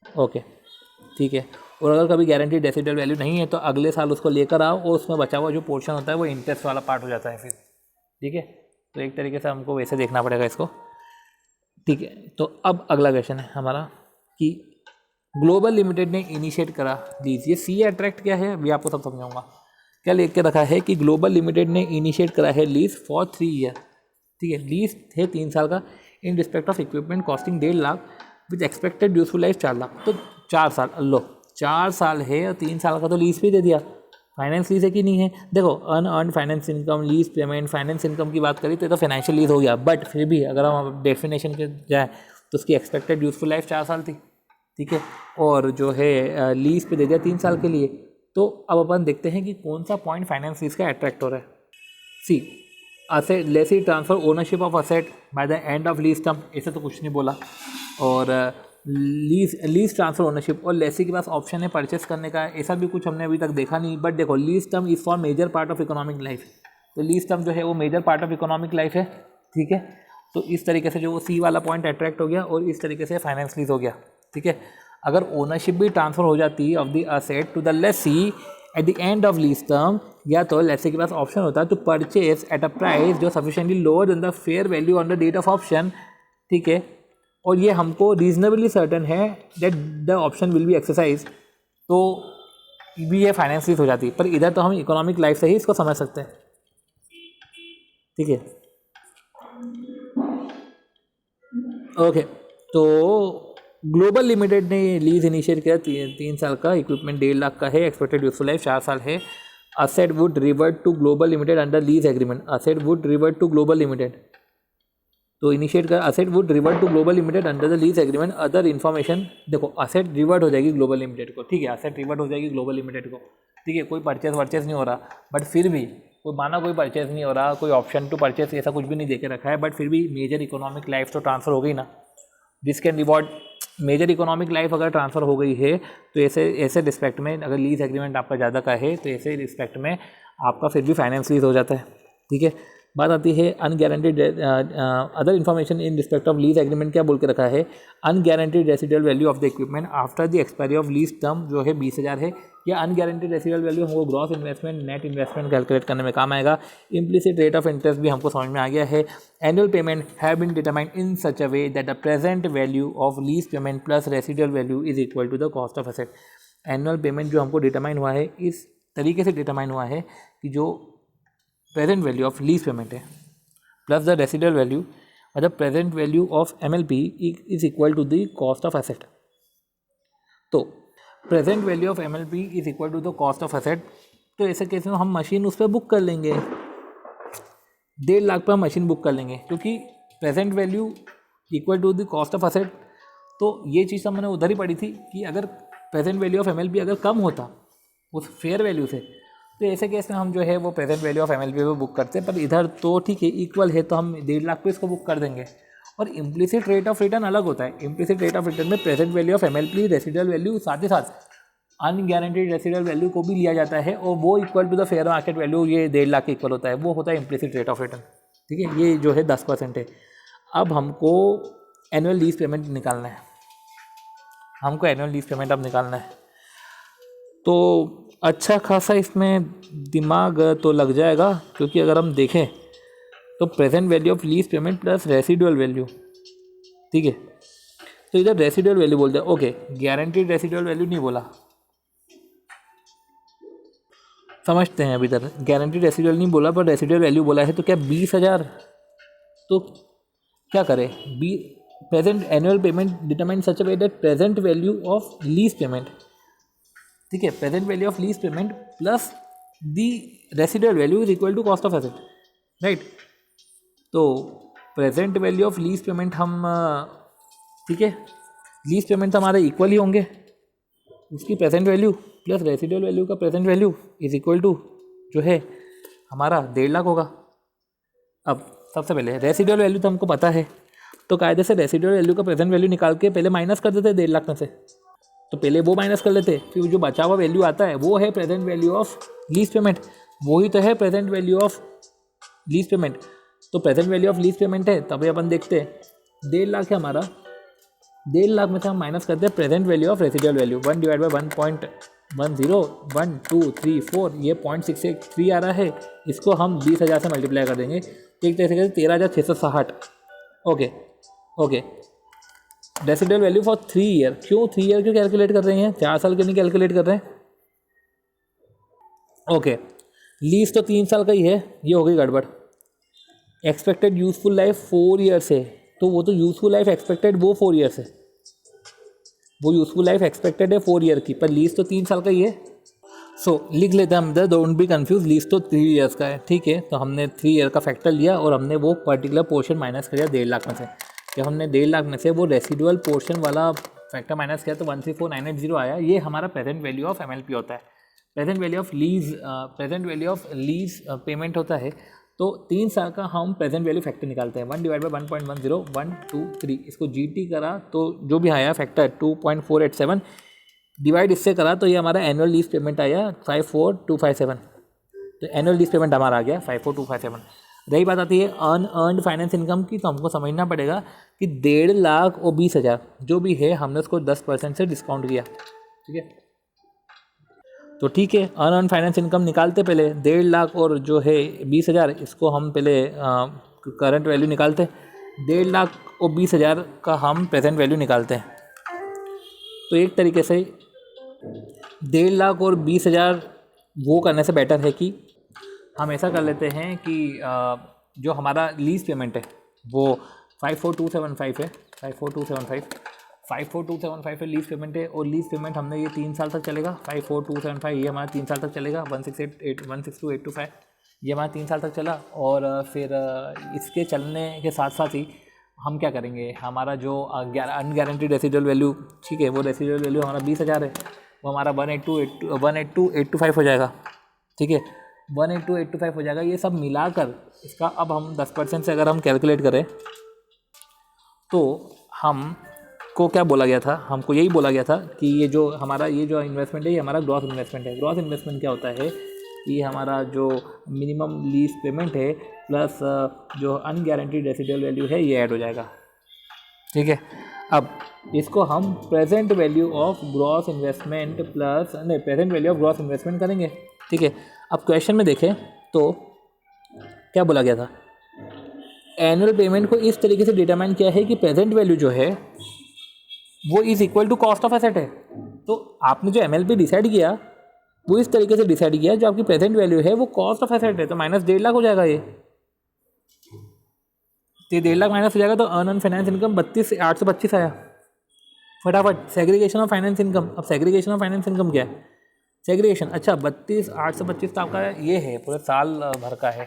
ओके ठीक है। और अगर कभी गारंटीड रेसिडुअल वैल्यू नहीं है तो अगले साल उसको लेकर आओ और उसमें बचा हुआ जो पोर्शन होता है वो इंटरेस्ट वाला पार्ट हो जाता है फिर, ठीक है। तो एक तरीके से हमको वैसे देखना पड़ेगा इसको, ठीक है। तो अब अगला क्वेश्चन है हमारा कि ग्लोबल लिमिटेड ने इनिशिएट करा लीज। ये सी अट्रैक्ट क्या है अभी आपको सब समझाऊंगा। क्या लिख के रखा है कि ग्लोबल लिमिटेड ने इनिशिएट करा है लीज फॉर 3 ईयर, ठीक है। लीज है 3 साल का इन respect of equipment costing 1.5 lakh with expected useful life 4 lakh. तो 4 साल, लो 4 साल है और 3 साल का तो लीज भी दे दिया। फाइनेंस लीज है कि नहीं है, देखो unearned finance income, lease payment, finance income की बात करी तो फाइनेंशियल लीज हो गया। बट फिर भी अगर हम डेफिनेशन के जाए तो उसकी एक्सपेक्टेड यूजफुल लाइफ 4 साल थी, ठीक है। और जो है लीज पे दे दिया 3 साल के लिए। तो अब अपन देखते हैं कि कौन सा पॉइंट फाइनेंस लीज का अट्रैक्ट हो रहा है। C asset lessee transfer ownership of asset by the end of lease term, ऐसे तो कुछ नहीं बोला। और लीज ट्रांसफर ओनरशिप और लेसी के पास ऑप्शन है परचेस करने का, ऐसा भी कुछ हमने अभी तक देखा नहीं। बट देखो lease term is for major part of economic life, तो लीज टर्म जो है वो major part of economic life है, ठीक है। तो इस तरीके से जो वो सी वाला पॉइंट अट्रैक्ट हो गया और इस तरीके से फाइनेंस लीज हो गया, ठीक है। अगर ओनरशिप भी ट्रांसफर हो जाती है of the asset to the lessee at the end of lease term, या तो लेसी के पास ऑप्शन होता है to purchase at a price जो sufficiently lower than the fair value on the date of option, ठीक है। और ये हमको रीजनेबली सर्टन है that the option will be exercise, तो भी ये फाइनेंस लीज हो जाती है। पर इधर तो हम इकोनॉमिक लाइफ से ही इसको समझ सकते हैं, ठीक है। ओके, तो ग्लोबल लिमिटेड ने लीज इनिशिएट किया 3 साल का, इक्विपमेंट 1.5 लाख का है, एक्सपेक्टेड यूजफुल लाइफ 4 साल है। Asset would revert to global limited under lease agreement, asset would revert to global limited, तो इनिशिएट कर asset would revert to global limited under the lease agreement. Other information, देखो asset revert हो जाएगी global limited को, ठीक है। Asset revert हो जाएगी ग्लोबल लिमिटेड को, ठीक है। कोई परचेज वर्चेज नहीं हो रहा, बट फिर भी कोई माना कोई परचेज नहीं हो रहा, कोई ऑप्शन टू परचेज ऐसा कुछ भी नहीं देके रखा है, बट फिर भी मेजर इकोनॉमिक लाइफ तो ट्रांसफर हो गई ना। This can reward major economic life अगर ट्रांसफर हो गई है तो ऐसे रिस्पेक्ट में अगर लीज एग्रीमेंट आपका ज़्यादा का है तो ऐसे रिस्पेक्ट में आपका फिर भी फाइनेंस लीज हो जाता है, ठीक है। बात आती है unguaranteed other information in respect of lease agreement. क्या बोल के रखा है, unguaranteed residual value of the equipment after the expiry of lease term जो है 20,000 है। या अनगारंटीड रेसिडुअल वैल्यू हमको gross investment, net investment calculate करने में काम आएगा। इम्प्लिसिट रेट ऑफ इंटरेस्ट भी हमको समझ में आ गया है। Annual payment have been determined in such a way that the present value of lease payment plus residual value is equal to the cost of asset. Annual payment जो हमको determine हुआ है इस तरीके से डिटरमाइन हुआ है कि जो present value of lease payment है प्लस द रेसिडुअल वैल्यू और the present value of MLP is equal to the cost of asset. तो present value of MLP is equal to the cost of asset. तो ऐसे case में हम machine उस पर book कर लेंगे, 1.5 लाख पर हम मशीन बुक कर लेंगे क्योंकि present value equal to the cost of asset. तो ये चीज़ तो मैंने उधर ही पढ़ी थी कि अगर प्रेजेंट वैल्यू ऑफ MLP अगर कम होता उस फेयर वैल्यू से तो ऐसे केस में हम जो है वो प्रेजेंट वैल्यू ऑफ MLP पे बुक करते हैं। पर इधर तो ठीक है इक्वल है तो हम 1.5 लाख पे इसको बुक कर देंगे। और इम्प्लिसिट रेट ऑफ रिटर्न अलग होता है। इम्प्लिसिट रेट ऑफ रिटर्न में present value of MLP, residual value, साथ ही साथ अनगारंटीड रेसिडुअल वैल्यू को भी लिया जाता है और वो equal to the fair market value ये 1.5 लाख के इक्वल होता है। वो होता है इम्प्लिसिट रेट ऑफ रिटर्न, ठीक है। ये जो है 10% है। अब हमको एनुअल लीज पेमेंट निकालना है, हमको एनुअल लीज पेमेंट अब निकालना है। तो अच्छा खासा इसमें दिमाग तो लग जाएगा, क्योंकि अगर हम देखें तो present value of lease payment plus residual value, ठीक है। तो इधर रेसिडुअल वैल्यू बोलते हैं, ओके, गारंटीड रेसिडुअल वैल्यू नहीं बोला, समझते हैं। अभी तक गारंटीड रेसिडुअल नहीं बोला पर रेसिडुअल वैल्यू बोला है, तो क्या 20,000, तो क्या करें, present annual payment determine such a way that present value of lease payment, ठीक है, present value of lease payment plus the residual value is equal to cost of asset, right. तो present value of lease payment हम, ठीक है, lease payment तो हमारे equal ही होंगे, उसकी present value plus residual value का present value is equal to जो है हमारा 1.5 लाख होगा। अब सबसे पहले रेसिडुअल वैल्यू तो हमको पता है, तो कायदे से रेसिडुअल वैल्यू का प्रेजेंट वैल्यू निकाल के पहले माइनस कर देते 1.5 लाख में से, तो पहले वो माइनस कर लेते, फिर जो बचा हुआ वैल्यू आता है वो है present value of lease payment, वही तो है present value of lease payment. तो present value of lease payment है, तभी अपन देखते हैं 1.5 लाख है हमारा, 1.5 लाख में से हम माइनस करते हैं present value of residual value, 1 divide by 1.10, 1 2 3 4, ये 0.683 आ रहा है, इसको हम 20,000 से मल्टीप्लाई कर देंगे, एक तरह से 13,660। Okay, residual value for 3 year, क्यों 3 ईयर क्यों कैलकुलेट कर रहे हैं, 4 साल क्यों नहीं कैलकुलेट कर रहे हैं। ओके, लीज तो 3 साल का ही है, ये हो गई गड़बड़। एक्सपेक्टेड यूजफुल लाइफ 4 ईयर्स है, तो वो तो यूजफुल लाइफ एक्सपेक्टेड वो 4 ईयर्स है, वो यूजफुल लाइफ एक्सपेक्टेड है 4 ईयर की, पर लीज तो 3 साल का ही है। सो लिख लेते हैं हम इधर, डोंट बी कंफ्यूज, लीज तो 3 ईयर्स का है, ठीक है। तो हमने 3 ईयर का फैक्टर लिया और हमने वो पर्टिकुलर पोर्शन माइनस कर दिया 1.5 लाख में से। जब हमने 1.5 लाख में से वो रेसिडुअल पोर्शन वाला फैक्टर माइनस किया तो 134980 आया, ये हमारा प्रेजेंट वैल्यू ऑफ MLP होता है, present value of lease payment होता है। तो 3 साल का हम प्रेजेंट वैल्यू फैक्टर निकालते हैं, 1 डिवाइड बाई 1.10, 1 2 3, इसको GT करा तो जो भी आया फैक्टर 2.487, डिवाइड इससे करा तो ये हमारा एनुअल लीज पेमेंट आया 54257, तो एनुअल लीज पेमेंट हमारा आ गया 54257। रही बात आती है अनअर्न्ड फाइनेंस इनकम की, तो हमको समझना पड़ेगा कि 1.5 लाख और 20,000 जो भी है हमने उसको 10% से डिस्काउंट किया, ठीक है। तो ठीक है, अनअर्न्ड फाइनेंस इनकम निकालते पहले 1.5 लाख और जो है 20,000, इसको हम पहले करंट वैल्यू निकालते, 1.5 लाख और 20,000 का हम प्रेजेंट वैल्यू निकालते हैं। तो एक तरीके से 1.5 लाख और 20,000 वो करने से बेटर है कि हम ऐसा कर लेते हैं कि जो हमारा लीज पेमेंट है वो 54275 है, 54275 है लीज पेमेंट है, और लीज पेमेंट हमने ये 3 साल तक चलेगा, 54275 ये हमारा 3 साल तक चलेगा, 1628225 ये हमारा 3 साल तक चला। और फिर इसके चलने के साथ साथ ही हम क्या करेंगे, हमारा जो अनगारंटीड रेसिडुअल वैल्यू, ठीक है, वो रेसिडुअल वैल्यू हमारा 20,000 है, वो हमारा 182,825 हो जाएगा, ठीक है, 182,825 हो जाएगा। ये सब मिलाकर इसका अब हम 10% से अगर हम कैलकुलेट करें तो हमको क्या बोला गया था, हमको यही बोला गया था कि ये जो हमारा ये जो इन्वेस्टमेंट है ये हमारा ग्रॉस इन्वेस्टमेंट है। ग्रॉस इन्वेस्टमेंट क्या होता है, ये हमारा जो मिनिमम लीज पेमेंट है प्लस जो अनगारंटीड रेसिडुअल वैल्यू है ये ऐड हो जाएगा, ठीक है। अब इसको हम present value of gross investment plus present value of gross investment करेंगे, ठीक है। अब क्वेश्चन में देखें तो क्या बोला गया था, एनुअल पेमेंट को इस तरीके से डिटरमाइन किया है कि प्रेजेंट वैल्यू जो है वो is equal to cost of asset है। तो आपने जो MLP डिसाइड किया वो इस तरीके से डिसाइड किया, जो आपकी प्रेजेंट वैल्यू है वो कॉस्ट ऑफ एसेट है, तो माइनस 1.5 लाख हो जाएगा, ये 1.5 लाख माइनस हो जाएगा। तो अर्न फाइनेंस इनकम 32,825 आया फटाफट। सेग्रीगेशन ऑफ फाइनेंस इनकम, अब सेग्रीगेशन ऑफ फाइनेंस इनकम क्या है, सेग्रीगेशन, अच्छा 32,825 तो आपका ये है पूरे साल भर का है,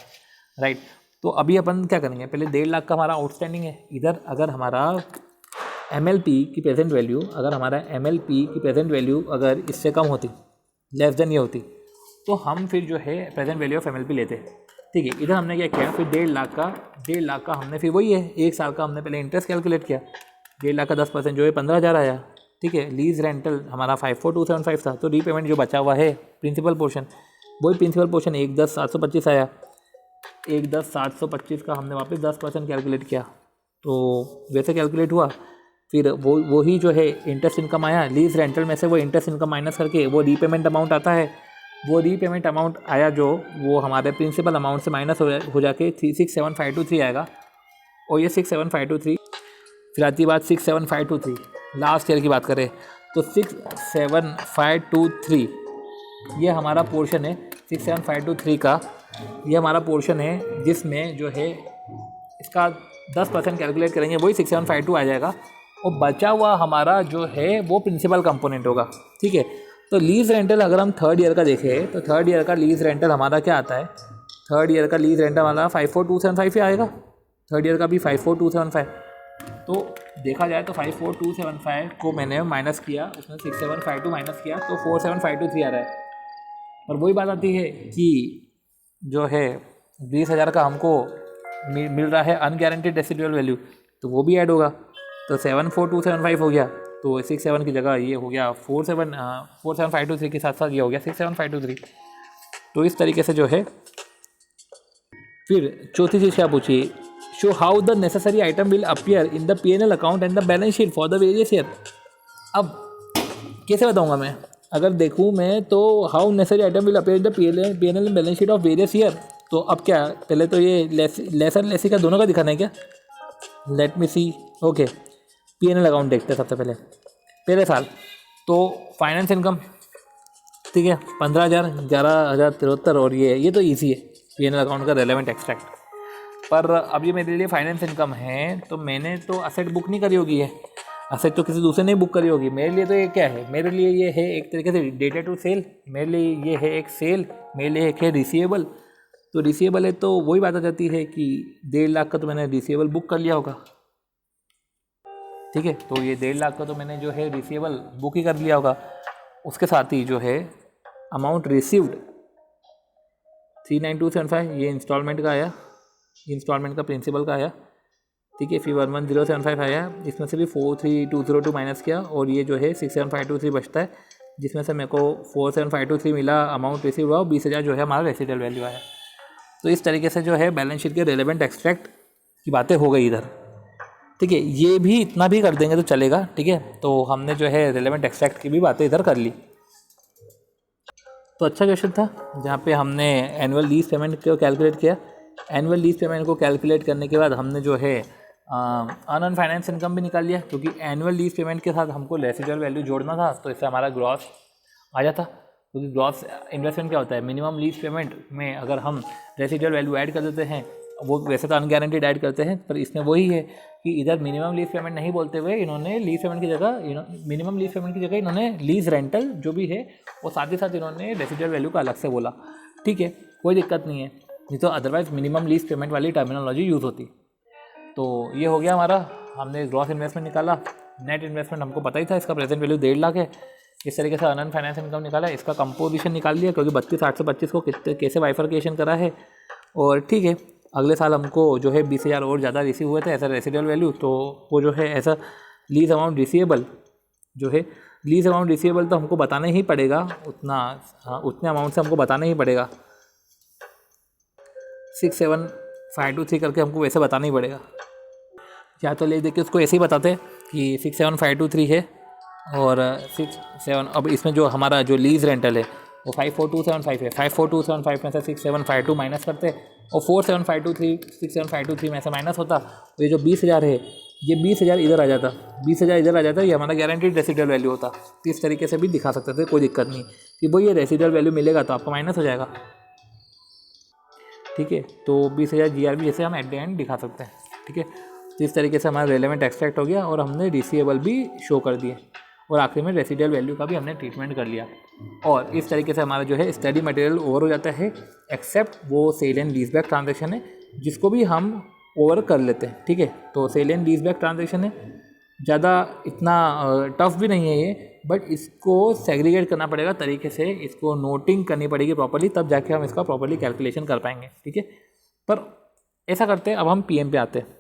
राइट। तो अभी अपन क्या करेंगे, पहले 1.5 लाख का हमारा आउटस्टैंडिंग है इधर, अगर हमारा MLP की प्रेजेंट वैल्यू, अगर हमारा MLP की प्रेजेंट वैल्यू अगर इससे कम होती, लेस देन ये होती, तो हम फिर जो है प्रेजेंट वैल्यू ऑफ MLP लेते, ठीक है। इधर हमने क्या किया, फिर 1.5 लाख का हमने फिर वही है 1 साल का हमने पहले इंटरेस्ट कैलकुलेट किया, 1.5 लाख का 10% जो है 15,000 आया, ठीक है। लीज रेंटल हमारा 54275 था, तो रीपेमेंट जो बचा हुआ है प्रिंसिपल पोर्शन, वही प्रिंसिपल पोर्शन 110,725 आया, 110,725 का हमने वापस 10% कैलकुलेट किया, तो वैसे कैलकुलेट हुआ। फिर वो ही जो है इंटरेस्ट इनकम आया, लीज रेंटल में से वो इंटरेस्ट इनकम माइनस करके वो रीपेमेंट अमाउंट आता है। वो रीपेमेंट अमाउंट आया जो वो हमारे प्रिंसिपल अमाउंट से माइनस हो जाके 67523 आएगा। और ये 67523 फिर आती है बात 67523। लास्ट ईयर की बात करें तो 67523 ये हमारा पोर्शन है। 67523 का ये हमारा पोर्शन है, जिसमें जो है इसका 10% कैलकुलेट करेंगे, वही 6752 आ जाएगा। और बचा हुआ हमारा जो है वो प्रिंसिपल कंपोनेंट होगा। ठीक है, तो लीज रेंटल अगर हम थर्ड ईयर का देखें तो थर्ड ईयर का लीज रेंटल हमारा क्या आता है? थर्ड ईयर का लीज रेंटल हमारा 54275 ही आएगा। थर्ड ईयर का भी 54275। तो देखा जाए तो 54275 को मैंने माइनस किया, उसमें 6752 माइनस किया तो 47523 आ रहा है। और वही बात आती है कि जो है 20,000 का हमको मिल रहा है अनगारंटीड रेसिडुअल वैल्यू, तो वो भी ऐड होगा। तो 74275 हो गया, तो 67 की जगह ये हो गया 47523 के साथ साथ ये हो गया 67523। तो इस तरीके से जो है। फिर चौथी चीज़ क्या पूछी? Show how the necessary item will appear in the P&L account and the balance sheet for the various year. अब कैसे बताऊंगा मैं? अगर देखूँ मैं तो how necessary item will appear in the P&L and balance sheet of various year. तो अब क्या, पहले तो ये लेसर लेसी का दोनों का दिखाना है क्या? लेट मी सी। ओके, P&L अकाउंट देखते हैं सबसे पहले साल। तो फाइनेंस इनकम, ठीक है, 15,000, 11,073। और ये तो ईजी है P&L अकाउंट का रेलेवेंट एक्सट्रैक्ट। पर अब ये मेरे लिए फाइनेंस इनकम है, तो मैंने तो असेट बुक नहीं करी होगी है, असेट तो किसी दूसरे ने बुक करी होगी। मेरे लिए तो ये क्या है? मेरे लिए ये है एक तरीके से डेटा टू सेल। मेरे लिए ये है एक सेल, मेरे लिए एक है रिसीवेबल। तो रिसीवेबल है तो वही बात आ जाती है कि 1.5 लाख का तो मैंने रिसीवेबल बुक कर लिया होगा। ठीक है, तो ये 1.5 लाख का तो मैंने जो है रिसीवेबल बुक ही कर लिया होगा। उसके साथ ही जो है अमाउंट रिसीव्ड 39275 ये इंस्टॉलमेंट का आया, इंस्टॉलमेंट का प्रिंसिपल का आया। ठीक है, फिर 11075 आया, इसमें से भी 43202 माइनस किया और ये जो है 67523 बचता है, जिसमें से मेरे को 47523 मिला अमाउंट रिसीव हुआ और 20,000 जो है हमारा रेसिडुअल वैल्यू आया। तो इस तरीके से जो है बैलेंस शीट के रेलेवेंट एक्सट्रैक्ट की बातें हो गई इधर। ठीक है, ये भी इतना भी कर देंगे तो चलेगा। ठीक है, तो हमने जो है रेलेवेंट एक्सट्रैक्ट की भी बातें इधर कर ली। तो अच्छा क्वेश्चन था जहाँ पे हमने एनुअल लीज पेमेंट को कैलकुलेट किया। एनुअल लीज पेमेंट को कैलकुलेट करने के बाद हमने जो है अनअर्न फाइनेंस इनकम भी निकाल लिया, क्योंकि एनुअल लीज पेमेंट के साथ हमको रेसिडुअल वैल्यू जोड़ना था, तो इससे हमारा ग्रॉस आ जाता। क्योंकि ग्रॉस इन्वेस्टमेंट क्या होता है? मिनिमम लीज पेमेंट में अगर हम रेसिडुअल वैल्यू ऐड कर देते हैं, वो वैसे तो अनगारंटीड ऐड करते हैं, पर इसमें वही है कि इधर मिनिमम लीज पेमेंट नहीं बोलते हुए इन्होंने लीज पेमेंट की जगह मिनिमम लीज पेमेंट की जगह इन्होंने लीज रेंटल जो भी है वो साथ ही साथ इन्होंने रेसिडुअल वैल्यू का अलग से बोला। ठीक है, कोई दिक्कत नहीं है, नहीं तो अदरवाइज मिनिमम लीज पेमेंट वाली टर्मिनोलॉजी यूज़ होती। तो ये हो गया हमारा, हमने ग्रॉस इन्वेस्टमेंट निकाला। नेट इन्वेस्टमेंट हमको पता ही था, इसका प्रेजेंट वैल्यू 1.5 लाख है। इस तरीके से अनअर्न फाइनेंस इनकम निकाला, इसका कंपोजिशन निकाल लिया, क्योंकि 32, 825 को कैसे बाइफर्केशन करा है। और ठीक है, अगले साल हमको जो है 20,000 और ज़्यादा रिसीव हुए थे ऐसा रेसिडुअल वैल्यू, तो वो जो है ऐसा लीज अमाउंट रिसीवेबल जो है, लीज अमाउंट रिसीवेबल तो हमको बताना ही पड़ेगा उतना, हाँ उतने अमाउंट से हमको बताना ही पड़ेगा। 67523 करके हमको वैसे बताना ही पड़ेगा, या तो ले देके उसको ऐसे ही बताते कि 67523 है और 67। अब इसमें जो हमारा जो लीज रेंटल है वो 54275 है, 54275 में से 6752 माइनस करते और 47523 में से माइनस होता। तो ये जो 20,000 है, ये 20,000 इधर आ जाता, 20,000 इधर आ जाता, ये हमारा गारंटीड रेसिडुअल वैल्यू होता। तो इस तरीके से भी दिखा सकते थे, कोई दिक्कत नहीं कि भाई ये रेसिडुअल वैल्यू मिलेगा तो आपका माइनस हो जाएगा। ठीक है, तो 20,000 GRV जैसे हम एट द एंड दिखा सकते हैं। ठीक है, तो इस तरीके से हमारा रेलेवेंट एक्सट्रैक्ट हो गया और हमने रिसीवेबल भी शो कर दिए और आखिरी में रेसिडुअल वैल्यू का भी हमने ट्रीटमेंट कर लिया। और इस तरीके से हमारा जो है स्टडी मटेरियल ओवर हो जाता है, एक्सेप्ट वो sale and lease back transaction है जिसको भी हम ओवर कर लेते हैं। ठीक है, तो sale and lease back transaction है, ज़्यादा इतना टफ भी नहीं है ये, बट इसको सेग्रीगेट करना पड़ेगा तरीके से, इसको नोटिंग करनी पड़ेगी प्रॉपर्ली, तब जाके हम इसका प्रॉपर्ली कैलकुलेशन कर पाएंगे। ठीक है, पर ऐसा करते हैं, अब हम PM पे आते हैं।